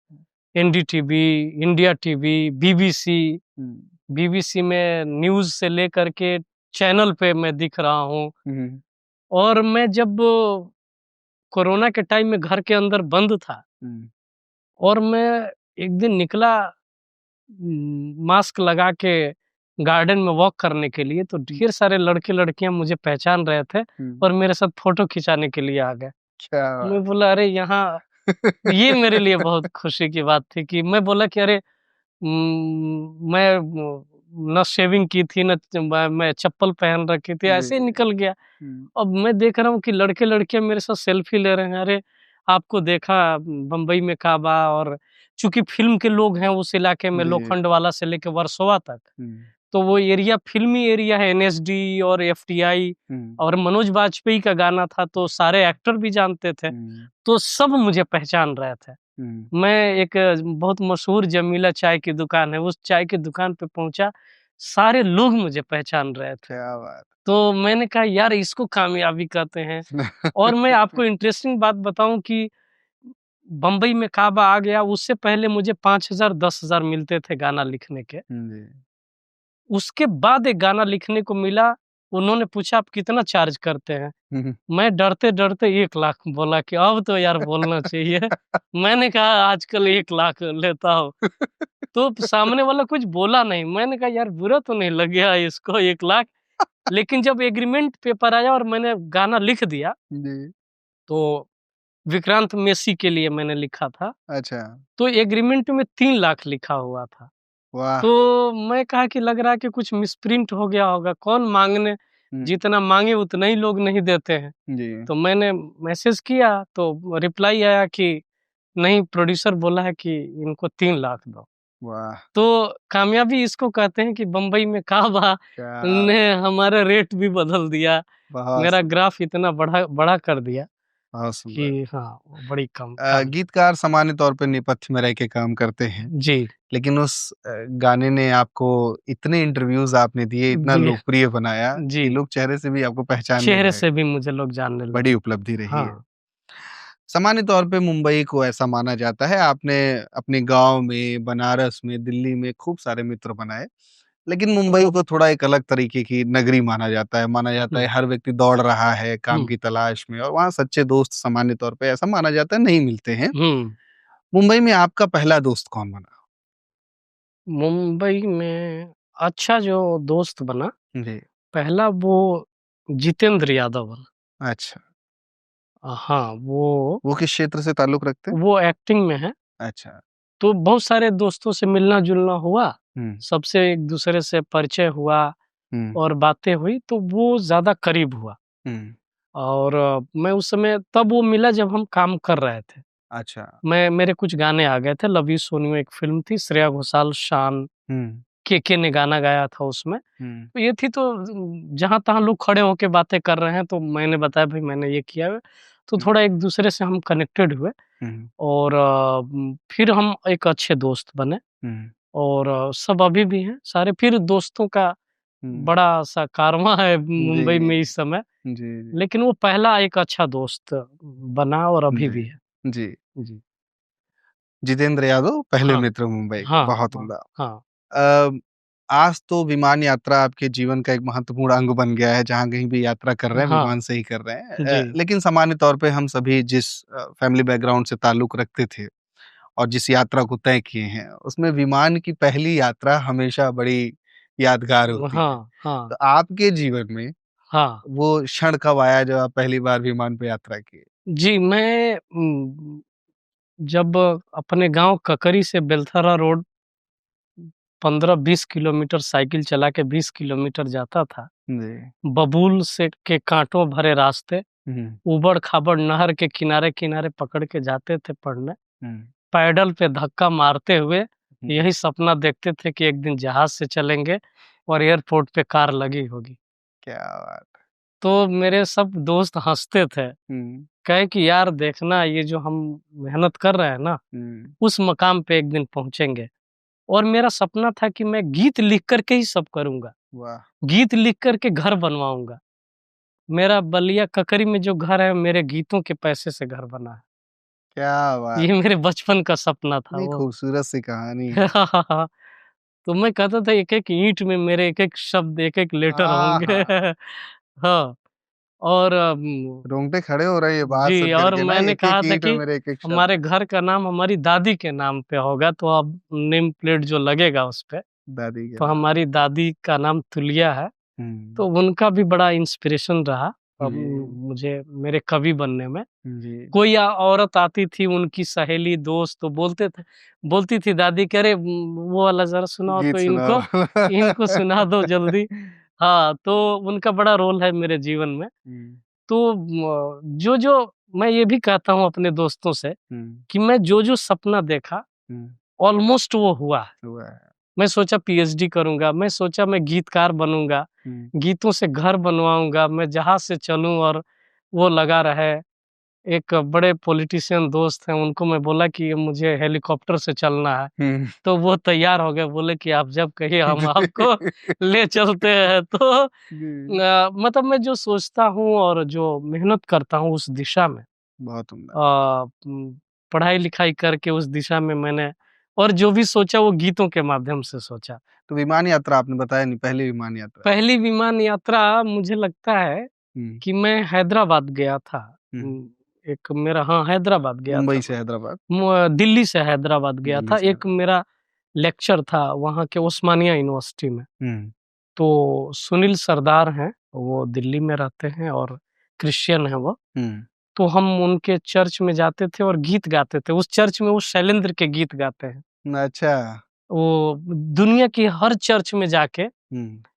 एनडीटीवी, इंडिया टीवी, बीबीसी, हुँ, बीबीसी में न्यूज़ से लेकर के चैनल पे मैं दिख रहा हूँ, हुँ, और मैं जब कोरोना के टाइम में घर के अंदर बंद था हुँ, और मैं एक दिन निकला मास्क लगा के गार्डन में वॉक करने के लिए, तो ढेर सारे लड़के-लड़कियाँ मुझे पहचान रहे थे हुँ। और मेरे साथ फ़ोटो खिंचाने के लिए आ गए। क्या मैं बात! बोला, अरे यहाँ, ये मेरे लिए बहुत खुशी की बात थी कि मैं बोला कि अरे, मैं न शेविंग की थी, न मैं चप्पल पहन रखी थी, जी। ऐसे ही निकल गया। हुँ, अब मैं देख रहा हूँ कि लड़के-लड़कियाँ मेरे साथ सेल्फी ले रहे हैं। अरे! आपको देखा बम्बई में काबा, और चूँकि फ़िल्म के लोग हैं उस इलाके में, जी। लोखंडवाला से लेके वर्सोवा तक, हुँ, तो वो एरिया फ़िल्मी एरिया है, एनएसडी और एफटीआई, हुँ, और मनोज बाजपेयी का गाना था तो सारे एक्टर भी जानते थे, हुँ, तो सब मुझे पहचान रहे थे। हुँ। मैं एक बहुत मशहूर जमीला चाय की दुकान है, उस चाय की दुकान पे पहुँचा, सारे लोग मुझे पहचान रहे थे। क्या बात! तो मैंने कहा, यार इसको कामयाबी कहते हैं। और मैं आपको इंटरेस्टिंग बात बताऊँ कि बम्बई में काबा आ गया, उससे पहले मुझे 5,000 10,000 मिलते थे गाना लिखने के। जी। उसके बाद एक गाना लिखने को मिला, उन्होंने पूछा आप कितना चार्ज करते हैं? हुँ, हुँ। मैं डरते-डरते 1 लाख बोला कि अब तो यार बोलना चाहिए। मैंने कहा आजकल 1 लाख लेता हूँ। तो सामने वाला कुछ बोला नहीं। मैंने कहा यार बुरा तो नहीं लग गया इसको 1 लाख? लेकिन जब एग्रीमेंट पेपर आया और मैंने गाना लिख दिया, जी। तो विक्रांत मेसी के लिए मैंने लिखा था। अच्छा। तो एग्रीमेंट में 3 लाख लिखा हुआ था। वाह! तो मैं कहा कि लग रहा है कि कुछ मिसप्रिंट हो गया होगा, कौन माँगने हुँ, जितना माँगे उतना ही लोग नहीं देते हैं। जी। तो मैंने मैसेज किया तो रिप्लाई आया कि नहीं, प्रोड्यूसर बोला है कि इनको 3 लाख दो। वाह! तो कामयाबी इसको कहते हैं कि बम्बई में काबा क्या ने हमारा रेट भी बदल दिया। बहुत मेरा सुंदर, ग्राफ इतना बड़ा बड़ा कर दिया बहुत सुंदर। कि हाँ, वो बड़ी काम। गीतकार सामान्य तौर पे नेपथ्य में रह के काम करते हैं, जी, लेकिन उस गाने ने आपको इतने इंटरव्यूज़ आपने दिए, इतना जी, लोकप्रिय बनाया जी। कि लोग चेहरे से भी आपको पहचानने चेहरे लगे। से भी मुझे लोग जानने बड़ी लगे। उपलब्धि रही है। हाँ, सामान्य तौर पे मुंबई को ऐसा माना जाता है, आपने अपने गाँव में, बनारस में, दिल्ली में खूब सारे मित्र बनाए। लेकिन मुंबई को थोड़ा एक अलग तरीके की नगरी माना जाता है। माना जाता है हुँ, हर व्यक्ति दौड़ रहा है काम हुँ, की तलाश में और वहाँ सच्चे दोस्त सामान्य तौर पे ऐसा माना जाता है नहीं मिलते हैं। हुँ। मुंबई में आपका पहला दोस्त कौन बना? मुंबई में अच्छा जो दोस्त बना, जी, पहला वो जितेंद्र यादव बना। अच्छा। हाँ, वो वो किस क्षेत्र से ताल्लुक़ रखते हैं? वो एक्टिंग में है। अच्छा। तो बहुत सारे दोस्तों से मिलना-जुलना हुआ, हुँ, सबसे एक-दूसरे से परिचय हुआ हुँ, और बातें हुई तो वो ज़्यादा करीब हुआ। हुँ। और मैं उस समय तब वो मिला जब हम काम कर रहे थे। अच्छा। मेरे कुछ गाने आ गए थे, लव यू सोनियो एक फ़िल्म थी, श्रेया घोषाल, शान, हुँ, के ने गाना गाया था उसमें। हुँ, तो ये थी तो जहाँ-तहाँ लोग खड़े होके बातें कर रहे हैं तो मैंने बताया भाई मैंने ये किया है। तो हुँ, थोड़ा एक-दूसरे से हम कनेक्टेड हुए हुँ, और फिर हम एक अच्छे दोस्त बने हुँ, और सब अभी भी हैं सारे। फिर दोस्तों का हुँ। बड़ा-सा कारवां है जी, मुंबई में इस समय, जी, जी, लेकिन वो पहला एक अच्छा दोस्त बना और अभी जी, भी है। जी। जी। जितेंद्र यादव पहले हाँ, मित्र मुंबई के, हाँ, बहुत हाँ, उम्दा। हाँ, अ, आज तो विमान यात्रा आपके जीवन का एक महत्वपूर्ण अंग बन गया है, जहाँ कहीं भी यात्रा कर रहे हैं, हाँ, विमान से ही कर रहे हैं। जी। लेकिन सामान्य तौर पे हम सभी जिस फैमिली बैकग्राउंड से ताल्लुक़ रखते थे और जिस यात्रा को तय किए हैं, उसमें विमान की पहली यात्रा हमेशा बड़ी यादगार होती है। हाँ, हाँ, तो आपके जीवन में हाँ। वो क्षण कब आया जब आप पहली बार विमान पे यात्रा किए? जी, मैं जब अपने गाँव ककरी से बेलथरा रोड 15-20 किलोमीटर साइकिल चला के 20 किलोमीटर जाता था। जी। बबूल से के काँटों भरे रास्ते, हुँ, ऊबड़-खाबड़ नहर के किनारे-किनारे पकड़ के जाते थे पढ़ने। हुँ, पैडल पे धक्का मारते हुए हुँ। यही सपना देखते थे कि एक दिन जहाज़ से चलेंगे और एयरपोर्ट पे कार लगी होगी। क्या बात! तो मेरे सब दोस्त हँसते थे, हुँ, कहे कि यार देखना ये जो हम मेहनत कर रहे हैं ना, हुँ। उस मकाम पे एक दिन पहुँचेंगे। और मेरा सपना था कि मैं गीत लिख कर के ही सब करूँगा। वाह! गीत लिख कर के घर बनवाऊँगा। मेरा बलिया ककरी में जो घर है मेरे गीतों के पैसे से घर बना है। क्या बात! ये मेरे बचपन का सपना था इतनी वो। खूबसूरत सी कहानी है। तो मैं कहता था एक-एक ईंट में मेरे एक-एक शब्द, एक-एक लेटर होंगे। आहा! हाँ, और रोंगटे खड़े हो रहे हैं ये बात सुन जी, कर और के ना, मैंने कहा एक-एक था ईंट में कि मेरे एक-एक शब्द। हमारे घर का नाम हमारी दादी के नाम पे होगा, तो अब नेम प्लेट जो लगेगा उसपे, दादी के तो नाम। हमारी दादी का नाम तुलिया है। हुँ, तो उनका भी बड़ा इंस्पिरेशन रहा जी, मुझे मेरे कवि बनने में। जी। कोई औरत आती थी, उनकी सहेली, दोस्त तो बोलती थी दादी कि अरे वो वाला ज़रा सुनाओ तो गीत इनको, सुनाओ। इनको सुना दो जल्दी। हाँ, तो उनका बड़ा रोल है मेरे जीवन में। हुँ, तो जो-जो मैं ये भी कहता हूँ अपने दोस्तों से हुँ, कि मैं जो-जो सपना देखा, हुँ, ऑलमोस्ट वो हुआ है। हुआ है। मैं सोचा पीएचडी करूँगा, मैं सोचा मैं गीतकार बनूँगा, हुँ, गीतों से घर बनवाऊँगा, मैं जहाज़ से चलूँ और वो लगा रहे। एक बड़े पॉलिटिशियन दोस्त हैं, उनको मैं बोला कि मुझे हेलीकॉप्टर से चलना है, हुँ। तो वो तैयार हो गए, बोले कि आप जब कहिए हम आपको ले चलते हैं। तो जी, मतलब मैं जो सोचता हूँ और जो मेहनत करता हूँ उस दिशा में, बहुत उम्दा। पढ़ाई-लिखाई करके उस दिशा में मैंने और जो भी सोचा वो गीतों के माध्यम से सोचा। तो विमान यात्रा आपने बताया नहीं, पहली विमान यात्रा। पहली विमान यात्रा मुझे लगता है हुँ, कि मैं हैदराबाद गया था। हुँ। एक मेरा हाँ, हैदराबाद गया था मुंबई मैं। से हैदराबाद, दिल्ली से हैदराबाद गया दिल्ली था। से एक हैदराबाद। मेरा लेक्चर था वहाँ के उस्मानिया यूनिवर्सिटी में। हुँ, तो सुनील सरदार हैं, वो दिल्ली में रहते हैं और क्रिश्चियन हैं वो। हुँ, तो हम उनके चर्च में जाते थे और गीत गाते थे। उस चर्च में वो शैलेंद्र के गीत गाते हैं। अच्छा। वो दुनिया की हर चर्च में जाके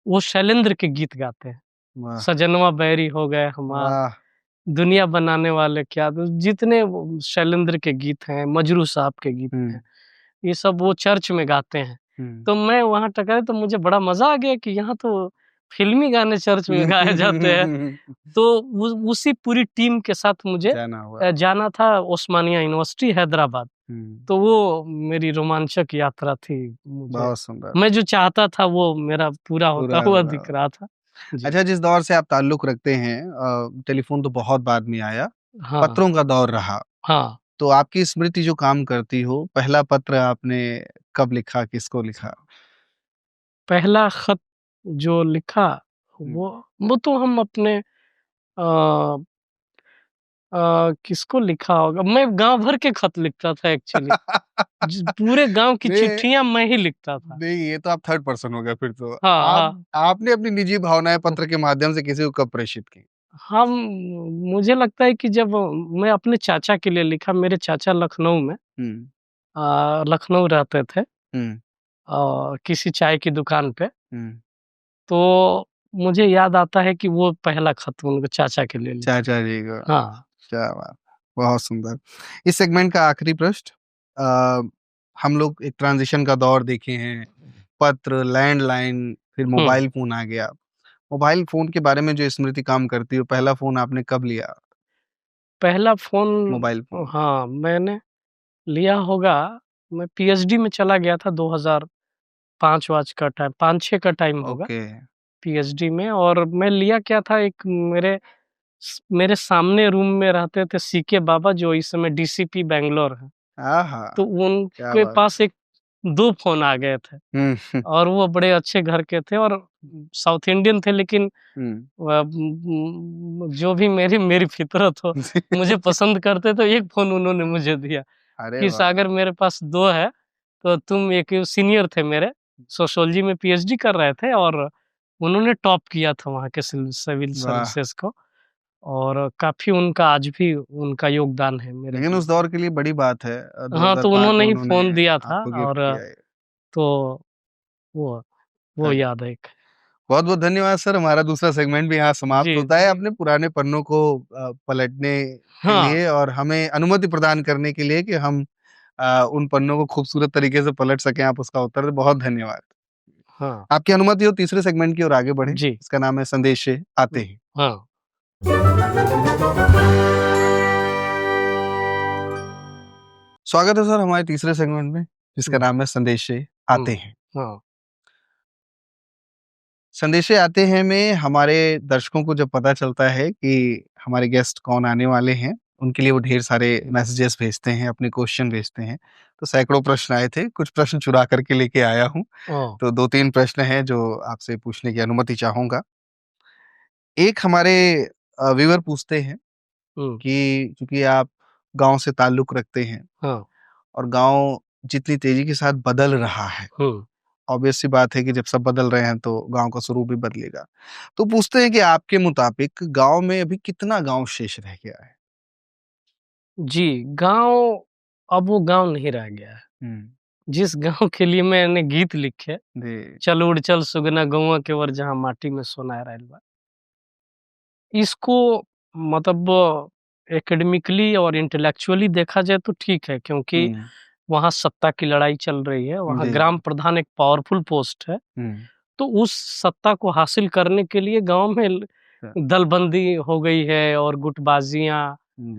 वो शैलेंद्र के गीत गाते हैं। वाह सजनवा बैरी हो गए हमार, वाह। दुनिया बनाने वाले क्या, तो जितने वो शैलेंद्र के गीत हैं, मजरू साहब के गीत हैं, ये सब वो चर्च में गाते हैं। तो मैं वहाँ टकराया तो मुझे बड़ा मजा आ गया कि यहाँ तो फिल्मी गाने चर्च में गाए जाते हैं। तो उसी पूरी टीम के साथ मुझे जाना था ओस्मानिया यूनिवर्सिटी हैदराबाद। तो वो मेरी रोमांचक यात्रा थी। मुझे बहुत सुंदर। मैं जो चाहता था वो मेरा पूरा होता हुआ दिख रहा था। अच्छा, जिस दौर से आप ताल्लुक रखते हैं, टेलीफोन तो बहुत बाद में आया, हाँ पत्रों का दौर रहा। हाँ। तो आपकी स्मृति जो काम करती हो, पहला पत्र आपने कब लिखा, किसको लिखा? पहला खत जो लिखा वो तो हम अपने किसको लिखा होगा, मैं गांव भर के खत लिखता था एक्चुअली। पूरे गांव की चिट्ठियां मैं ही लिखता था। नहीं, ये तो आप थर्ड पर्सन हो गया फिर तो। हाँ आप हाँ। आपने अपनी निजी भावनाएं पत्र के माध्यम से किसी को कब प्रेषित की? हम मुझे लगता है कि जब मैं अपने चाचा के लिए लिखा, मेरे चाचा लखनऊ में लखनऊ रहते थे किसी चाय की दुकान पे। तो मुझे याद आता है कि वो पहला खत उनके चाचा के लिए लिखा। चाचा जी का। हाँ। क्या बात, बहुत सुंदर। इस सेगमेंट का आखिरी प्रश्न, हम लोग एक ट्रांजिशन का दौर देखे हैं, पत्र, लैंडलाइन, फिर मोबाइल फोन आ गया। मोबाइल फोन के बारे में जो स्मृति काम करती है, पहला फोन आपने कब लिया? पहला फोन मोबाइल फोन। हाँ मैंने लिया होगा, मैं पीएचडी में चला गया था 2005 वाच का टाइम, 5-6 का टाइम होगा। ओके। पीएचडी में, और मैं लिया क्या था, एक मेरे सामने रूम में रहते थे सीके बाबा जो इस समय डीसीपी बैंगलोर है। आहा, तो क्या उनके बात। पास एक 2 फोन आ गए थे और वो बड़े अच्छे घर के थे और साउथ इंडियन थे, लेकिन जो भी मेरी मेरी फितरत हो मुझे पसंद करते तो एक फोन उन्होंने मुझे दिया अरे कि वाह। सागर मेरे पास 2 है, तो तुम, एक सीनियर थे मेरे, सोशियोलॉजी में पीएचडी कर रहे थे और उन्होंने टॉप किया था वहाँ के सिविल वाह। सर्विसेज को, और काफी उनका आज भी उनका योगदान है मेरे लेकिन उस जीवन में। दौर के लिए बड़ी बात है। हाँ, तो 2005 उन्होंने में ही उन्होंने फोन दिया था आपको गिफ्ट और किया है। तो वो हाँ, याद है एक। बहुत बहुत धन्यवाद सर। हमारा दूसरा सेगमेंट भी यहाँ समाप्त जी होता है। अपने पुराने पन्नों को पलटने के हाँ लिए और हमें अनुमति प्रदान करने के लिए कि हम उन पन्नों को खूबसूरत तरीके से पलट सकें, आप उसका उत्तर दें, बहुत धन्यवाद। हाँ। आपकी अनुमति हो तीसरे सेगमेंट की ओर आगे बढ़े। जी इसका नाम है संदेशे आते हैं। हाँ। स्वागत है सर हमारे तीसरे सेगमेंट में, जिसका नाम है संदेशे आते हैं। हाँ। संदेशे आते हैं में हमारे दर्शकों को जब पता चलता है कि हमारे गेस्ट कौन आने वाले हैं, उनके लिए वो ढेर सारे मैसेजेस भेजते हैं, अपने क्वेश्चन भेजते हैं। तो सैकड़ों प्रश्न आए थे, कुछ प्रश्न चुरा करके लेके आया हूँ। तो 2-3 प्रश्न हैं जो आपसे पूछने की अनुमति चाहूँगा। एक हमारे व्यूअर पूछते हैं कि चूँकि आप गाँव से ताल्लुक़ रखते हैं हाँ। और गाँव जितनी तेज़ी के साथ बदल रहा है, ऑब्वियस सी बात है कि जब सब बदल रहे हैं तो गाँव का स्वरूप भी बदलेगा। तो पूछते हैं कि आपके मुताबिक गाँव में अभी कितना गाँव शेष रह गया है? जी, गाँव अब वो गाँव नहीं रह गया है। जिस गाँव के लिए मैंने गीत लिखे, जी। चल उड़ चल सुगना गौवा के वर जहाँ माटी में सोना रहल बा। इसको मतलब एकेडमिकली और इंटेलेक्चुअली देखा जाए तो ठीक है, क्योंकि वहाँ सत्ता की लड़ाई चल रही है, वहाँ ग्राम प्रधान एक पावरफुल पोस्ट है। तो उस सत्ता को हासिल करने के लिए गाँव में दलबंदी हो गई है और गुटबाजियाँ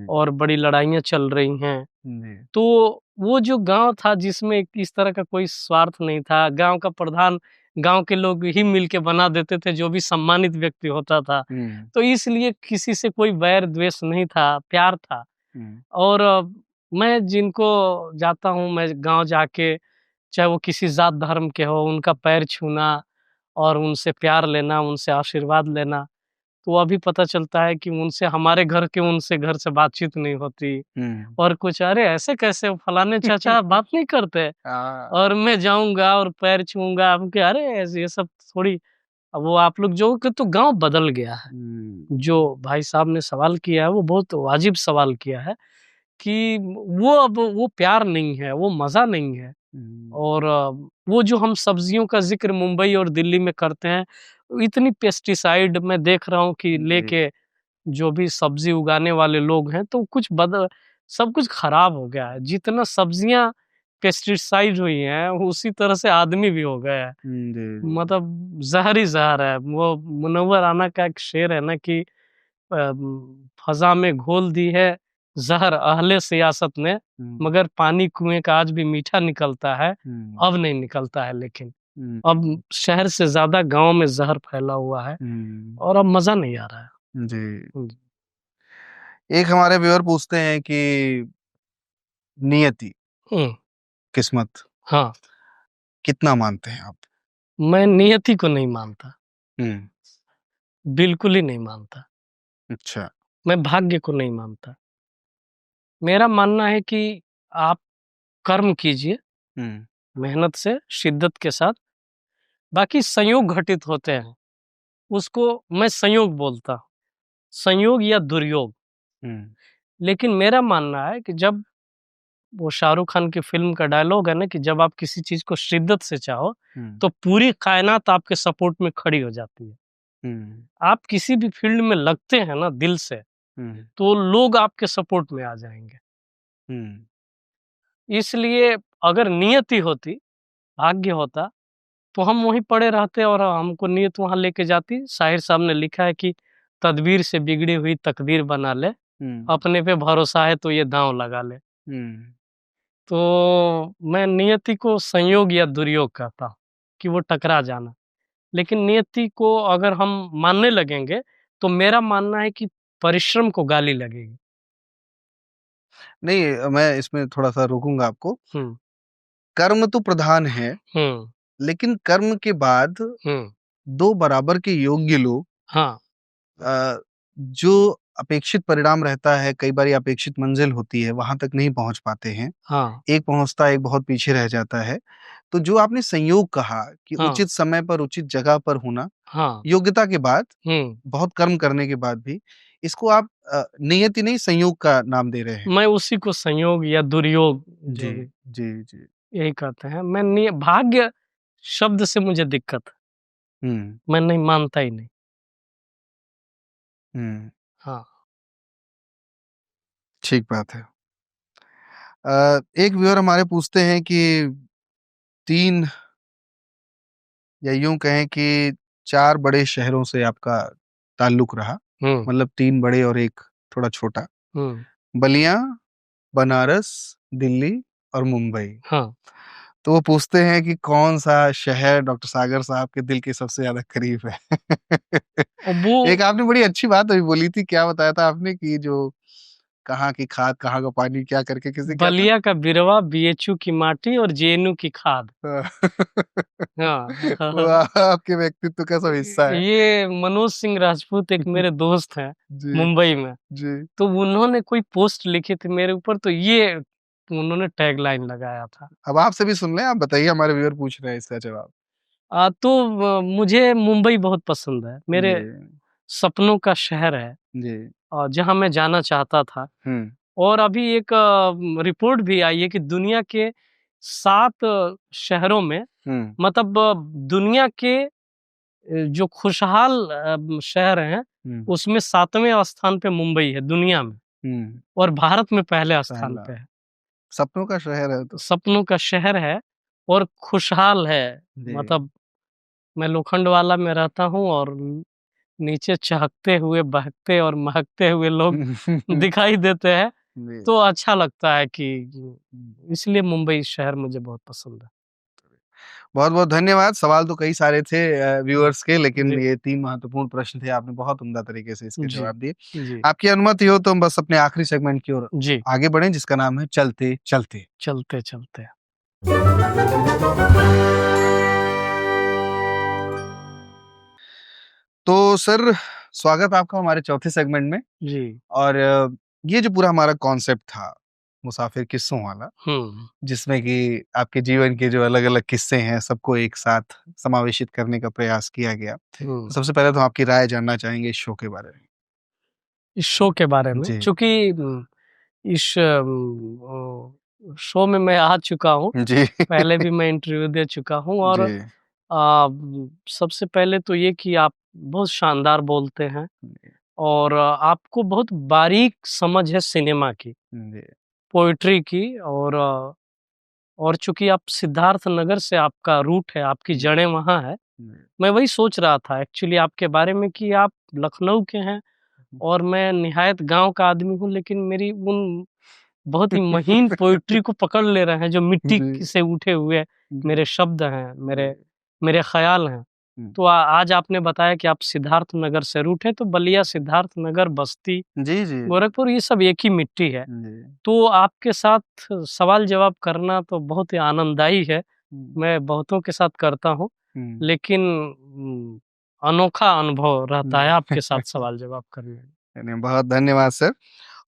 और बड़ी लड़ाइयाँ चल रही हैं। तो वो जो गाँव था जिसमें इस तरह का कोई स्वार्थ नहीं था, गाँव का प्रधान गाँव के लोग ही मिलके बना देते थे, जो भी सम्मानित व्यक्ति होता था। तो इसलिए किसी से कोई वैर द्वेष नहीं था, प्यार था। और मैं जिनको जाता हूँ, मैं गाँव जाके, चाहे वो किसी जात धर्म के हो, उनका पैर छूना और उनसे प्यार लेना, उनसे आशीर्वाद लेना, तो अभी पता चलता है कि उनसे, हमारे घर के उनसे घर से बातचीत नहीं होती और कुछ, अरे ऐसे कैसे फलाने चाचा बात नहीं करते, और मैं जाऊंगा और पैर छूंगा, हम कि अरे ऐसे ये सब थोड़ी अब वो आप लोग जो कि तो गांव बदल गया है। जो भाई साहब ने सवाल किया है वो बहुत वाजिब सवाल किया है कि वो अब वो प्यार नहीं है, वो मजा नहीं है। और वो जो हम सब्जियों का जिक्र मुंबई और दिल्ली में करते हैं, इतनी पेस्टिसाइड मैं देख रहा हूँ कि लेके जो भी सब्जी उगाने वाले लोग हैं तो कुछ सब कुछ खराब हो गया है। जितना सब्जियां पेस्टिसाइड हुई हैं उसी तरह से आदमी भी हो गया है। मतलब जहर ही जहर है। वो मुनव्वर आना का एक शेर है ना कि फजा में घोल दी है जहर अहले सियासत ने, मगर पानी कुएं का आज भी मीठा निकलता है, अब नहीं निकलता है। लेकिन अब शहर से ज्यादा गांव में जहर फैला हुआ है और अब मजा नहीं आ रहा है। जी। एक हमारे व्यूअर पूछते हैं कि नियति, किस्मत, हाँ, कितना मानते हैं आप? मैं नियति को नहीं मानता, बिल्कुल ही नहीं मानता। अच्छा। मैं भाग्य को नहीं मानता। मेरा मानना है कि आप कर्म कीजिए मेहनत से, शिद्दत के साथ। बाकी संयोग घटित होते हैं, उसको मैं संयोग बोलता हूँ, संयोग या दुर्योग। लेकिन मेरा मानना है कि जब वो शाहरुख खान की फिल्म का डायलॉग है ना कि जब आप किसी चीज को शिद्दत से चाहो तो पूरी कायनात आपके सपोर्ट में खड़ी हो जाती है। आप किसी भी फील्ड में लगते हैं ना दिल से, तो लोग आपके सपोर्ट में आ जाएंगे। इसलिए अगर नियति होती, भाग्य होता, तो हम वहीं पड़े रहते और हमको नियत वहां लेके जाती। शाहिर साहब ने लिखा है कि तदबीर से बिगड़ी हुई तकदीर बना ले, अपने पे भरोसा है तो ये दांव लगा ले। तो मैं नियति को संयोग या दुर्योग कहता हूँ कि वो टकरा जाना। लेकिन नियति को अगर हम मानने लगेंगे तो मेरा मानना है कि परिश्रम को गाली लगेगी। नहीं, मैं इसमें थोड़ा-सा रोकूँगा आपको। कर्म तो प्रधान है, लेकिन कर्म के बाद 2 बराबर के योग्य लोग हाँ, जो अपेक्षित परिणाम रहता है, कई बार ये अपेक्षित मंजिल होती है, वहाँ तक नहीं पहुँच पाते हैं। हाँ, एक पहुँचता है, एक बहुत पीछे रह जाता है। तो जो आपने संयोग कहा कि हाँ, उचित समय पर उचित जगह पर होना, हाँ, योग्यता के बाद, बहुत कर्म करने के बाद भी, इसको आप नियति नहीं संयोग का नाम दे रहे हैं। मैं उसी को संयोग या दुर्योग जो जी, भी जी, जी। यही कहते हैं। मैं भाग्य शब्द से मुझे दिक्कत है, हुँ, मैं नहीं मानता ही नहीं। हुँ, हाँ, ठीक बात है। एक व्यूअर हमारे पूछते हैं कि 3 या यूँ कहें कि 4 बड़े शहरों से आपका ताल्लुक रहा, मतलब 3 बड़े और 1 थोड़ा छोटा। बलिया, बनारस, दिल्ली और मुंबई। हाँ। तो वो पूछते हैं कि कौन-सा शहर डॉक्टर सागर साहब के दिल के सबसे ज़्यादा करीब है? और वो एक आपने बड़ी अच्छी बात अभी बोली थी, क्या बताया था आपने कि जो कहाँ की खाद, कहाँ का पानी, क्या करके किसी क्या था? बलिया का बिरवा, बीएचयू की माटी और जेएनयू की खाद। हाँ। हाँ। वो आपके व्यक्तित्व का सब हिस्सा है। ये मनोज सिंह राजपूत एक मेरे दोस्त हैं जी, मुंबई में। जी। तो उन्होंने कोई पोस्ट लिखी थी मेरे ऊपर, तो ये उन्होंने टैगलाइन लगाया था। अब आपसे भी सुन लें, आप बताइए, हमारे व्यूअर पूछ रहे हैं इसका जवाब। तो मुझे मुंबई बहुत पसंद है, मेरे जी, सपनों का शहर है जी। और जहाँ मैं जाना चाहता था। हुँ, और अभी एक रिपोर्ट भी आई है कि दुनिया के 7 शहरों में, हुँ, मतलब दुनिया के जो खुशहाल शहर हैं, हुँ, उसमें 7वें स्थान पे मुंबई है दुनिया में, हुँ। और भारत में पहले स्थान पहला, पे है। सपनों का शहर है तो। सपनों का शहर है और खुशहाल है। जी। मतलब मैं लोखंडवाला में रहता हूँ और नीचे चहकते हुए, बहकते और महकते हुए लोग दिखाई देते हैं, जी। तो अच्छा लगता है कि इसलिए मुंबई शहर मुझे बहुत पसंद है। बहुत-बहुत धन्यवाद। सवाल तो कई सारे थे व्यूअर्स के, लेकिन जी, ये 3 महत्वपूर्ण प्रश्न थे, आपने बहुत उम्दा तरीके से इसके जी, जवाब दिए। जी, आपकी अनुमति हो तो हम बस अपने आखिरी सेगमेंट की ओर जी, आगे बढ़ें, जिसका नाम है चलते-चलते। चलते-चलते। तो सर, स्वागत आपका हमारे चौथे सेगमेंट में। जी, और ये जो पूरा हमारा कॉन्सेप्ट था, मुसाफिर किस्सों वाला, हम्म। जिसमें कि आपके जीवन के जो अलग-अलग किस्से हैं, सबको एक साथ समावेशित करने का प्रयास किया गया। तो हम्म। सबसे पहले तो आपकी राय जानना चाहेंगे इस शो के बारे में। इस शो के बारे में, जी। चूंकि इस शो में मैं आ चुका हूँ, जी। पहले भी मैं इंटरव्यू दे चुका हूँ, और जी। सबसे पहले तो ये कि आप बहुत शानदार बोलते हैं, और आपको बहुत बारीक समझ है सिनेमा की, जी। पोएट्री की, और चूंकि आप सिद्धार्थ नगर से आपका रूट है, आपकी जड़ें वहाँ है। मैं वही सोच रहा था एक्चुअली आपके बारे में कि आप लखनऊ के हैं, और मैं निहायत गांव का आदमी हूँ, लेकिन मेरी उन बहुत ही महीन पोएट्री को पकड़ ले रहे हैं जो मिट्टी जी। से उठे हुए मेरे शब्द हैं, मेरे मेरे ख्याल हैं। हुँ। तो आज आपने बताया कि आप सिद्धार्थ नगर से रूट हैं, तो बलिया, सिद्धार्थ नगर, बस्ती, जी, जी। गोरखपुर, ये सब एक ही मिट्टी है। जी। तो आपके साथ सवाल जवाब करना तो बहुत ही आनंददायी है। हुँ। मैं बहुतों के साथ करता हूँ, हुँ। लेकिन अनोखा अनुभव रहता है हुँ। आपके साथ सवाल जवाब करने में। नहीं, बहुत धन्यवाद सर।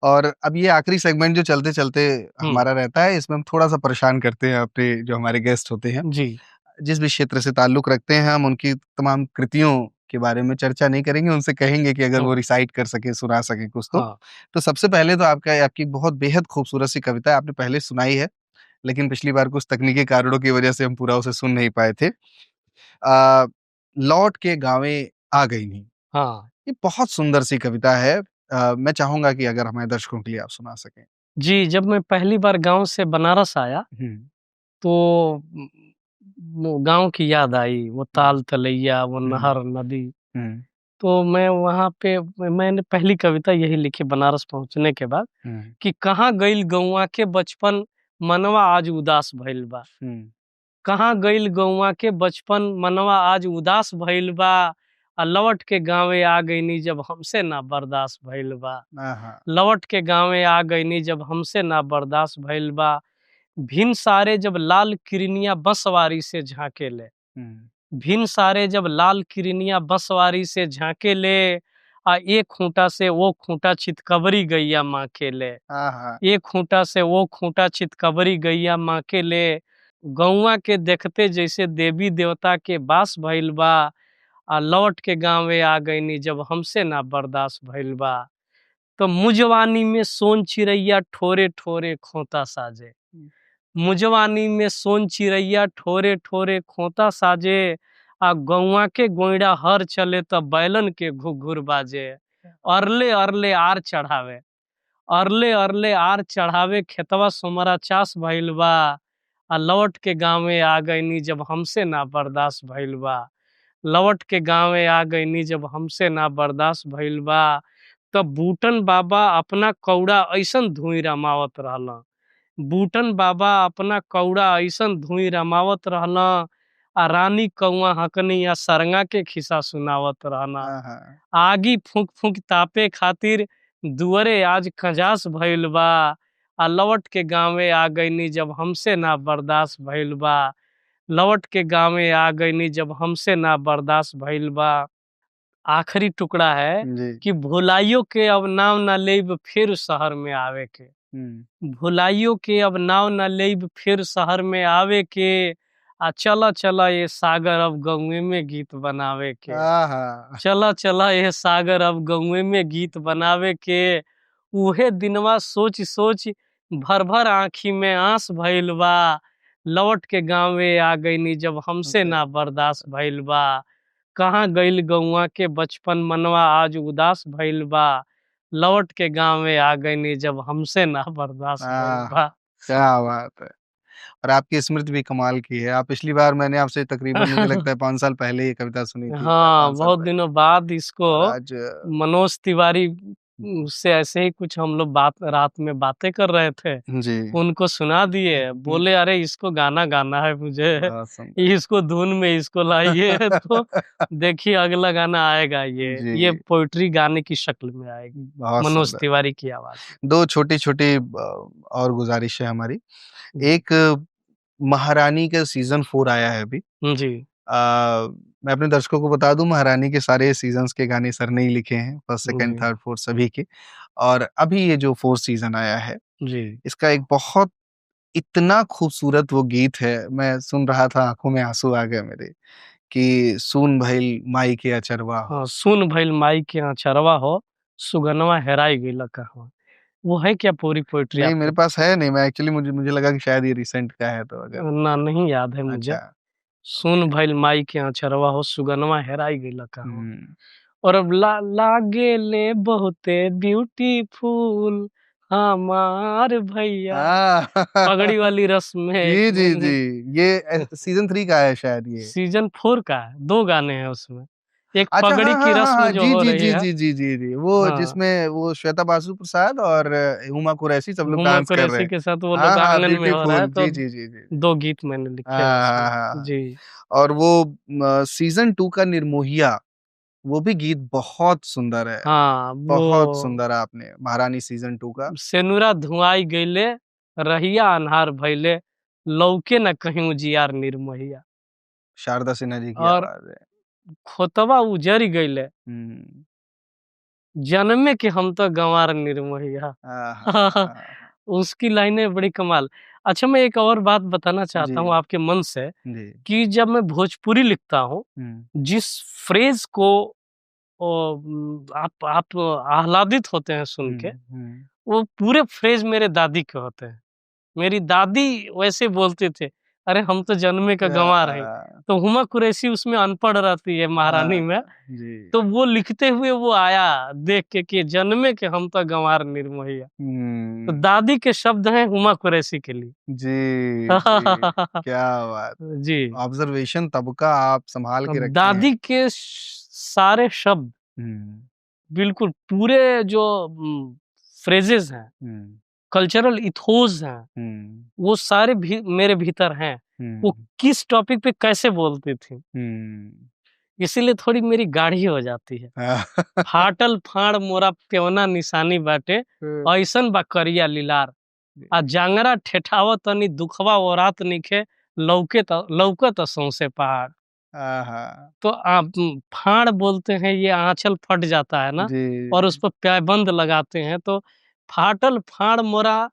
और अब ये आखिरी सेगमेंट जो चलते-चलते हुँ, हमारा रहता है, इसमें हम थोड़ा-सा परेशान करते हैं अपने जो हमारे गेस्ट होते हैं। जी। जिस भी क्षेत्र से ताल्लुक़ रखते हैं, हम उनकी तमाम कृतियों के बारे में चर्चा नहीं करेंगे, उनसे कहेंगे कि अगर वो हुँ, रिसाइट कर सकें, सुना सकें कुछ तो। हाँ। तो सबसे पहले तो आपकी बहुत बेहद खूबसूरत सी कविता है, आपने पहले सुनाई है, लेकिन पिछली बार कुछ तकनीकी कारणों की वजह से हम पूरा उसे सुन नहीं पाए थे। लौट के गाँवें आ गई नी। हाँ। ये बहुत सुंदर सी कविता है। मैं चाहूँगा कि अगर हमारे दर्शकों के लिए आप सुना सकें। जी, जब मैं पहली बार गाँव से बनारस आया, हुँ। तो वो गाँव की याद आई, वो हुँ। ताल तलैया, वो हुँ। नहर, नदी। हुँ। तो मैं वहाँ पे मैंने पहली कविता यही लिखी बनारस पहुँचने के बाद, हुँ। कि कहाँ गइल गौआ के बचपन, मनवा आज उदास भइल बा। हुँ। कहाँ गइल गौआ के बचपन, मनवा आज उदास भइल बा। लौट के गाँवे आ गइनी जब हमसे ना बर्दाश्त भइल बा। आहा! लौट के गाँवे आ गइनी जब हमसे ना बर्दाश्त भइल बा। भिन सारे जब लाल किरनिया बसवारी से झाँकेले। हुँ। भिन सारे जब लाल किरनिया बसवारी से झाँकेले। एक खूंटा से वो खूंटा चितकबरी गैया माँकेले। आहा! एक खूंटा से वो खूंटा चितकबरी गैया माँकेले। गौआ के देखते जैसे देवी देवता के बास भइल बा। लौट के गाँवे आ गइनी जब हमसे ना बर्दाश्त भइल बा। तो मुजवानी में सोन चिरैया ठोरे ठोरे खोता साजे। हुँ। मुजवानी में सोन चिरैया ठोरे ठोरे खोता साजे। गौआ के गोइड़ा हर चले त बैलन के घुघुर बाजे। अरले अरले आर चढ़ावे। अरले अरले आर चढ़ावे खेतवा सोमरा चास भइल बा। लौट के गाँवे आ गइनी जब हमसे ना बर्दाश्त भइल बा। लौट के गाँवे आ गइनी जब हमसे ना बर्दाश्त भइल बा। तब बूटन बाबा अपना कौड़ा ऐसन धुई रमावत रहलन। बूटन बाबा अपना कौड़ा ऐसन धुई रमावत रहना। रानी कौआ हकनी या सरंगा के खिस्सा सुनावत रहना। आहा! आगी फूंक फूंक तापे खातिर दुअरे आज खजास भइल बा। लौट के गाँवे आ गइनी जब हमसे ना बर्दाश्त भइल बा। लौट के गाँवे आ गइनी जब हमसे ना बर्दाश्त भइल बा। आखिरी टुकड़ा है जी। कि भुलाइयो के अब नाम ना लेब फिर शहर में आवे के। हुँ। भुलाइयो के अब नाव न लेब फिर शहर में आवे के। चला चला ये सागर अब गौए में गीत बनावे के। आहा! चला चला ये सागर अब गौए में गीत बनावे के। उहे दिनवा सोच सोच भर भर आँखी में आंस भइल बा। लौट के गाँवे आ गइनी जब हमसे ओके। ना बर्दाश्त भइल बा। कहाँ गइल गौआ के बचपन, मनवा आज उदास भइल बा। लौट के गाँवे आ गइनी जब हमसे ना बर्दाश्त भइल आह! बा। क्या बात है! और आपकी स्मृति भी कमाल की है। आप पिछली बार मैंने आपसे तकरीबन मुझे लगता है 5 साल पहले ये कविता सुनी थी, हाँ, 4-5 साल बहुत पहले। दिनों बाद इसको और आज मनोज तिवारी से ऐसे ही कुछ हम लोग बात रात में बातें कर रहे थे। जी, उनको सुना दिए, हुँ, बोले अरे इसको गाना गाना है मुझे, बहुत सुंदर। इसको धुन में इसको लाइए। तो देखिए अगला गाना आएगा ये जी, पोएट्री गाने की शक्ल में आएगी, बहुत मनोज सुंदर। तिवारी की आवाज़ 2 छोटी-छोटी और गुज़ारिश है हमारी। में। एक महारानी का सीज़न 4 आया है अभी। जी, मैं अपने दर्शकों को बता दूँ, महारानी के सारे सीज़न्स के गाने सर ने ही लिखे हैं, फर्स्ट, सेकंड, जी, थर्ड, फोर्थ सभी के। और अभी ये जो 4th सीज़न आया है, जी इसका एक बहुत इतना खूबसूरत वो गीत है, मैं सुन रहा था, आंखों में आंसू आ गए मेरे, कि सुन भइल माई के अचरवा हाँ, हो। सुन भइल माई के अचरवा हो, सुगनवा हेराई गइल कहवा। वो है क्या पूरी पोइट्री नहीं, आपके मेरे पास? पास है नहीं, मैं एक्चुअली मुझे लगा कि शायद ये रिसेंट का है, तो अगर ना, नहीं याद है मुझे। अच्छा। सुन ओके। भइल माई के अचरवा हो, सुगनवा हेराई गइल कहवा। हम्म। और अब लागे ले बहुते ब्यूटीफुल हमार भैया, हाँ। पगड़ी वाली रस्म में जी जी जी, ये सीजन 3 का है शायद ये। सीजन 4 का है, 2 गाने हैं उसमें। एक अच्छा, हाँ पगड़ी की हाँ हाँ रस्म हाँ, जो जी हो जी रही जी है। जी जी जी जी, वो हाँ, जिसमें वो श्वेता बासु प्रसाद और हुमा कुरैशी सब लोग हुमा डांस कर रहे कुरैशी हैं। के साथ वो हाँ लोग हाँ, आंगन में हो रहा है, ब्यूटीफुल, तो जी जी जी जी जी। 2 गीत मैंने लिखे हैं हाँ हाँ उसमें। हाँ। जी। और वो सीजन 2 का निर्मोहिया, वो भी गीत बहुत सुंदर है। हाँ, बहुत वो सुंदर है, आपने महारानी सीजन 2 का। सेनुरा धुआई गइले, रहिया अन्हार भइले, लौके न कहीं उजियार निर्मोहिया। शारदा सिन्हा जी की और आवाज है। खोतवा उजड़ गइले, हम्म। जन्मे के हम तो गंवार निर्मोहिया। हाँ हाँ हाँ हाँ हाँ। उसकी लाइनें बड़ी कमाल। अच्छा, मैं एक और बात बताना जी चाहता हूँ आपके मन से, जी। कि जब मैं भोजपुरी लिखता हूँ, हम्म जिस फ्रेज को आप आह्लादित होते हैं सुन के, हम्म। वो पूरे फ्रेज मेरे दादी के होते हैं। मेरी दादी वैसे बोलते थे, अरे हम तो जन्मे का गंवार हैं। तो हुमा कुरैशी उसमें अनपढ़ रहती है महारानी हाँ में, जी। तो वो लिखते हुए वो आया देख के कि जन्मे के हम तो गंवार निर्मोहिया। तो हम्म। दादी के शब्द हैं हुमा कुरैशी के लिए। जी जी, क्या बात है। जी। ऑब्जर्वेशन तब का आप संभाल के रखे हैं। दादी के सारे शब्द हम्म बिल्कुल पूरे जो फ्रेजेस हैं, हम्म कल्चरल इथोस हैं, हम्म वो सारे भी मेरे भीतर हैं। वो हम्म किस टॉपिक पे कैसे बोलती थी, हम्म। इसीलिए थोड़ी मेरी गाढ़ी हो जाती है। फाटल फाड़ मोरा पेवना निशानी बाटे, ऐसन बा करिया लीलार। आ जांगरा ठेठाव तनी दुखवा ओरात निखे, लौकत सौंसे पहाड़। हाँ तो आप फाड़ बोलते हैं, ये आंचल फट जाता है ना, जी। और उस पर प्यायबंद लगाते हैं, तो फाटल फाड़ मोरा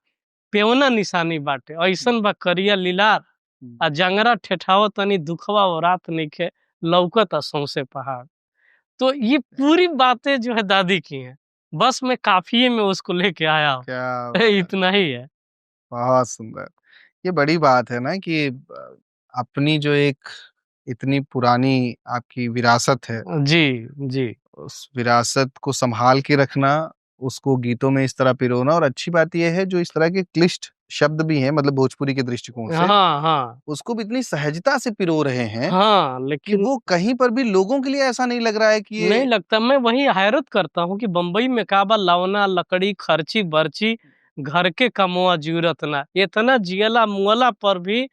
पेवना निशानी बाटे, ऐसन बा करिया लीलार। आ जंगरा ठेठाव तनी दुखवा ओरात नइखे, लौकत सौंसे पहाड़। तो ये पूरी बातें जो है दादी की हैं, बस मैं काफिये में उसको लेके आया हूँ। क्या बात, इतना ही है। बहुत सुंदर। ये बड़ी बात है ना कि अपनी जो एक इतनी पुरानी आपकी विरासत है, जी, जी। उस विरासत को संभाल के रखना, उसको गीतों में इस तरह पिरोना, और अच्छी बात यह है जो इस तरह के क्लिष्ट शब्द भी हैं, मतलब भोजपुरी के दृष्टिकोण से, हाँ, हाँ। उसको भी इतनी सहजता से पिरो रहे हैं हाँ, कि लेकिन वो कहीं पर भी लोगों के लिए ऐसा नहीं लग रहा है कि नहीं ये लगता, मैं वही हैरत करता हूँ कि बम्बई में काबा लवना लकड़ी खर्ची बर्ची, घर के कमवा जूरत ना, इतना जियला मुअला पर भी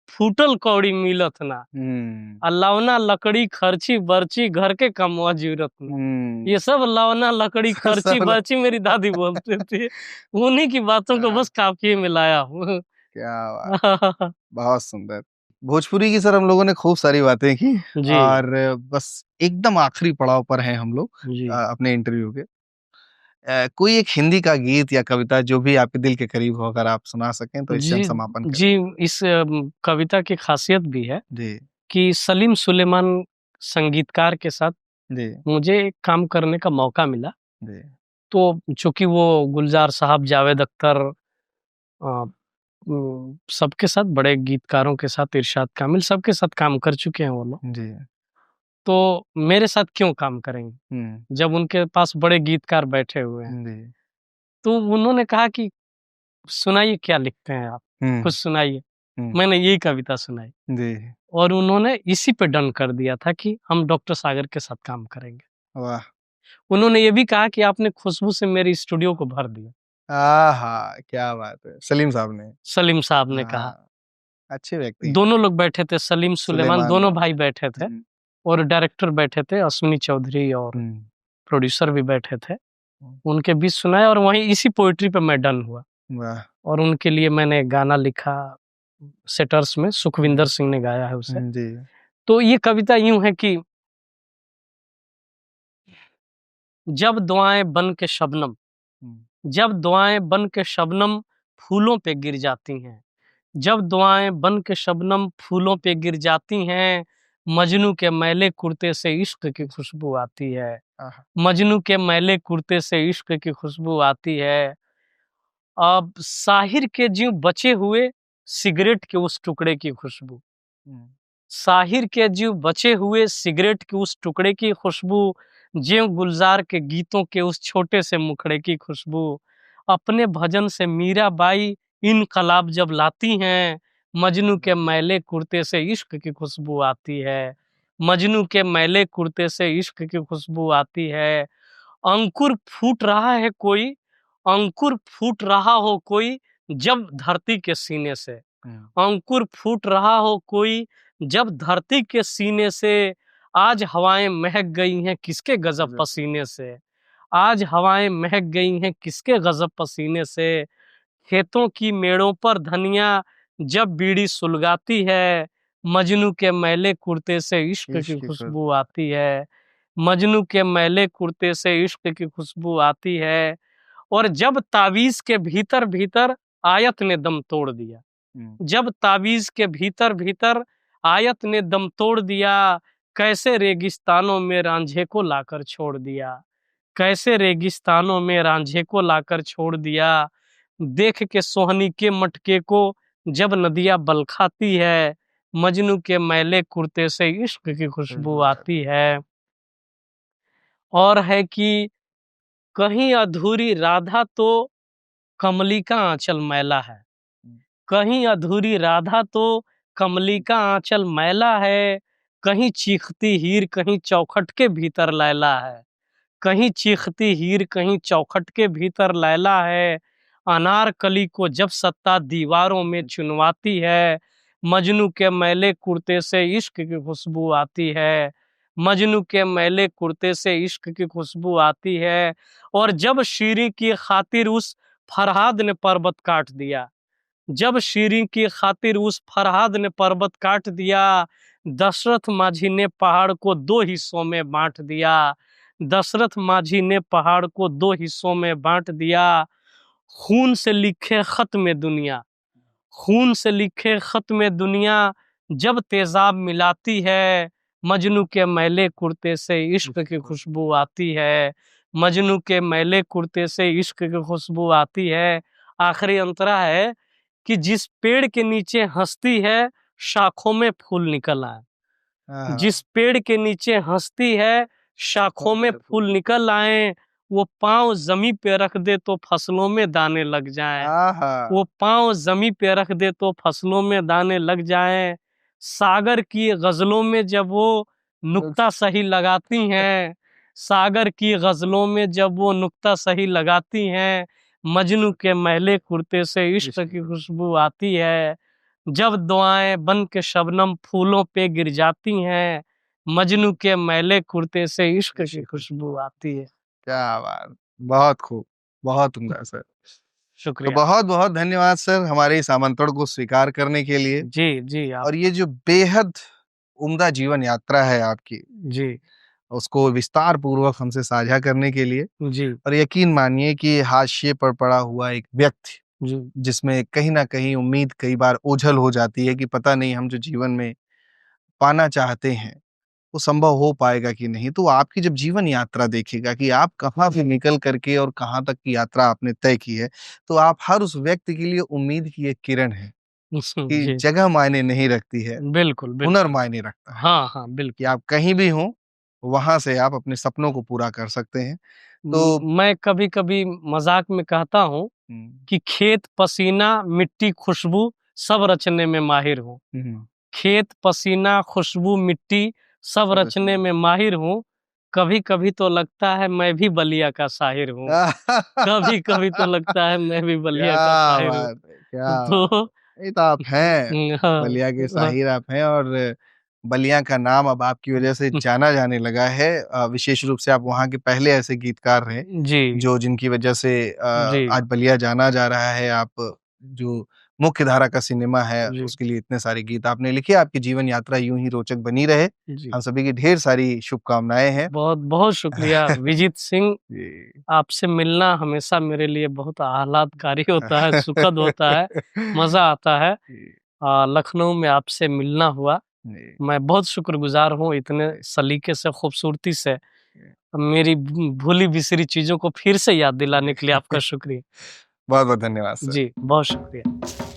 फूटल कौड़ी मिलत ना। हम्म लवना लकड़ी खर्ची बर्ची, घर के कमवा जूरत ना। हम्म। ये सब लवना लकड़ी खर्ची सब बर्ची मेरी दादी बोलती थी। उन्हीं की बातों को बस काफिये में लाया हूँ। क्या बात, बहुत सुंदर। भोजपुरी की सर हम लोगों ने खूब सारी बातें की, जी, और बस एकदम आखिरी पड़ाव पर हैं हम लोग जी। अपने इंटरव्यू के। कोई एक हिंदी का गीत या कविता जो भी आपके दिल के करीब हो, अगर आप सुना सकें तो इससे हम जी, समापन जी, करें। इस कविता की खासियत भी है जी कि सलीम सुलेमान संगीतकार के साथ जी मुझे एक काम करने का मौका मिला। जी तो चूँकि वो गुलज़ार साहब, जावेद अख्तर, सबके साथ, बड़े गीतकारों के साथ, इरशाद कामिल, सबके साथ काम कर चुके हैं वो लोग। जी। तो मेरे साथ क्यों काम करेंगे, हुँ, जब उनके पास बड़े गीतकार बैठे हुए हैं। जी। तो उन्होंने कहा कि सुनाइए क्या लिखते हैं आप? हुँ, कुछ सुनाइए। हुँ, मैंने यही कविता सुनाई, जी। और उन्होंने इसी पे डन कर दिया था कि हम डॉक्टर सागर के साथ काम करेंगे। वाह! उन्होंने ये भी कहा कि आपने खुशबू से मेरे स्टूडियो को भर दिया। आहा! क्या बात है। सलीम साहब ने। सलीम साहब ने कहा। हाँ, अच्छे व्यक्ति हैं। दोनों लोग बैठे थे, सलीम सुलेमान, सुलेमान। दोनों भाई बैठे थे, हुँ, और डायरेक्टर बैठे थे अश्विनी चौधरी, और हुँ, प्रोड्यूसर भी बैठे थे। हुँ, उनके बीच सुनाया, और वहीं इसी पोएट्री पे मैं डन हुआ, वाह! और उनके लिए मैंने गाना लिखा। सेटर्स में सुखविंदर हुँ, सिंह ने गाया है उसे। हुँ, जी। तो ये कविता यूँ है कि जब दुआएँ बन के शबनम, हुँ, जब दुआएँ बन के शबनम फूलों पे गिर जाती हैं, जब दुआएं बन के शबनम फूलों पे गिर जाती हैं, मजनू के मैले कुर्ते से इश्क की खुशबू आती है, आहा, मजनू के मैले कुर्ते से इश्क की खुशबू आती है। अब साहिर के ज्यों बचे हुए सिगरेट के उस टुकड़े की खुशबू, हम्म, साहिर के ज्यों बचे हुए सिगरेट के उस टुकड़े की खुशबू, ज्यों गुलजार के गीतों के उस छोटे से मुखड़े की खुशबू, अपने भजन से मीराबाई इनकलाब जब लाती हैं, मजनू के मैले कुर्ते से इश्क की खुशबू आती है, मजनू के मैले कुर्ते से इश्क की खुशबू आती है। अंकुर फूट रहा है कोई, अंकुर फूट रहा हो कोई जब धरती के सीने से, अंकुर फूट रहा हो कोई जब धरती के सीने से, आज हवाएं महक गई हैं किसके गजब पसीने से, आज हवाएं महक गई हैं किसके गजब पसीने से, खेतों की मेड़ों पर धनिया जब बीड़ी सुलगाती है, मजनू के मैले कुर्ते से इश्क की खुशबू आती है, मजनू के मैले कुर्ते से इश्क की खुशबू आती है। और जब तावीज के भीतर भीतर आयत ने दम तोड़ दिया, जब तावीज के भीतर भीतर आयत ने दम तोड़ दिया, कैसे रेगिस्तानों में रांझे को लाकर छोड़ दिया, कैसे रेगिस्तानों में रांझे को लाकर छोड़ दिया, देख के सोहनी के मटके को जब नदियां बल खाती है, मजनू के मैले कुर्ते से इश्क की खुशबू आती है। और है कि कहीं अधूरी राधा तो कमली का आंचल मैला है, कहीं अधूरी राधा तो कमली का आंचल मैला है, कहीं चीखती हीर कहीं चौखट के भीतर लैला है, कहीं चीखती हीर कहीं चौखट के भीतर लैला है, अनारकली को जब सत्ता दीवारों में चुनवाती है, मजनू के मैले कुर्ते से इश्क की खुशबू आती है, मजनू के मैले कुर्ते से इश्क की खुशबू आती है। और जब शीरी की खातिर उस फरहाद ने पर्वत काट दिया, जब शीरी की खातिर उस फरहाद ने पर्वत काट दिया, दशरथ माझी ने पहाड़ को दो हिस्सों में बांट दिया, दशरथ माझी ने पहाड़ को दो हिस्सों में बांट दिया। खून से लिखे खत में दुनिया, खून से लिखे खत में दुनिया जब तेजाब मिलाती है, मजनू के मैले कुर्ते से इश्क की खुशबू आती है, मजनू के मैले कुर्ते से इश्क की खुशबू आती है। आखिरी अंतरा है कि जिस पेड़ के नीचे हंसती है शाखों में फूल निकल आए, जिस पेड़ के नीचे हंसती है शाखों में फूल निकल आए, वो पांव जमी पे रख दे तो फसलों में दाने लग जाएं, वो पांव जमी पे रख दे तो फसलों में दाने लग जाएं। सागर की गजलों में जब वो नुक्ता सही लगाती हैं, सागर की गजलों में जब वो नुक्ता सही लगाती हैं, मजनू के मैले कुर्ते से इश्क की खुशबू आती है, जब दुआएं बन के शबनम फूलों पे गिर जाती हैं, मजनू के मैले कुर्ते से इश्क की खुशबू आती है। क्या बात, बहुत खूब, बहुत उम्दा सर। तो शुक्रिया। बहुत बहुत धन्यवाद सर हमारे इस आमंत्रण को स्वीकार करने के लिए। जी जी आप और ये जो बेहद उम्दा जीवन यात्रा है आपकी, जी उसको विस्तार पूर्वक हमसे साझा करने के लिए। जी और यकीन मानिए कि हाशिए पर पड़ा हुआ एक व्यक्ति, जी जिसमें कहीं ना कहीं उम्मीद कई बार ओझल हो जाती है कि पता नहीं हम जो जीवन में पाना चाहते हैं वो संभव हो पाएगा कि नहीं, तो आपकी जब जीवन यात्रा देखेगा कि आप कहाँ से निकल करके और कहाँ तक की यात्रा आपने तय की है, तो आप हर उस व्यक्ति के लिए उम्मीद की एक किरण है कि जी जगह मायने नहीं रखती है, बिल्कुल हुनर बिल्कुल। मायने रखता है। हाँ हाँ कि बिल्कुल। आप कहीं भी हों, वहां से आप अपने सपनों को पूरा कर सकते हैं। तो मैं कभी कभी मजाक में कहता हूँ कि खेत पसीना मिट्टी खुशबू सब रचने में माहिर हूँ, खेत पसीना खुशबू मिट्टी सब रचने में माहिर हूँ, कभी कभी तो लगता है मैं भी बलिया का शाहिर हूँ, कभी कभी तो लगता है मैं भी बलिया का क्या शाहिर हूँ। बात है, क्या बात तो है। ये तो आप हैं, हाँ बलिया के हाँ शाहिर आप हैं। और बलिया का नाम अब आपकी वजह से जाना जाने लगा है। विशेष रूप से आप वहाँ के पहले ऐसे गीतकार रहे जी जो जिनकी वजह से जी आज बलिया जाना जा रहा है। आप जो मुख्य धारा का सिनेमा है, जी। उसके लिए इतने सारे गीत आपने लिखे। आपकी जीवन यात्रा यूं ही रोचक बनी रहे। जी। हम सभी की ढेर सारी शुभकामनाएं हैं। बहुत बहुत शुक्रिया विजीत सिंह। जी। आपसे मिलना हमेशा मेरे लिए बहुत आह्लादकारी होता है, सुखद होता है, मजा आता है। जी, लखनऊ में आपसे मिलना हुआ, जी, मैं बहुत शुक्रगुजार हूँ इतने सलीके से, खूबसूरती से मेरी भूली बिसरी चीजों को फिर से याद दिलाने के लिए आपका शुक्रिया। बहुत बहुत धन्यवाद सर। जी, बहुत शुक्रिया।